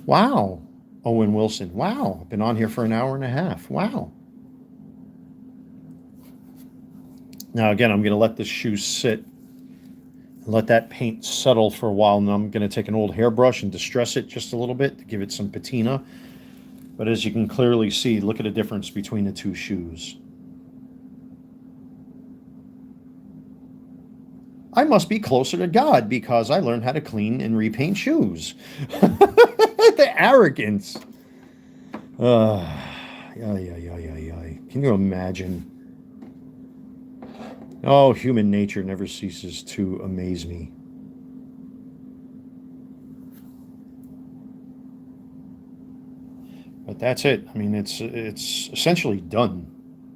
Wow. Owen Wilson. Wow. I've been on here for an hour and a half. Wow. Now, again, I'm going to let this shoe sit and let that paint settle for a while. And I'm going to take an old hairbrush and distress it just a little bit to give it some patina. But as you can clearly see, look at the difference between the two shoes. I must be closer to God because I learned how to clean and repaint shoes. The arrogance. Can you imagine? Oh, human nature never ceases to amaze me. But that's it. I mean, it's essentially done.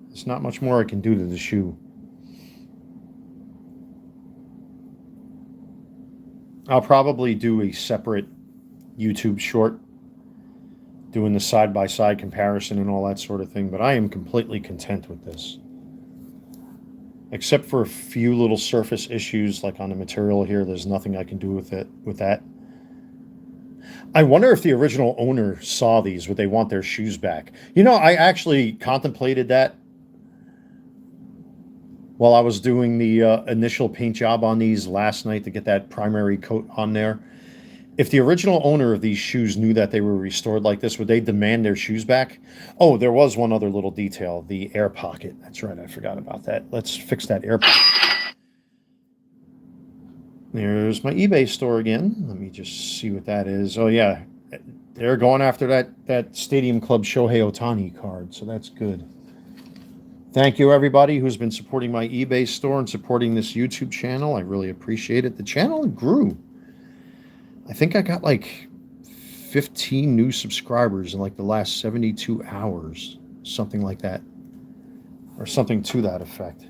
There's not much more I can do to the shoe. I'll probably do a separate YouTube short doing the side-by-side comparison and all that sort of thing, but I am completely content with this. Except for a few little surface issues like on the material here, there's nothing I can do with that. I wonder if the original owner saw these, would they want their shoes back? You know, I actually contemplated that while I was doing the initial paint job on these last night to get that primary coat on there. If the original owner of these shoes knew that they were restored like this, would they demand their shoes back? Oh, there was one other little detail, the air pocket. That's right, I forgot about that. Let's fix that air pocket. There's my eBay store again. Let me just see what that is. Oh, yeah. They're going after that Stadium Club Shohei Ohtani card, so that's good. Thank you, everybody who's been supporting my eBay store and supporting this YouTube channel. I really appreciate it. The channel grew. I think I got like 15 new subscribers in like the last 72 hours, something like that, or something to that effect.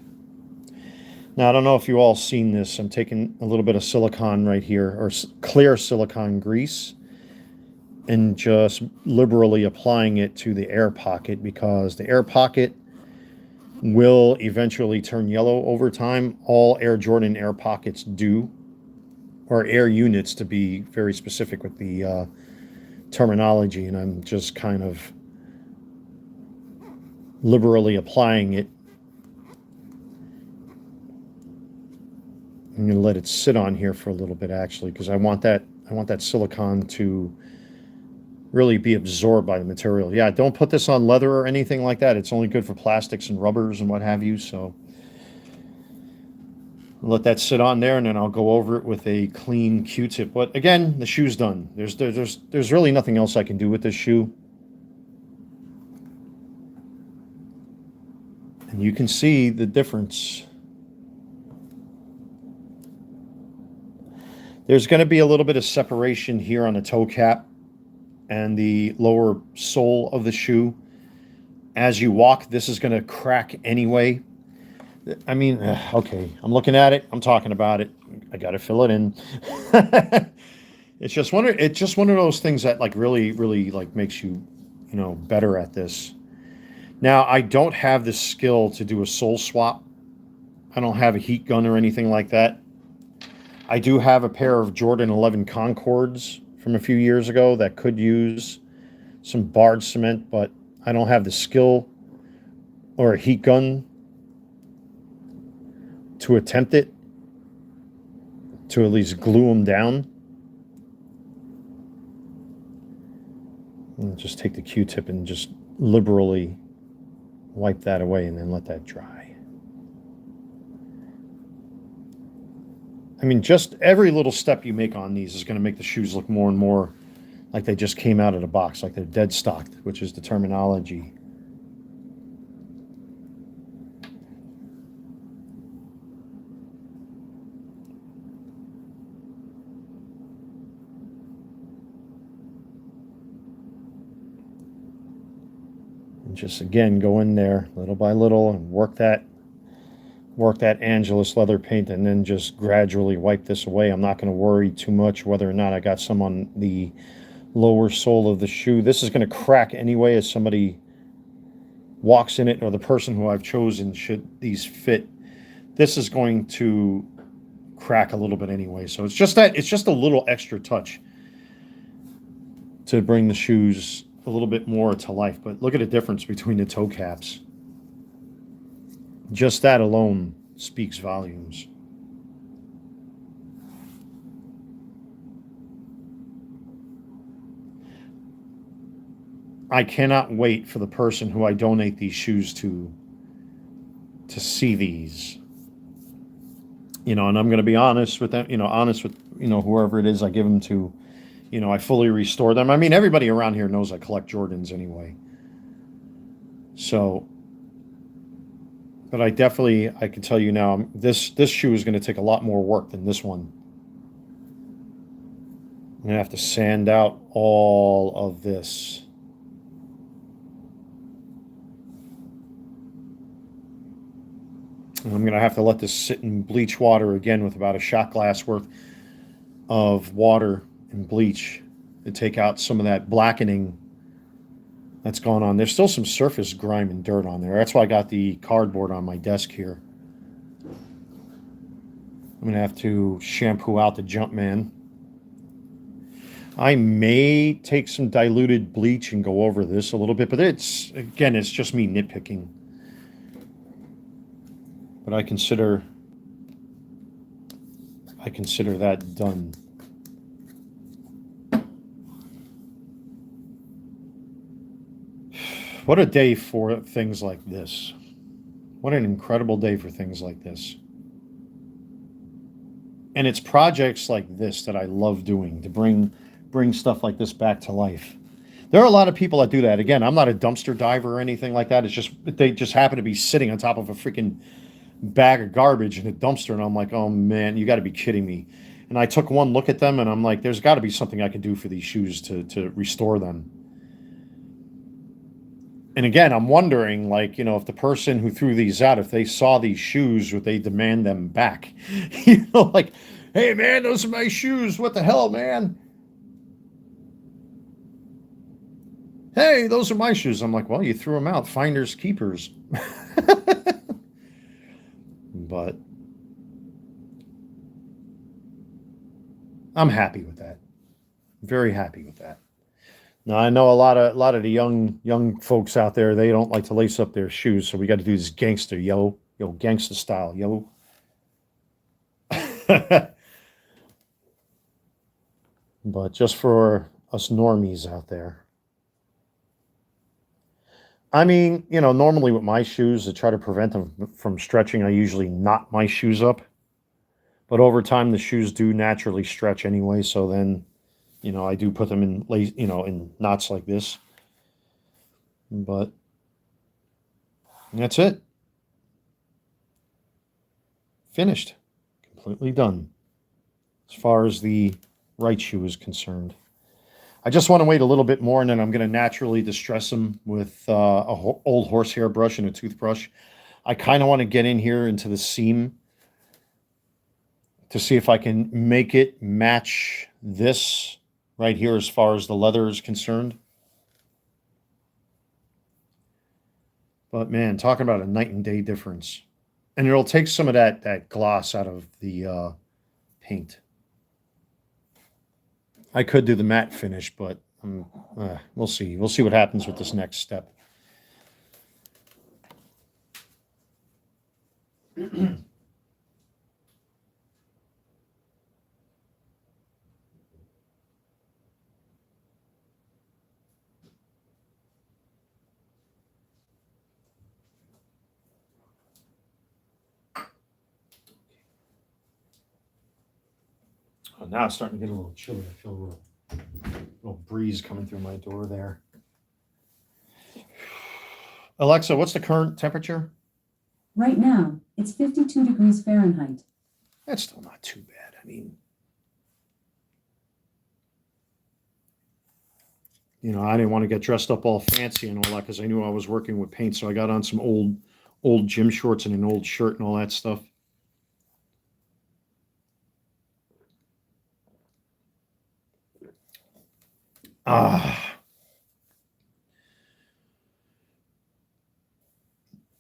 Now, I don't know if you all seen this. I'm taking a little bit of silicone right here, or clear silicone grease, and just liberally applying it to the air pocket because the air pocket will eventually turn yellow over time. All Air Jordan air pockets do, or air units to be very specific with the terminology, and I'm just kind of liberally applying it. I'm going to let it sit on here for a little bit actually, because I want that silicone to really be absorbed by the material. Yeah, don't put this on leather or anything like that. It's only good for plastics and rubbers and what have you. So let that sit on there, and then I'll go over it with a clean Q-tip. But again, the shoe's done. There's really nothing else I can do with this shoe. And you can see the difference. There's going to be a little bit of separation here on the toe cap and the lower sole of the shoe. As you walk, this is going to crack anyway. I mean, okay, I'm looking at it. I'm talking about it. I got to fill it in. It's just one of those things that like really like makes you, better at this. Now, I don't have the skill to do a sole swap. I don't have a heat gun or anything like that. I do have a pair of Jordan 11 Concords from a few years ago that could use some barred cement, but I don't have the skill or a heat gun to attempt it, to at least glue them down. And just take the Q-tip and just liberally wipe that away and then let that dry. I mean, just every little step you make on these is going to make the shoes look more and more like they just came out of the box, like they're dead stocked, which is the terminology. And just again go in there little by little and work that Angelus leather paint, and then just gradually wipe this away. I'm not going to worry too much whether or not I got some on the lower sole of the shoe. This is going to crack anyway as somebody walks in it, or the person who I've chosen, should these fit, this is going to crack a little bit anyway. So it's just a little extra touch to bring the shoes a little bit more to life. But look at the difference between the toe caps. Just that alone speaks volumes. I cannot wait for the person who I donate these shoes to see these. And I'm going to be honest with them, honest with, whoever it is I give them to. I fully restore them. I mean, everybody around here knows I collect Jordans anyway. So, but I can tell you now, this shoe is going to take a lot more work than this one. I'm going to have to sand out all of this. And I'm going to have to let this sit in bleach water again with about a shot glass worth of water and bleach to take out some of that blackening that's gone on. There's still some surface grime and dirt on there. That's why I got the cardboard on my desk here. I'm going to have to shampoo out the Jumpman. I may take some diluted bleach and go over this a little bit, but it's just me nitpicking. But I consider that done. What a day for things like this. What an incredible day for things like this. And it's projects like this that I love doing, to bring stuff like this back to life. There are a lot of people that do that. Again, I'm not a dumpster diver or anything like that. It's just, they just happen to be sitting on top of a freaking bag of garbage in a dumpster, and I'm like, oh man, you got to be kidding me. And I took one look at them, and I'm like, there's got to be something I can do for these shoes to restore them. And again, I'm wondering, if the person who threw these out, if they saw these shoes, would they demand them back? Hey man, those are my shoes. What the hell, man? Hey, those are my shoes. I'm like, well, you threw them out. Finders keepers. But I'm happy with that. Very happy with that. Now, I know a lot of the young folks out there, they don't like to lace up their shoes, so we got to do this gangster, gangster style, yo. But just for us normies out there. I mean, normally with my shoes, to try to prevent them from stretching, I usually knot my shoes up. But over time, the shoes do naturally stretch anyway, so then I do put them in in knots like this. But that's it. Finished. Completely done. As far as the right shoe is concerned. I just want to wait a little bit more, and then I'm going to naturally distress them with old horsehair brush and a toothbrush. I kind of want to get in here into the seam to see if I can make it match this right here as far as the leather is concerned. But man, talking about a night and day difference. And it'll take some of that gloss out of the paint. I could do the matte finish, but we'll see. We'll see what happens with this next step. Oh, now it's starting to get a little chilly. I feel a little breeze coming through my door there. Alexa, what's the current temperature? Right now, it's 52 degrees Fahrenheit. That's still not too bad. I mean, you know, I didn't want to get dressed up all fancy and all that because I knew I was working with paint. So I got on some old gym shorts and an old shirt and all that stuff.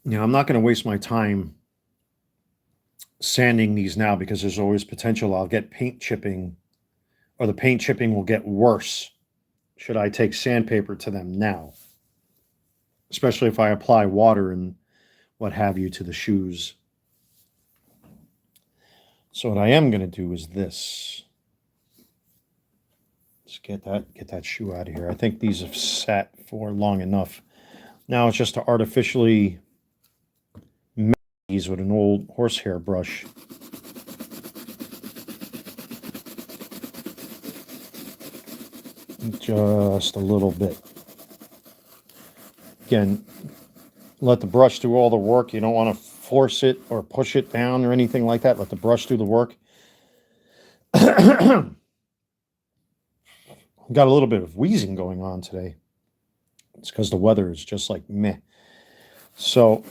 You know, I'm not going to waste my time sanding these now because there's always potential I'll get paint chipping, or the paint chipping will get worse should I take sandpaper to them now, especially if I apply water and what have you to the shoes. So what I am going to do is this. Just get that shoe out of here. I think these have sat for long enough. Now it's just to artificially melt these with an old horsehair brush. Just a little bit. Again, let the brush do all the work. You don't want to force it or push it down or anything like that. Let the brush do the work. Got a little bit of wheezing going on today. It's because the weather is just like meh. So,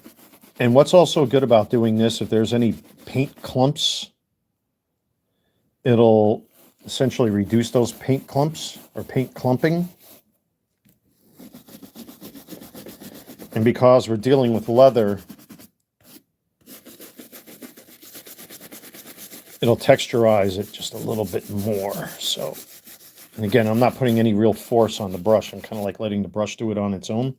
and what's also good about doing this, if there's any paint clumps, it'll essentially reduce those paint clumps or paint clumping. And because we're dealing with leather, it'll texturize it just a little bit more. So, and again, I'm not putting any real force on the brush. I'm kind of like letting the brush do it on its own.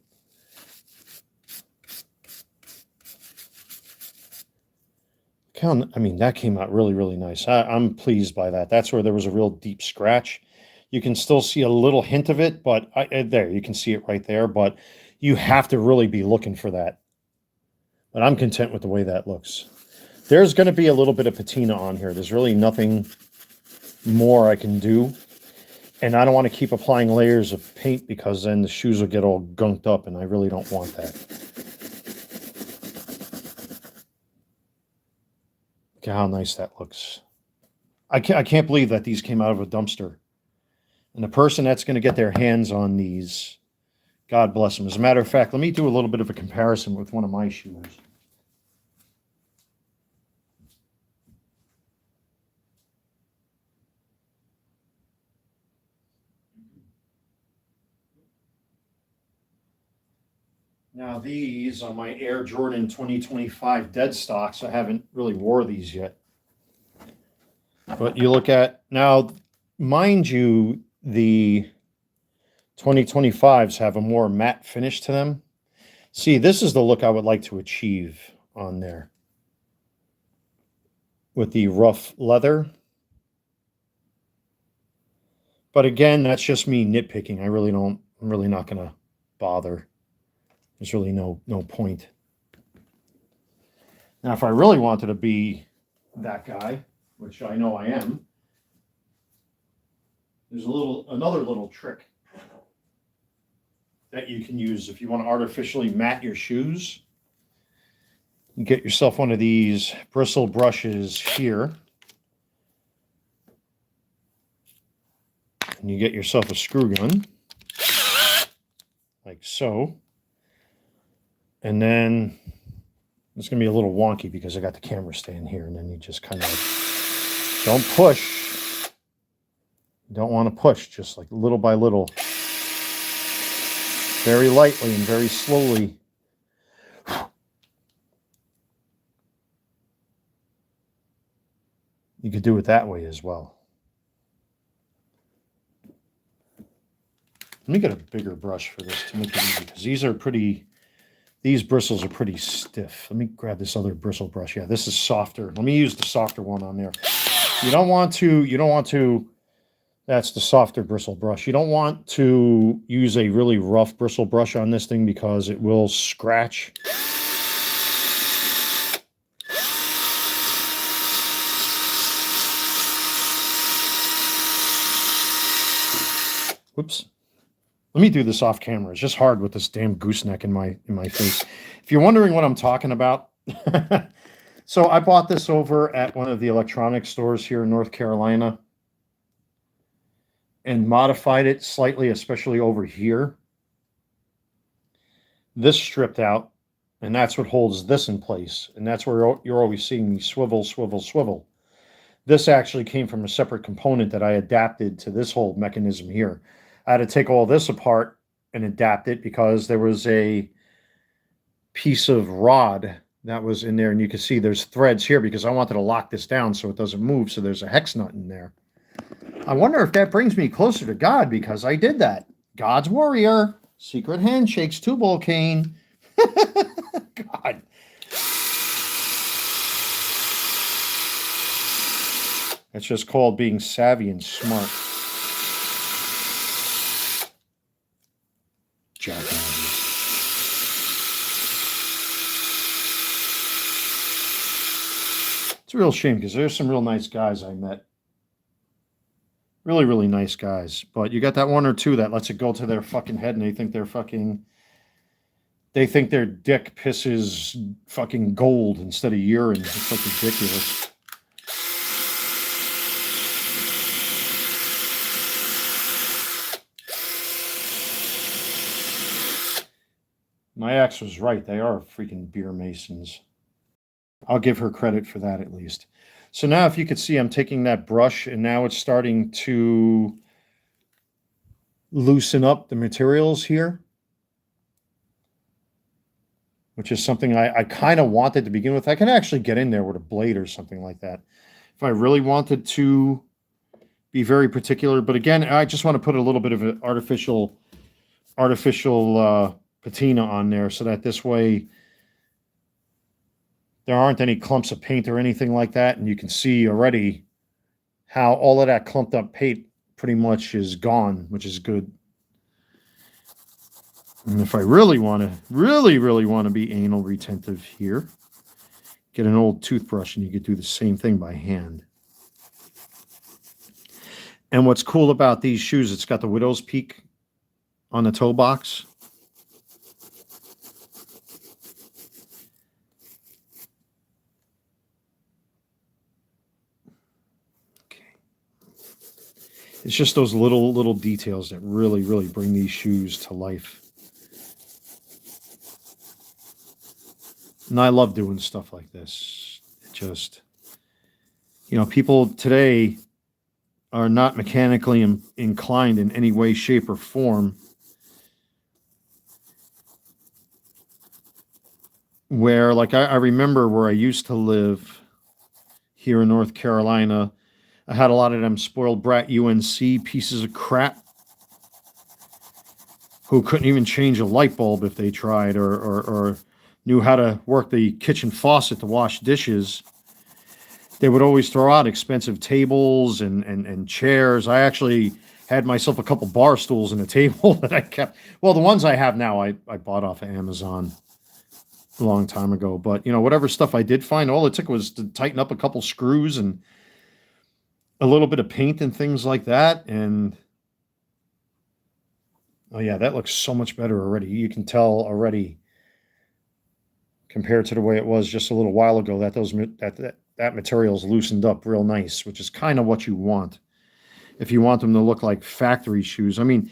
I mean, that came out really, really nice. I'm pleased by that. That's where there was a real deep scratch. You can still see a little hint of it, but there, you can see it right there. But you have to really be looking for that. But I'm content with the way that looks. There's going to be a little bit of patina on here. There's really nothing more I can do. And I don't want to keep applying layers of paint because then the shoes will get all gunked up, and I really don't want that. Look at how nice that looks. I can't believe that these came out of a dumpster. And the person that's going to get their hands on these, God bless them. As a matter of fact, let me do a little bit of a comparison with one of my shoes. Now these are my Air Jordan 2025 dead stocks. I haven't really wore these yet. But you look at, now, mind you, the 2025s have a more matte finish to them. See, this is the look I would like to achieve on there. With the rough leather. But again, that's just me nitpicking. I'm really not going to bother. There's really no point. Now, if I really wanted to be that guy, which I know I am, there's another little trick that you can use if you want to artificially matte your shoes. You get yourself one of these bristle brushes here. And you get yourself a screw gun, like so. And then it's going to be a little wonky because I got the camera stand here, and then you just kind of don't push. You don't want to push, just like little by little, very lightly and very slowly. You could do it that way as well. Let me get a bigger brush for this to make it easy, because these bristles are pretty stiff. Let me grab this other bristle brush. Yeah, this is softer. Let me use the softer one on there. You don't want to, that's the softer bristle brush. You don't want to use a really rough bristle brush on this thing because it will scratch. Whoops. Let me do this off camera. It's just hard with this damn gooseneck in my face. If you're wondering what I'm talking about, so I bought this over at one of the electronics stores here in North Carolina and modified it slightly, especially over here. This stripped out, and that's what holds this in place. And that's where you're always seeing me swivel, swivel, swivel. This actually came from a separate component that I adapted to this whole mechanism here. I had to take all this apart and adapt it because there was a piece of rod that was in there, and you can see there's threads here because I wanted to lock this down so it doesn't move, so there's a hex nut in there. I wonder if that brings me closer to God because I did that. God's warrior, secret handshakes, two-ball cane. God. It's just called being savvy and smart. Jackasses. It's a real shame because there's some real nice guys I met. Really, really nice guys. But you got that one or two that lets it go to their fucking head and they think they're fucking... They think their dick pisses fucking gold instead of urine. It's like ridiculous. My ex was right. They are freaking beer masons. I'll give her credit for that at least. So now if you could see, I'm taking that brush and now it's starting to loosen up the materials here, which is something I kind of wanted to begin with. I can actually get in there with a blade or something like that if I really wanted to be very particular. But again, I just want to put a little bit of an artificial patina on there so that this way there aren't any clumps of paint or anything like that. And you can see already how all of that clumped up paint pretty much is gone, which is good. And if I really want to, really want to be anal retentive here, get an old toothbrush and you could do the same thing by hand. And what's cool about these shoes, it's got the widow's peak on the toe box. It's just those little details that really bring these shoes to life. And I love doing stuff like this. It just, you know, people today are not mechanically inclined in any way, shape, or form. Where, like, I remember where I used to live here in North Carolina, I had a lot of them spoiled brat UNC pieces of crap who couldn't even change a light bulb if they tried, or knew how to work the kitchen faucet to wash dishes. They would always throw out expensive tables and chairs. I actually had myself a couple bar stools and a table that I kept. Well, the ones I have now, I bought off of Amazon a long time ago. But, you know, whatever stuff I did find, all it took was to tighten up a couple screws and a little bit of paint and things like that. And, oh yeah, that looks so much better already. You can tell already, compared to the way it was just a little while ago, that that material's loosened up real nice, which is kind of what you want. If you want them to look like factory shoes. I mean,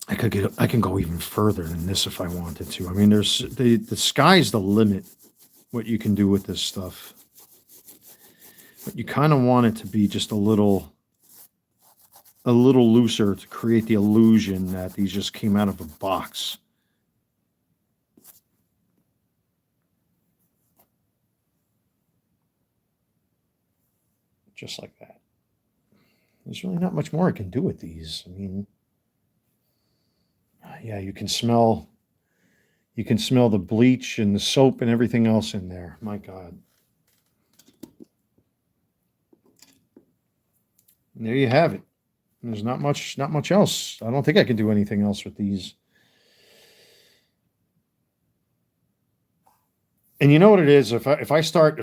I can go even further than this if I wanted to. I mean, there's the sky's the limit what you can do with this stuff. But you kind of want it to be just a little looser to create the illusion that these just came out of a box. Just like that. there's really not much more I can do with these. I mean, yeah, you can smell the bleach and the soap and everything else in there. My God. And there you have it. There's not much else. I don't think I can do anything else with these. And you know what it is? If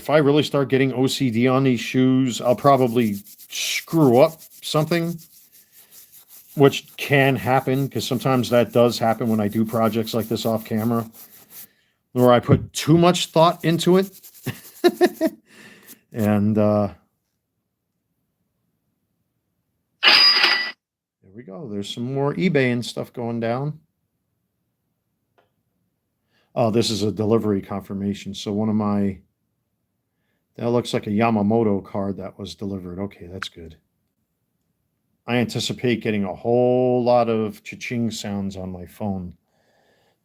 I really start getting OCD on these shoes, I'll probably screw up something, which can happen because sometimes that does happen when I do projects like this off camera, where I put too much thought into it. And there we go. There's some more eBay and stuff going down. Oh, this is a delivery confirmation. So that looks like a Yamamoto card that was delivered. Okay, that's good. I anticipate getting a whole lot of cha-ching sounds on my phone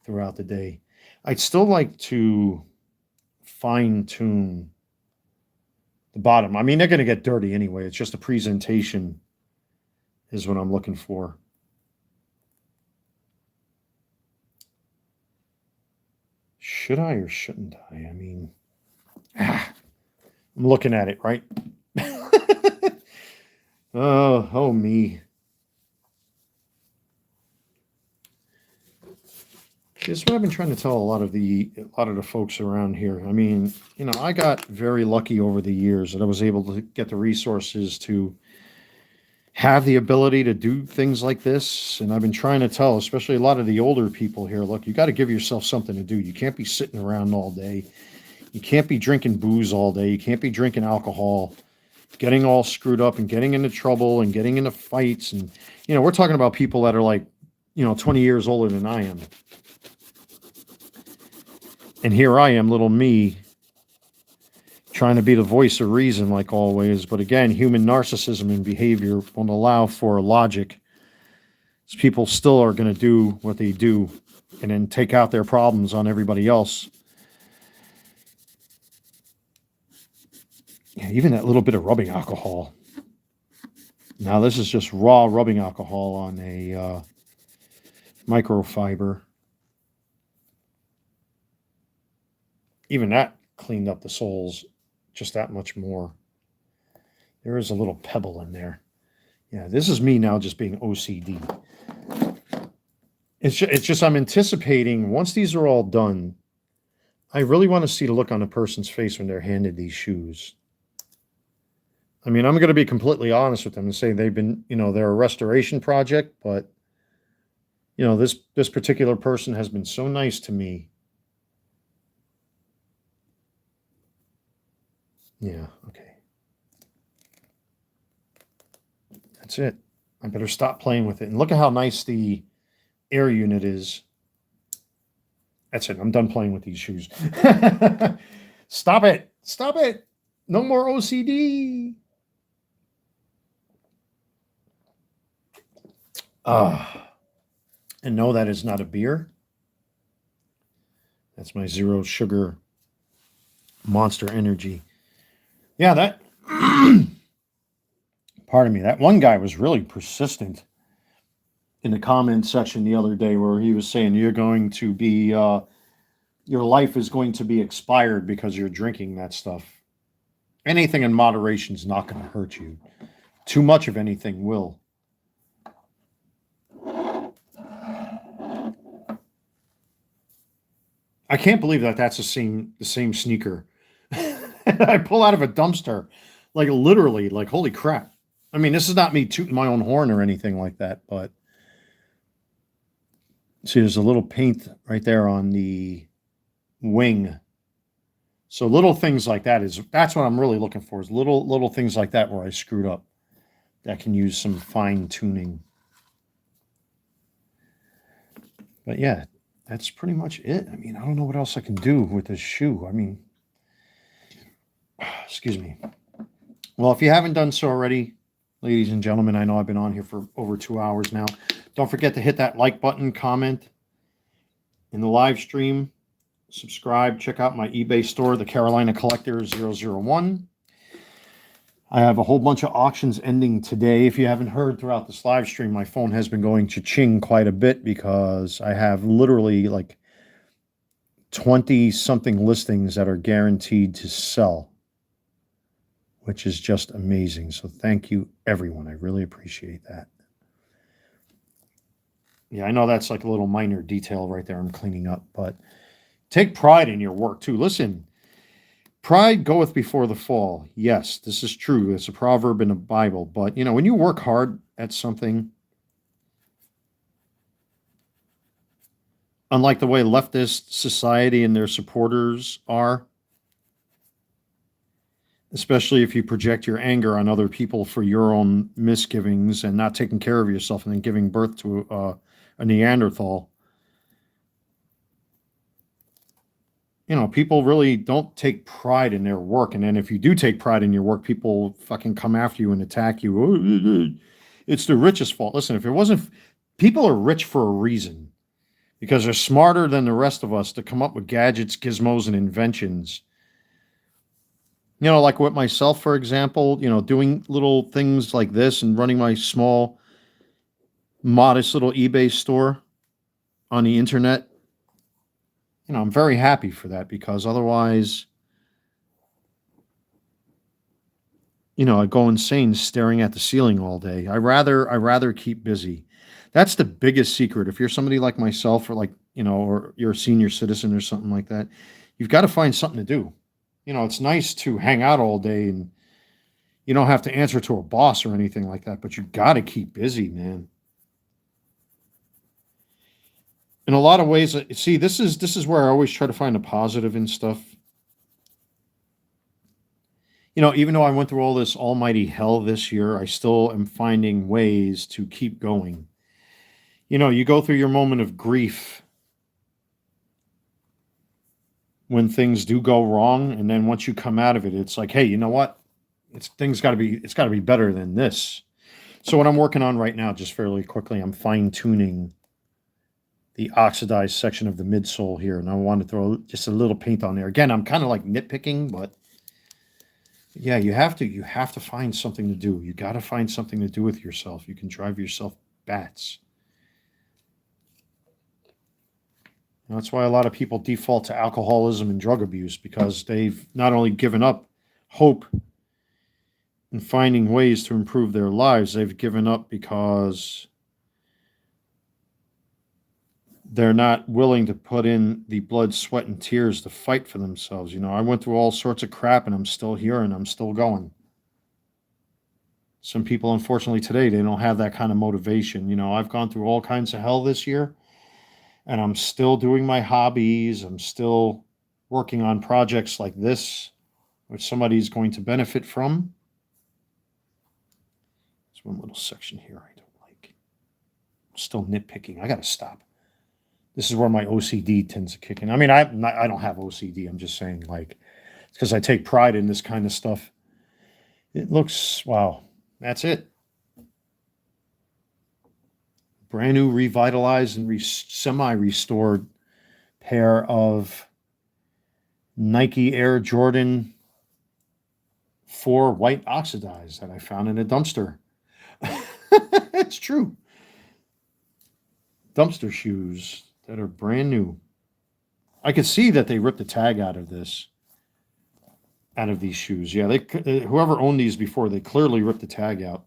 throughout the day. I'd still like to fine-tune the bottom. I mean, they're going to get dirty anyway. It's just a presentation is what I'm looking for. Should I or shouldn't I? I mean, I'm looking at it, right? Oh me. This is what I've been trying to tell a lot of the folks around here. I mean, you know, I got very lucky over the years that I was able to get the resources to have the ability to do things like this. And I've been trying to tell, especially a lot of the older people here, look, you got to give yourself something to do. You can't be sitting around all day. You can't be drinking booze all day. You can't be drinking alcohol, getting all screwed up and getting into trouble and getting into fights. And, you know, we're talking about people that are like, you know, 20 years older than I am. And here I am, little me, trying to be the voice of reason like always. But again, human narcissism and behavior won't allow for logic. So people still are going to do what they do and then take out their problems on everybody else. Yeah, even that little bit of rubbing alcohol. Now this is just raw rubbing alcohol on a microfiber. Even that cleaned up the soles just that much more. There is a little pebble in there. Yeah, this is me now just being OCD. It's just I'm anticipating once these are all done, I really want to see the look on a person's face when they're handed these shoes. I mean, I'm going to be completely honest with them and say they've been, you know, they're a restoration project, but, you know, this particular person has been so nice to me. Yeah, okay. That's it. I better stop playing with it. And look at how nice the air unit is. That's it. I'm done playing with these shoes. Stop it. Stop it. No more OCD. And no, that is not a beer. That's my zero sugar Monster Energy. Yeah, that, pardon me, that one guy was really persistent in the comment section the other day where he was saying you're going to be, your life is going to be expired because you're drinking that stuff. Anything in moderation is not going to hurt you. Too much of anything will. I can't believe that that's the same sneaker I pull out of a dumpster, like literally, like holy crap. I mean, this is not me tooting my own horn or anything like that, but see, there's a little paint right there on the wing. So little things like that's what I'm really looking for, is little things like that where I screwed up that can use some fine tuning. But yeah, that's pretty much it. I mean, I don't know what else I can do with this shoe. I mean, excuse me. Well, if you haven't done so already, ladies and gentlemen, I know I've been on here for over 2 hours now. Don't forget to hit that like button, comment in the live stream, subscribe, check out my eBay store, the Carolina Collector 001. I have a whole bunch of auctions ending today. If you haven't heard throughout this live stream, my phone has been going cha-ching quite a bit because I have literally like 20 something listings that are guaranteed to sell, which is just amazing. So thank you, everyone. I really appreciate that. Yeah, I know that's like a little minor detail right there I'm cleaning up, but take pride in your work too. Listen, pride goeth before the fall. Yes, this is true. It's a proverb in the Bible. But, when you work hard at something, unlike the way leftist society and their supporters are, especially if you project your anger on other people for your own misgivings and not taking care of yourself and then giving birth to a Neanderthal. People really don't take pride in their work. And then if you do take pride in your work, people fucking come after you and attack you. "Oh, it's the richest fault." Listen, if it wasn't, people are rich for a reason because they're smarter than the rest of us to come up with gadgets, gizmos, and inventions. Like with myself, for example, doing little things like this and running my small, modest little eBay store on the internet. I'm very happy for that because otherwise, I go insane staring at the ceiling all day. I rather keep busy. That's the biggest secret. If you're somebody like myself or or you're a senior citizen or something like that, you've got to find something to do. It's nice to hang out all day and you don't have to answer to a boss or anything like that, but you got to keep busy, man. In a lot of ways, see, this is where I always try to find a positive in stuff. Even though I went through all this almighty hell this year, I still am finding ways to keep going. You go through your moment of grief when things do go wrong, and then once you come out of it, it's like, hey, you know what? It's got to be better than this. So what I'm working on right now, just fairly quickly, I'm fine tuning the oxidized section of the midsole here, and I want to throw just a little paint on there. Again, I'm kind of like nitpicking, but yeah, you have to find something to do. You got to find something to do with yourself. You can drive yourself bats. And that's why a lot of people default to alcoholism and drug abuse because they've not only given up hope in finding ways to improve their lives, they've given up because they're not willing to put in the blood, sweat, and tears to fight for themselves. I went through all sorts of crap and I'm still here and I'm still going. Some people, unfortunately, today, they don't have that kind of motivation. I've gone through all kinds of hell this year and I'm still doing my hobbies. I'm still working on projects like this, which somebody's going to benefit from. There's one little section here I don't like. I'm still nitpicking. I got to stop. This is where my OCD tends to kick in. I mean, I don't have OCD. I'm just saying, it's because I take pride in this kind of stuff. It looks, wow, that's it. Brand new, revitalized, and semi-restored pair of Nike Air Jordan 4 white oxidized that I found in a dumpster. It's true. Dumpster shoes that are brand new. I could see that they ripped the tag out of these shoes. Yeah, whoever owned these before, they clearly ripped the tag out.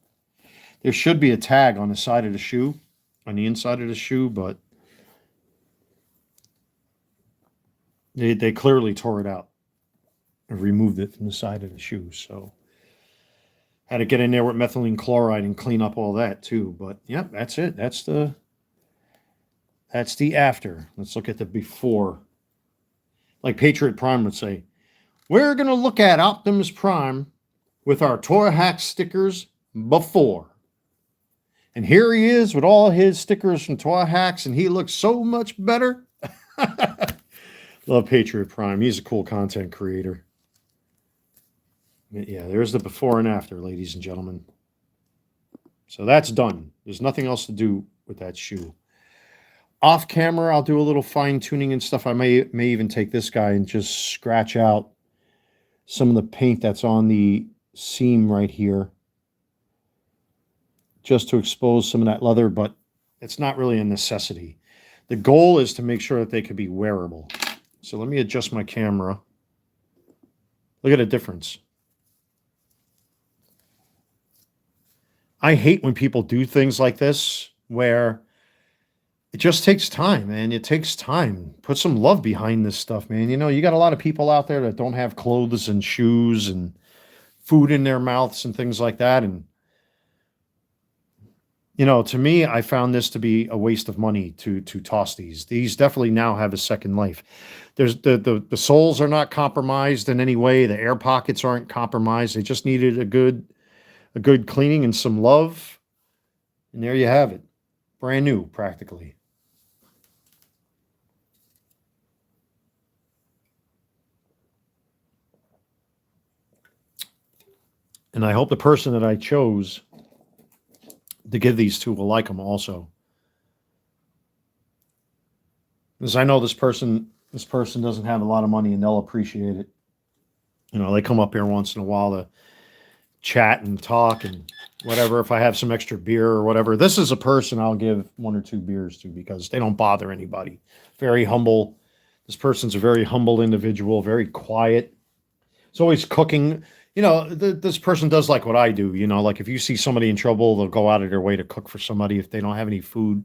There should be a tag on the side of the shoe, on the inside of the shoe, but they clearly tore it out and removed it from the side of the shoe. So had to get in there with methylene chloride and clean up all that too. But yeah, that's it. That's the after. Let's look at the before. Like Patriot Prime would say, we're going to look at Optimus Prime with our Toy Hack stickers before. And here he is with all his stickers from Toy Hacks, and he looks so much better. Love Patriot Prime. He's a cool content creator. Yeah, there's the before and after, ladies and gentlemen. So that's done. There's nothing else to do with that shoe. Off camera, I'll do a little fine tuning and stuff. I may even take this guy and just scratch out some of the paint that's on the seam right here just to expose some of that leather, but it's not really a necessity. The goal is to make sure that they could be wearable. So let me adjust my camera. Look at the difference. I hate when people do things like this where it just takes time, man. It takes time. Put some love behind this stuff, man. You know, you got a lot of people out there that don't have clothes and shoes and food in their mouths and things like that. And, you know, to me, I found this to be a waste of money to toss these. These definitely now have a second life. There's the soles are not compromised in any way. The air pockets aren't compromised. They just needed a good cleaning and some love. And there you have it. Brand new, practically. And I hope the person that I chose to give these to will like them also. Because I know this person doesn't have a lot of money and they'll appreciate it. You know, they come up here once in a while to chat and talk and whatever. If I have some extra beer or whatever, this is a person I'll give 1 or 2 beers to because they don't bother anybody. Very humble. This person's a very humble individual, very quiet. It's always cooking. You know, this person does like what I do. You know, like if you see somebody in trouble, they'll go out of their way to cook for somebody if they don't have any food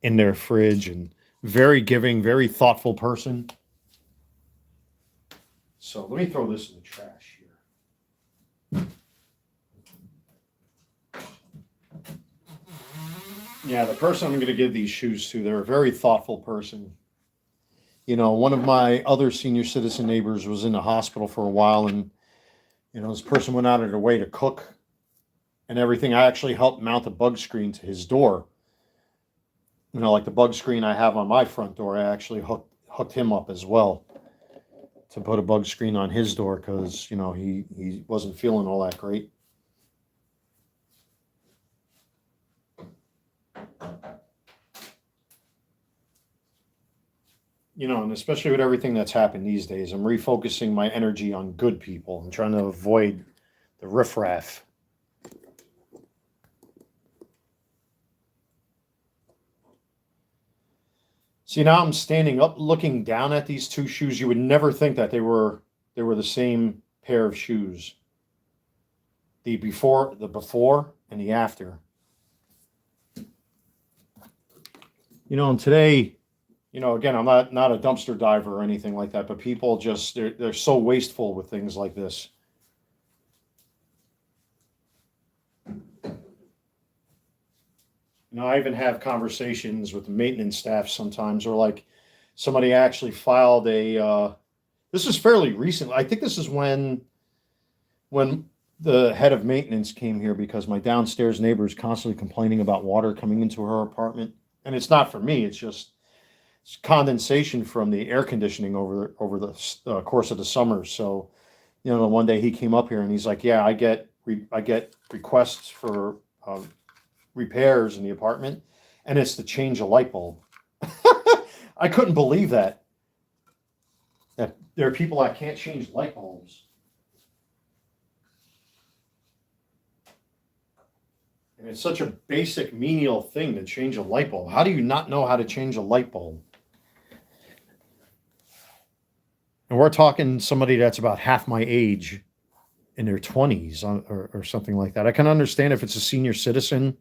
in their fridge. And very giving, very thoughtful person. So let me throw this in the trash here. Yeah, the person I'm going to give these shoes to, they're a very thoughtful person. You know, one of my other senior citizen neighbors was in the hospital for a while, and, you know, this person went out of their way to cook and everything. I actually helped mount a bug screen to his door. You know, like the bug screen I have on my front door, I actually hooked him up as well to put a bug screen on his door because, you know, he wasn't feeling all that great. You know, and especially with everything that's happened these days, I'm refocusing my energy on good people and trying to avoid the riffraff. See, now I'm standing up looking down at these 2 shoes. You would never think that they were the same pair of shoes. The before and the after. You know, and today, you know, again, I'm not a dumpster diver or anything like that, but people just they're so wasteful with things like this. You know, I even have conversations with the maintenance staff sometimes, or like somebody actually filed a. This is fairly recent. I think this is when the head of maintenance came here because my downstairs neighbor is constantly complaining about water coming into her apartment, and it's not for me. It's just it's condensation from the air conditioning over the course of the summer. So, you know, one day he came up here and he's like, "Yeah, I get requests for repairs in the apartment, and it's to change a light bulb." I couldn't believe that there are people that can't change light bulbs. And it's such a basic menial thing to change a light bulb. How do you not know how to change a light bulb? And we're talking somebody that's about half my age in their 20s or something like that. I can understand if it's a senior citizen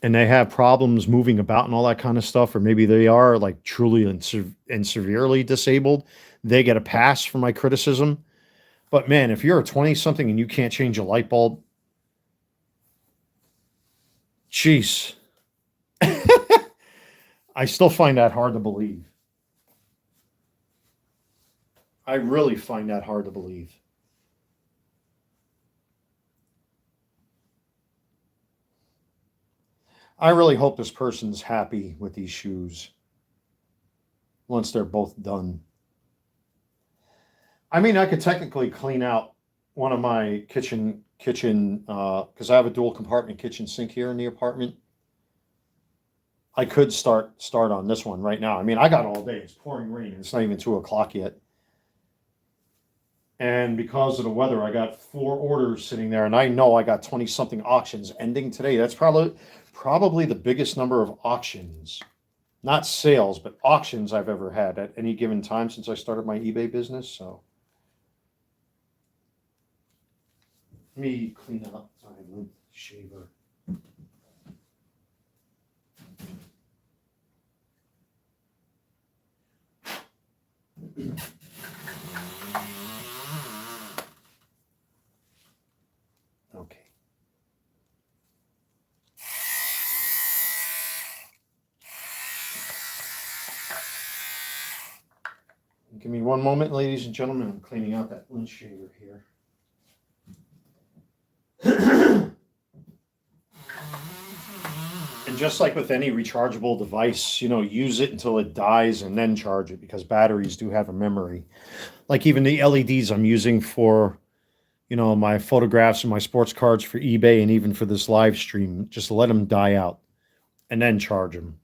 and they have problems moving about and all that kind of stuff, or maybe they are like truly and severely disabled, they get a pass for my criticism. But man, if you're a 20-something and you can't change a light bulb, jeez. I still find that hard to believe. I really find that hard to believe. I really hope this person's happy with these shoes once they're both done. I mean, I could technically clean out one of my kitchen because I have a dual compartment kitchen sink here in the apartment. I could start on this one right now. I mean, I got all day. It's pouring rain. It's not even 2 o'clock yet. And because of the weather, I got 4 orders sitting there, and I know I got 20 something auctions ending today. That's probably the biggest number of auctions, not sales, but auctions I've ever had at any given time since I started my eBay business. So let me clean up my lint shaver. Okay. Give me one moment, ladies and gentlemen. I'm cleaning out that lint shaver here. And just like with any rechargeable device, use it until it dies and then charge it, because batteries do have a memory. Like even the LEDs I'm using for, my photographs and my sports cards for eBay and even for this live stream, just let them die out and then charge them.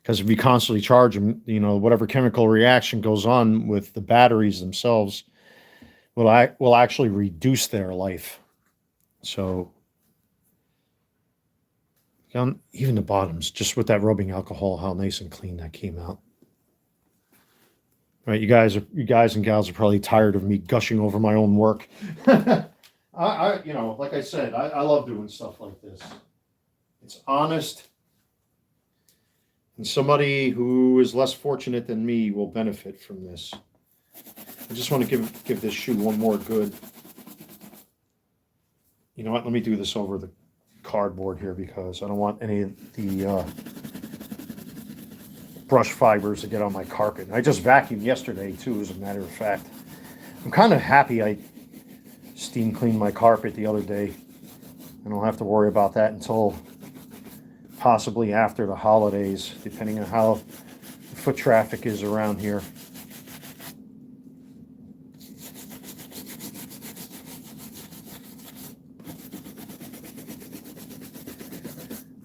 Because if you constantly charge them, whatever chemical reaction goes on with the batteries themselves will actually reduce their life. So even the bottoms, just with that rubbing alcohol, how nice and clean that came out. Right, you guys and gals are probably tired of me gushing over my own work. Like I said, I love doing stuff like this. It's honest, and somebody who is less fortunate than me will benefit from this. I just want to give this shoe one more good. You know what? Let me do this over the cardboard here, because I don't want any of the brush fibers to get on my carpet. I just vacuumed yesterday too, as a matter of fact. I'm kind of happy I steam cleaned my carpet the other day. I don't have to worry about that until possibly after the holidays, depending on how the foot traffic is around here.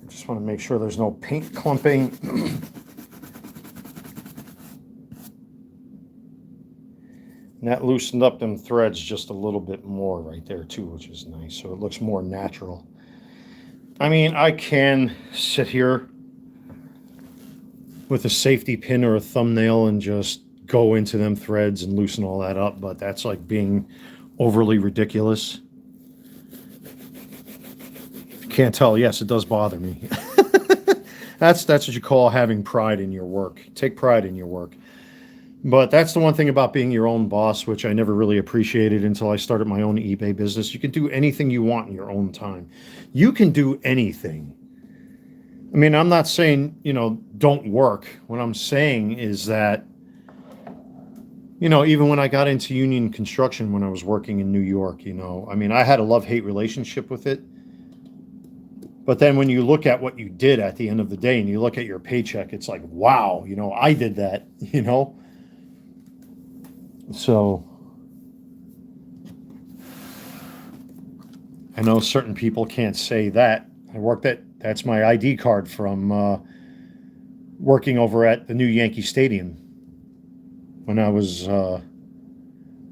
I just want to make sure there's no paint clumping. And that loosened up them threads just a little bit more right there too, which is nice. So it looks more natural. I mean, I can sit here with a safety pin or a thumbnail and just go into them threads and loosen all that up, but that's like being overly ridiculous. If you can't tell, yes, it does bother me. That's what you call having pride in your work. Take pride in your work. But that's the one thing about being your own boss, which I never really appreciated until I started my own eBay business. You can do anything you want in your own time. You can do anything. I mean, I'm not saying, don't work. What I'm saying is that, even when I got into union construction, when I was working in New York, I mean, I had a love-hate relationship with it. But then when you look at what you did at the end of the day and you look at your paycheck, it's like, wow, I did that, So I know certain people can't say that. That's my ID card from working over at the new Yankee Stadium when I was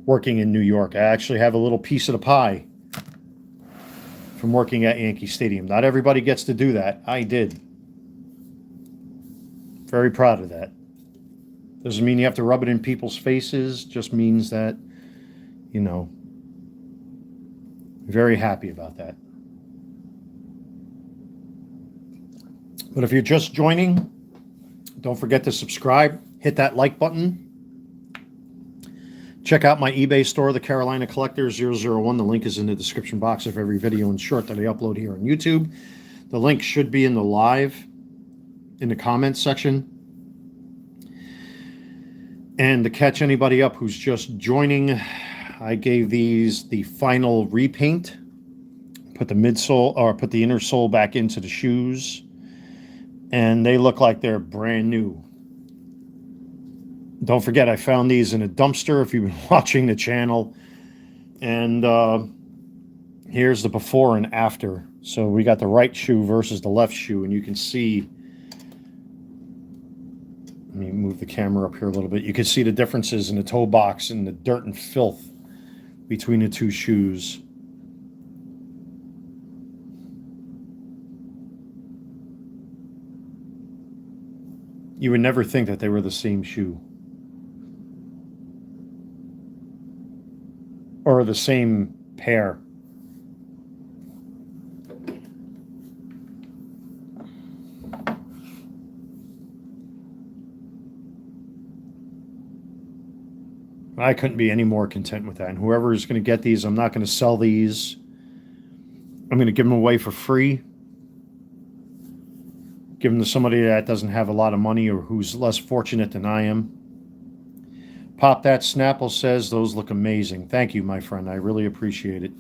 working in New York. I actually have a little piece of the pie from working at Yankee Stadium. Not everybody gets to do that. I did. Very proud of that. Doesn't mean you have to rub it in people's faces. Just means that, very happy about that. But if you're just joining, don't forget to subscribe. Hit that like button. Check out my eBay store, the Carolina Collector 001. The link is in the description box of every video and short that I upload here on YouTube. The link should be in the live, in the comments section. And to catch anybody up who's just joining, I gave these the final repaint. Put the midsole, or put the inner sole back into the shoes. And they look like they're brand new. Don't forget, I found these in a dumpster if you've been watching the channel. And here's the before and after. So we got the right shoe versus the left shoe, and you can see Let me move the camera up here a little bit. You can see the differences in the toe box and the dirt and filth between the two shoes. You would never think that they were the same shoe. Or the same pair. I couldn't be any more content with that. And whoever is going to get these, I'm not going to sell these. I'm going to give them away for free. Give them to somebody that doesn't have a lot of money or who's less fortunate than I am. Pop That Snapple says, those look amazing. Thank you, my friend. I really appreciate it.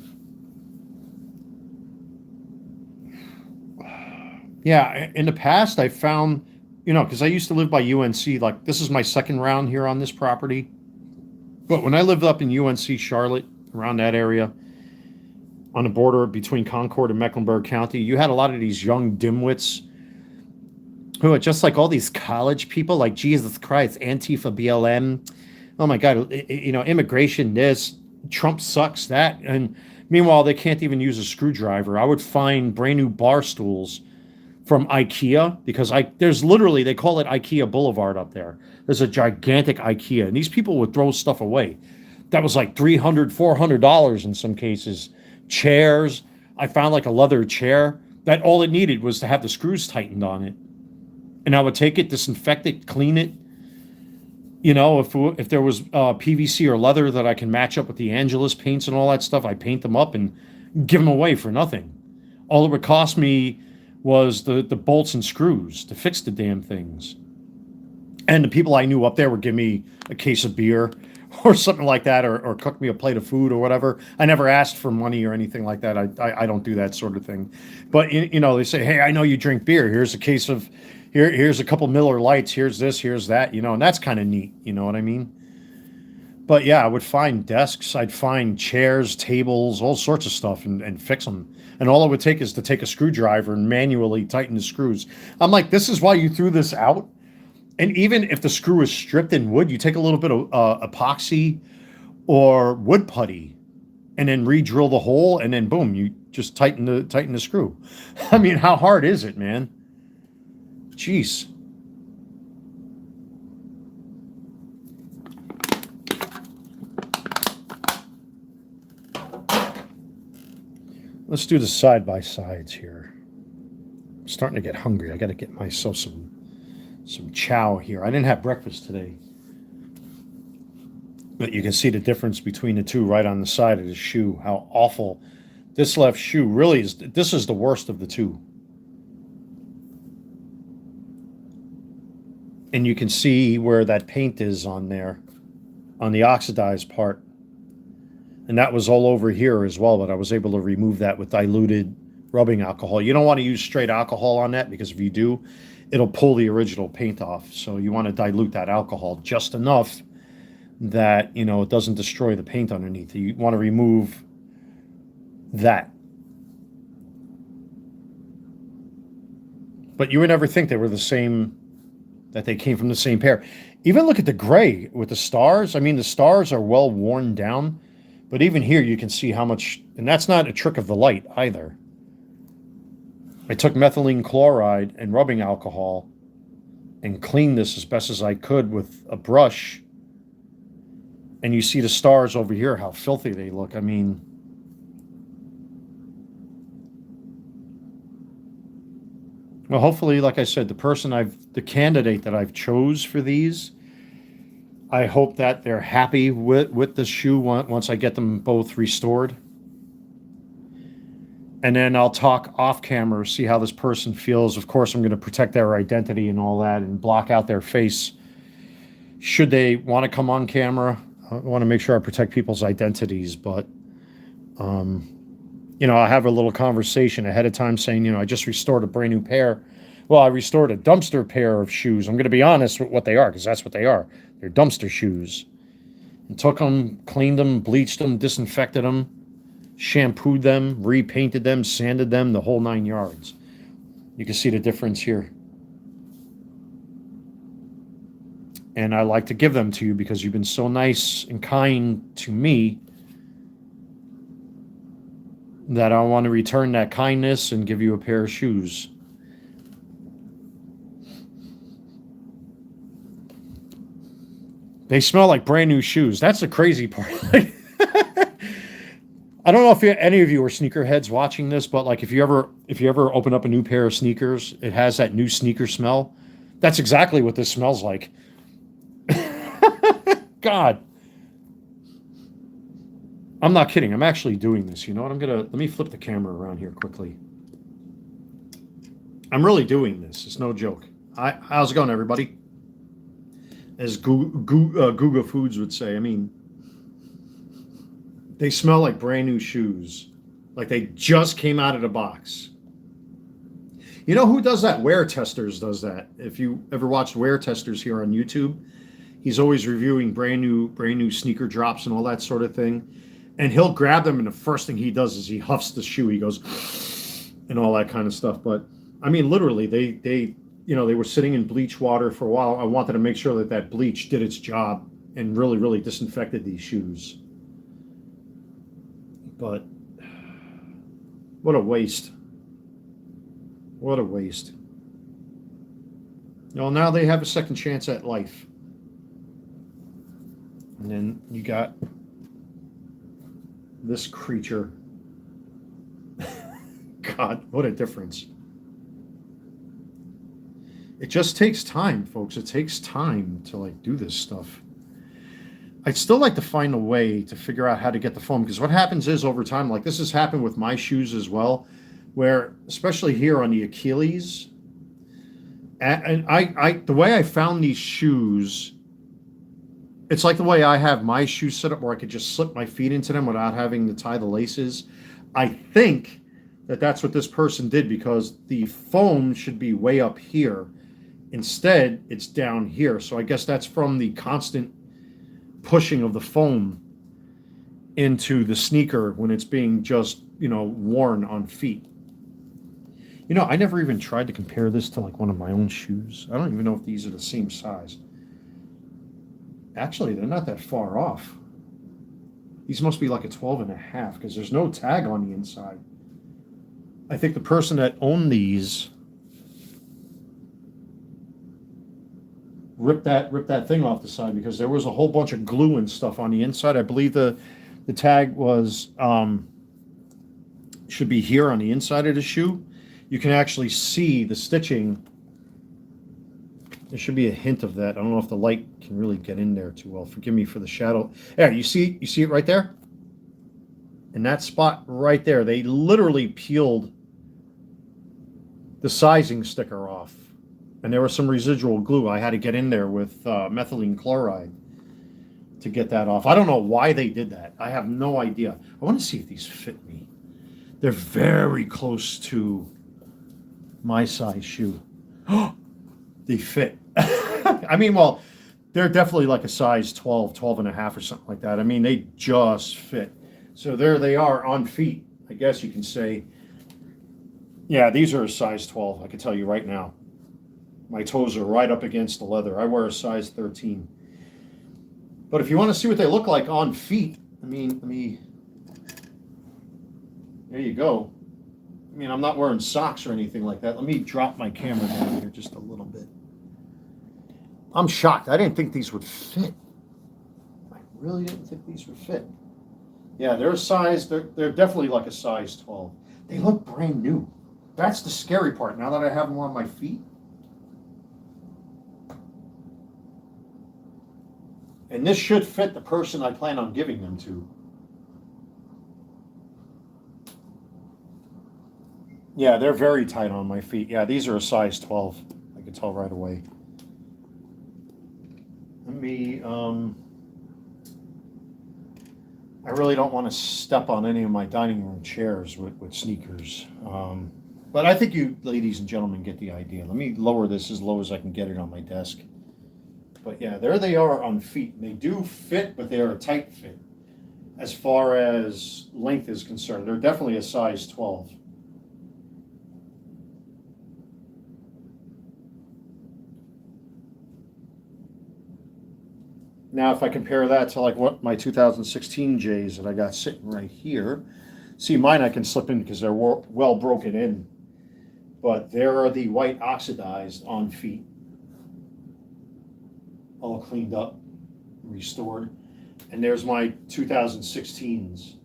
Yeah, in the past, I found, because I used to live by UNC, like this is my second round here on this property. But when I lived up in UNC Charlotte, around that area, on the border between Concord and Mecklenburg County, you had a lot of these young dimwits who are just like all these college people, like Jesus Christ, Antifa, BLM. Oh my God, immigration, this, Trump sucks, that. And meanwhile, they can't even use a screwdriver. I would find brand new bar stools from IKEA because there's literally, they call it IKEA Boulevard up there. There's a gigantic IKEA, and these people would throw stuff away. That was like $300, $400 in some cases. Chairs. I found like a leather chair that all it needed was to have the screws tightened on it. And I would take it, disinfect it, clean it. If there was PVC or leather that I can match up with the Angelus paints and all that stuff, I paint them up and give them away for nothing. All it would cost me was the bolts and screws to fix the damn things. And the people I knew up there would give me a case of beer or something like that, or cook me a plate of food or whatever. I never asked for money or anything like that. I don't do that sort of thing. But, they say, hey, I know you drink beer. Here's a case of, here's a couple Miller Lights. Here's this, here's that, and that's kind of neat. You know what I mean? But yeah, I would find desks. I'd find chairs, tables, all sorts of stuff and fix them. And all it would take is to take a screwdriver and manually tighten the screws. I'm like, this is why you threw this out? And even if the screw is stripped in wood, you take a little bit of epoxy or wood putty and then re-drill the hole, and then boom, you just tighten the screw. I mean, how hard is it, man? Jeez. Let's do the side-by-sides here. I'm starting to get hungry. I got to get myself some chow here. I didn't have breakfast today. But you can see the difference between the two right on the side of the shoe. How awful. This left shoe really is. This is the worst of the two. And you can see where that paint is on there, on the oxidized part. And that was all over here as well, but I was able to remove that with diluted rubbing alcohol. You don't want to use straight alcohol on that, because if you do, it'll pull the original paint off. So you want to dilute that alcohol just enough that, it doesn't destroy the paint underneath. You want to remove that. But you would never think they were the same, that they came from the same pair. Even look at the gray with the stars. I mean, the stars are well worn down, but even here you can see how much, and that's not a trick of the light either. I took methylene chloride and rubbing alcohol and cleaned this as best as I could with a brush. And you see the stars over here, how filthy they look. I mean, well, hopefully, like I said, the candidate that I've chose for these, I hope that they're happy with the shoe once I get them both restored. And then I'll talk off camera, see how this person feels. Of course, I'm going to protect their identity and all that and block out their face. Should they want to come on camera, I want to make sure I protect people's identities. But, I'll have a little conversation ahead of time saying, I just restored a brand new pair. Well, I restored a dumpster pair of shoes. I'm going to be honest with what they are, because that's what they are. They're dumpster shoes. And took them, cleaned them, bleached them, disinfected them, shampooed them, repainted them, sanded them, the whole 9 yards. You can see the difference here. And I like to give them to you because you've been so nice and kind to me that I want to return that kindness and give you a pair of shoes. They smell like brand new shoes. That's the crazy part. I don't know if any of you are sneakerheads watching this, but like if you ever open up a new pair of sneakers, it has that new sneaker smell. That's exactly what this smells like. God. I'm not kidding. I'm actually doing this. You know what? Let me flip the camera around here quickly. I'm really doing this. It's no joke. How's it going, everybody? As Guga Foods would say, I mean, they smell like brand new shoes. Like they just came out of the box. You know who does that? Wear Testers does that. If you ever watched Wear Testers here on YouTube, he's always reviewing brand new sneaker drops and all that sort of thing. And he'll grab them, and the first thing he does is he huffs the shoe. He goes, and all that kind of stuff. But I mean, literally, they were sitting in bleach water for a while. I wanted to make sure that bleach did its job and really, really disinfected these shoes. But what a waste. What a waste. Well, now they have a second chance at life. And then you got this creature. God, what a difference. It just takes time, folks. It takes time to like do this stuff. I'd still like to find a way to figure out how to get the foam, because what happens is over time, like this has happened with my shoes as well, where especially here on the Achilles, and I the way I found these shoes, it's like the way I have my shoes set up where I could just slip my feet into them without having to tie the laces. I think that's what this person did, because the foam should be way up here. Instead, it's down here. So I guess that's from the constant pushing of the foam into the sneaker when it's being just, worn on feet. I never even tried to compare this to like one of my own shoes. I don't even know if these are the same size. Actually, they're not that far off. These must be like a 12 and a half because there's no tag on the inside. I think the person that owned these ripped that thing off the side because there was a whole bunch of glue and stuff on the inside. I believe the tag was should be here on the inside of the shoe. You can actually see the stitching. There should be a hint of that. I don't know if the light can really get in there too well. Forgive me for the shadow. There, you see it right there? In that spot right there, they literally peeled the sizing sticker off. And there was some residual glue. I had to get in there with methylene chloride to get that off. I don't know why they did that. I have no idea. I want to see if these fit me. They're very close to my size shoe. They fit. I mean, well, they're definitely like a size 12 and a half or something like that. I mean, they just fit. So there they are on feet, I guess you can say. Yeah, these are a size 12, I can tell you right now. My toes are right up against the leather. I wear a size 13. But if you want to see what they look like on feet, I mean, let me, there you go. I mean, I'm not wearing socks or anything like that. Let me drop my camera down here just a little bit. I'm shocked. I didn't think these would fit. I really didn't think these would fit. Yeah, they're definitely like a size 12. They look brand new. That's the scary part. Now that I have them on my feet. And this should fit the person I plan on giving them to. Yeah, they're very tight on my feet. Yeah, these are a size 12. I can tell right away. Let me, I really don't want to step on any of my dining room chairs with sneakers. But I think you ladies and gentlemen get the idea. Let me lower this as low as I can get it on my desk. But yeah, there they are on feet. They do fit, but they are a tight fit. As far as length is concerned, they're definitely a size 12. Now, if I compare that to like what my 2016 J's that I got sitting right here, see mine I can slip in because they're well broken in. But there are the white oxidized on feet, all cleaned up, restored. And there's my 2016s,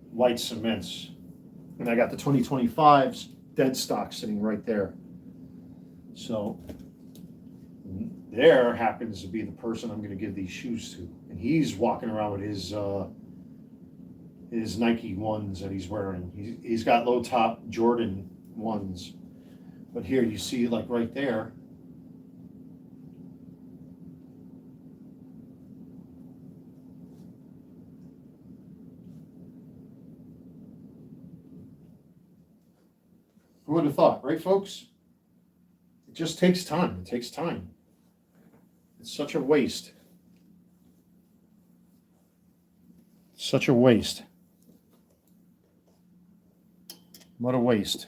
white cements. And I got the 2025s dead stock sitting right there. So there happens to be the person I'm going to give these shoes to. And he's walking around with his Nike ones that he's wearing. He's got low top Jordan ones. But here you see like right there, who would have thought, right, folks? It just takes time. It takes time. It's such a waste. Such a waste. What a waste.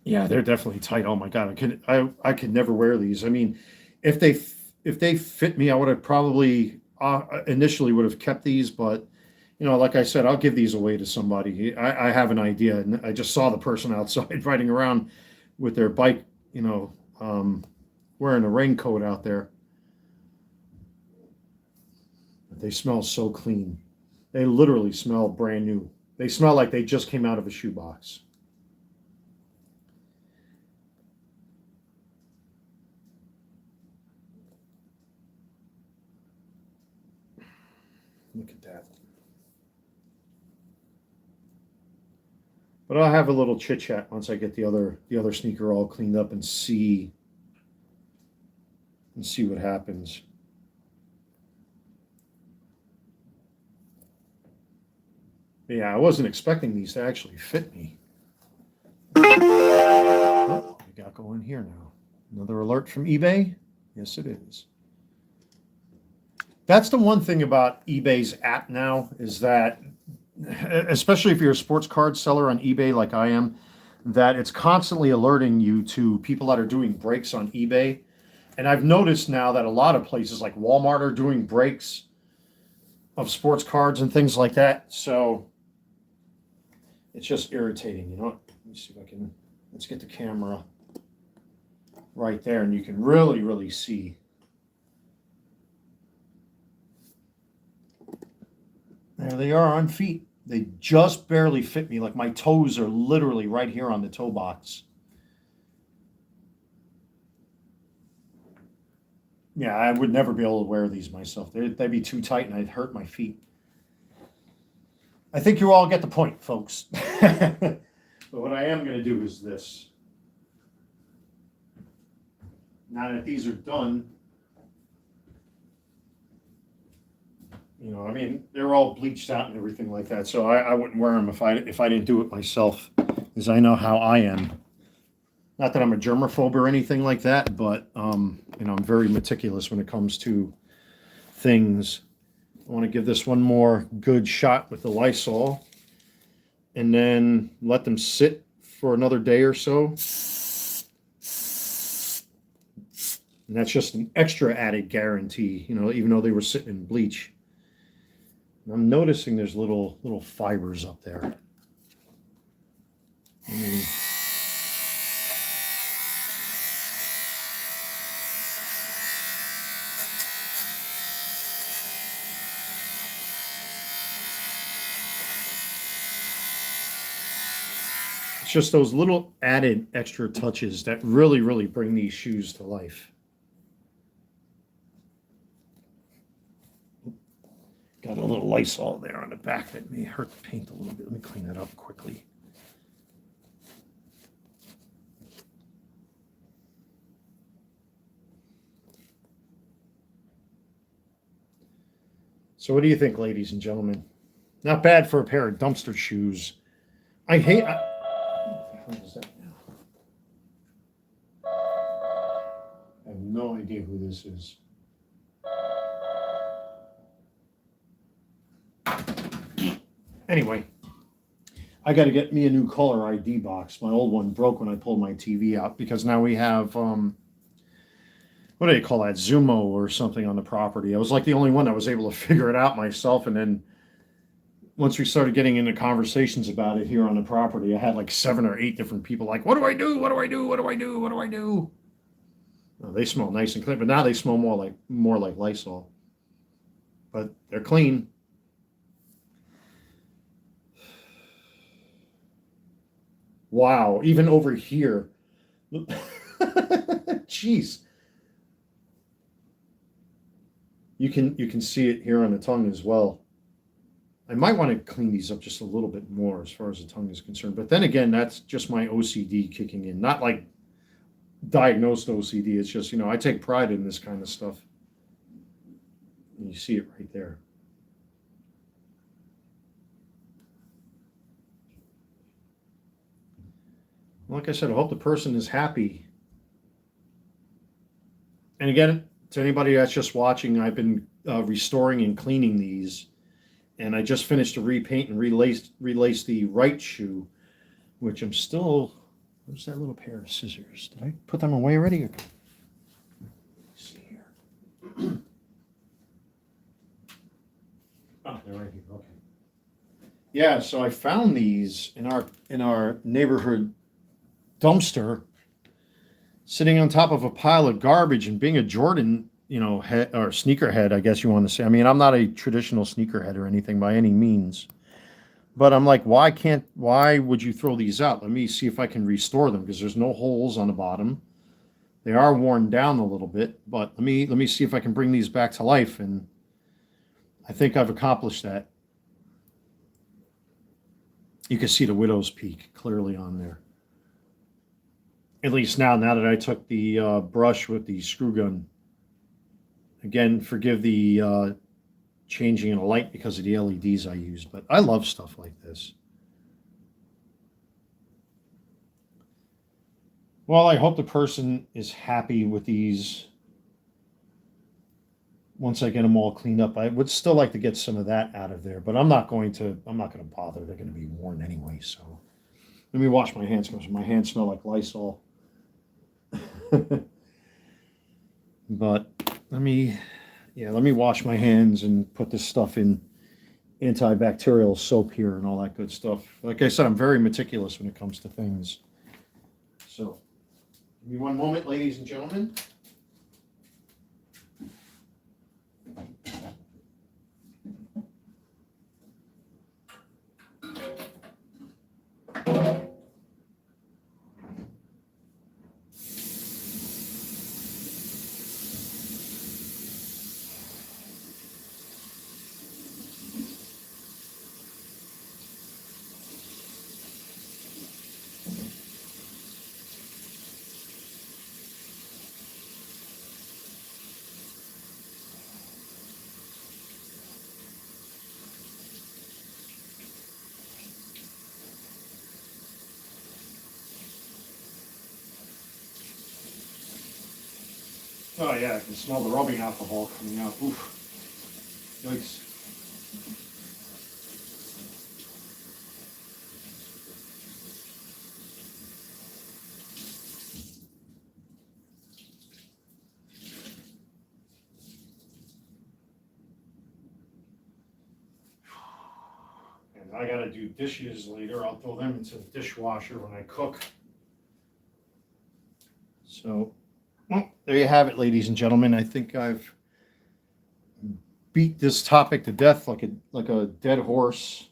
Yeah, they're definitely tight. Oh my God, I could never wear these. I mean, if they fit me, I would have probably initially would have kept these, but you know, like I said, I'll give these away to somebody. I have an idea, and I just saw the person outside riding around with their bike, you know, wearing a raincoat out there. But they smell so clean. They literally smell brand new. They smell like they just came out of a shoebox. Look at that. But I'll have a little chit chat once I get the other sneaker all cleaned up and see what happens. But yeah, I wasn't expecting these to actually fit me. Oh, we got going here now. Another alert from eBay? Yes, it is. That's the one thing about eBay's app now is that, especially if you're a sports card seller on eBay like I am, that it's constantly alerting you to people that are doing breaks on eBay. And I've noticed now that a lot of places like Walmart are doing breaks of sports cards and things like that. So it's just irritating, you know. Let me see if I can, let's get the camera right there and you can really, really see. There they are on feet. They just barely fit me. Like my toes are literally right here on the toe box. Yeah, I would never be able to wear these myself. They'd be too tight and I'd hurt my feet. I think you all get the point, folks. But what I am going to do is this. Now that these are done, you know, I mean, they're all bleached out and everything like that. So I wouldn't wear them if I didn't do it myself, because I know how I am. Not that I'm a germaphobe or anything like that, but you know, I'm very meticulous when it comes to things. I want to give this one more good shot with the Lysol, and then let them sit for another day or so. And that's just an extra added guarantee, you know, even though they were sitting in bleach. And I'm noticing there's little fibers up there. It's just those little added extra touches that really, really bring these shoes to life. Got a little Lysol there on the back that may hurt the paint a little bit. Let me clean that up quickly. So what do you think, ladies and gentlemen? Not bad for a pair of dumpster shoes. I hate... What is that now? I have no idea who this is. Anyway, I got to get me a new caller ID box. My old one broke when I pulled my TV out, because now we have what do you call that, Zumo or something on the property. I was like the only one that was able to figure it out myself. And then once we started getting into conversations about it here on the property, I had like 7 or 8 different people like, what do I do? What do I do? What do I do? What do I do? Oh, they smell nice and clean, but now they smell more like Lysol. But they're clean. Wow, even over here. Jeez. You can see it here on the tongue as well. I might want to clean these up just a little bit more as far as the tongue is concerned. But then again, that's just my OCD kicking in. Not like diagnosed OCD. It's just, I take pride in this kind of stuff. And you see it right there. Like I said, I hope the person is happy. And again, to anybody that's just watching, I've been restoring and cleaning these. And I just finished a repaint and relaced the right shoe, which I'm still... Where's that little pair of scissors? Did I put them away already? Let's see here. Oh, they're right here. Okay. Yeah, so I found these in our neighborhood dumpster, sitting on top of a pile of garbage. And being a Jordan, head or sneakerhead, I guess you want to say. I mean, I'm not a traditional sneakerhead or anything by any means. But I'm like, why would you throw these out? Let me see if I can restore them, because there's no holes on the bottom. They are worn down a little bit, but let me see if I can bring these back to life. And I think I've accomplished that. You can see the widow's peak clearly on there. At least now that I took the brush with the screw gun. Again, forgive the changing in a light because of the LEDs I use, but I love stuff like this. Well, I hope the person is happy with these. Once I get them all cleaned up, I would still like to get some of that out of there, but I'm not going to bother. They're going to be worn anyway. So let me wash my hands, because my hands smell like Lysol. But let me wash my hands and put this stuff in antibacterial soap here and all that good stuff. Like I said, I'm very meticulous when it comes to things. So, give me one moment, ladies and gentlemen. Oh yeah, I can smell the rubbing alcohol coming out. Oof. Yikes. And I gotta do dishes later. I'll throw them into the dishwasher when I cook. So, well, there you have it, ladies and gentlemen. I think I've beat this topic to death like a dead horse.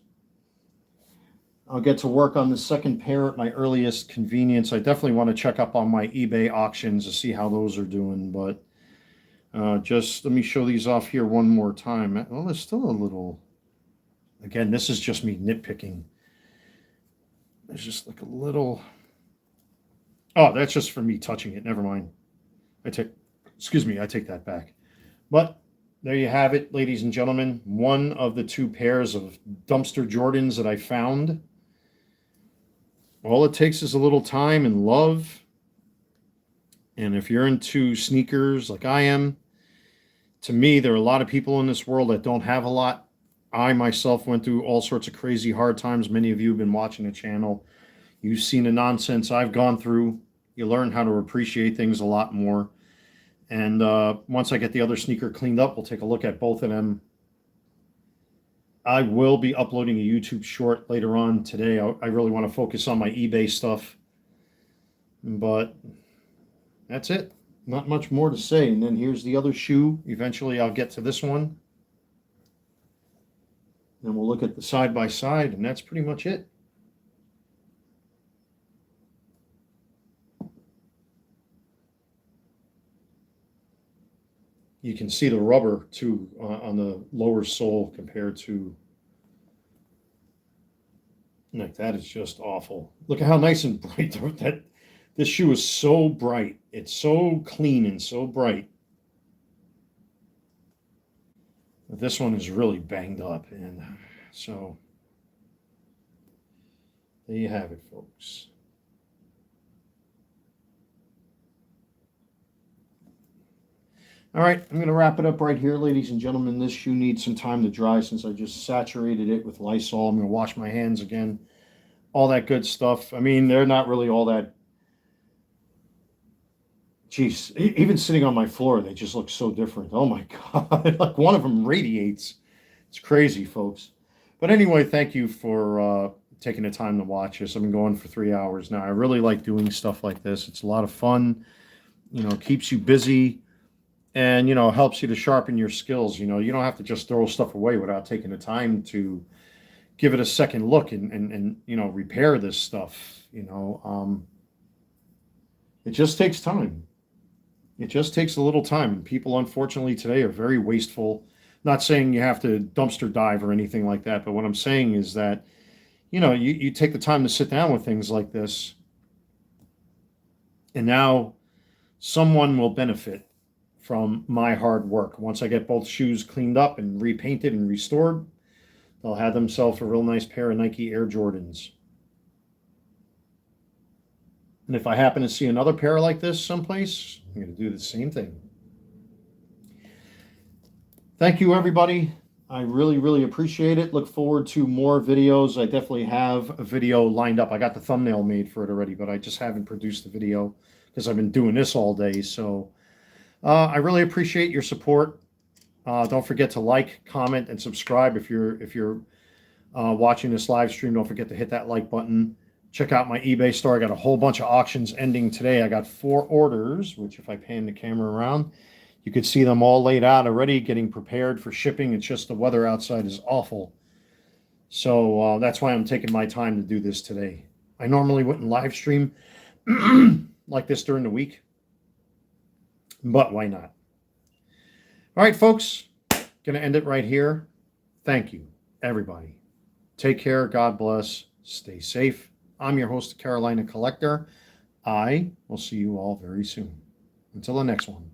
I'll get to work on the second pair at my earliest convenience. I definitely want to check up on my eBay auctions to see how those are doing, but just let me show these off here one more time. Well, there's still a little... Again, this is just me nitpicking. There's just like a little... Oh, that's just for me touching it. Never mind. I take that back. But there you have it, ladies and gentlemen. One of the 2 pairs of dumpster Jordans that I found. All it takes is a little time and love. And if you're into sneakers like I am, to me, there are a lot of people in this world that don't have a lot. I myself went through all sorts of crazy hard times. Many of you have been watching the channel. You've seen the nonsense I've gone through. You learn how to appreciate things a lot more. And once I get the other sneaker cleaned up, we'll take a look at both of them. I will be uploading a YouTube short later on today. I really want to focus on my eBay stuff. But that's it. Not much more to say. And then here's the other shoe. Eventually I'll get to this one. Then we'll look at the side by side, and that's pretty much it. You can see the rubber too on the lower sole compared to, like, that is just awful. Look at how nice and bright that this shoe is. So bright. It's so clean and so bright. This one is really banged up, and so there you have it, folks. All right, I'm going to wrap it up right here, ladies and gentlemen. This shoe needs some time to dry since I just saturated it with Lysol. I'm going to wash my hands again. All that good stuff. I mean, they're not really all that. Jeez, even sitting on my floor, they just look so different. Oh my God, like one of them radiates. It's crazy, folks. But anyway, thank you for taking the time to watch this. I've been going for 3 hours now. I really like doing stuff like this. It's a lot of fun. You know, keeps you busy. And, you know, helps you to sharpen your skills. You know, you don't have to just throw stuff away without taking the time to give it a second look and you know, repair this stuff. You know, it just takes time. It just takes a little time. And people, unfortunately, today are very wasteful. Not saying you have to dumpster dive or anything like that. But what I'm saying is that, you know, you take the time to sit down with things like this. And now someone will benefit from my hard work. Once I get both shoes cleaned up and repainted and restored, they'll have themselves a real nice pair of Nike Air Jordans. And if I happen to see another pair like this someplace, I'm going to do the same thing. Thank you, everybody. I really, really appreciate it. Look forward to more videos. I definitely have a video lined up. I got the thumbnail made for it already, but I just haven't produced the video because I've been doing this all day. So I really appreciate your support. Don't forget to like, comment, and subscribe if you're watching this live stream. Don't forget to hit that like button. Check out my eBay store. I got a whole bunch of auctions ending today. I got 4 orders, which if I pan the camera around, you could see them all laid out already, getting prepared for shipping. It's just the weather outside is awful. So that's why I'm taking my time to do this today. I normally wouldn't live stream like this during the week, but why not? All right, folks, going to end it right here. Thank you, everybody. Take care. God bless. Stay safe. I'm your host, Carolina Collector. I will see you all very soon. Until the next one.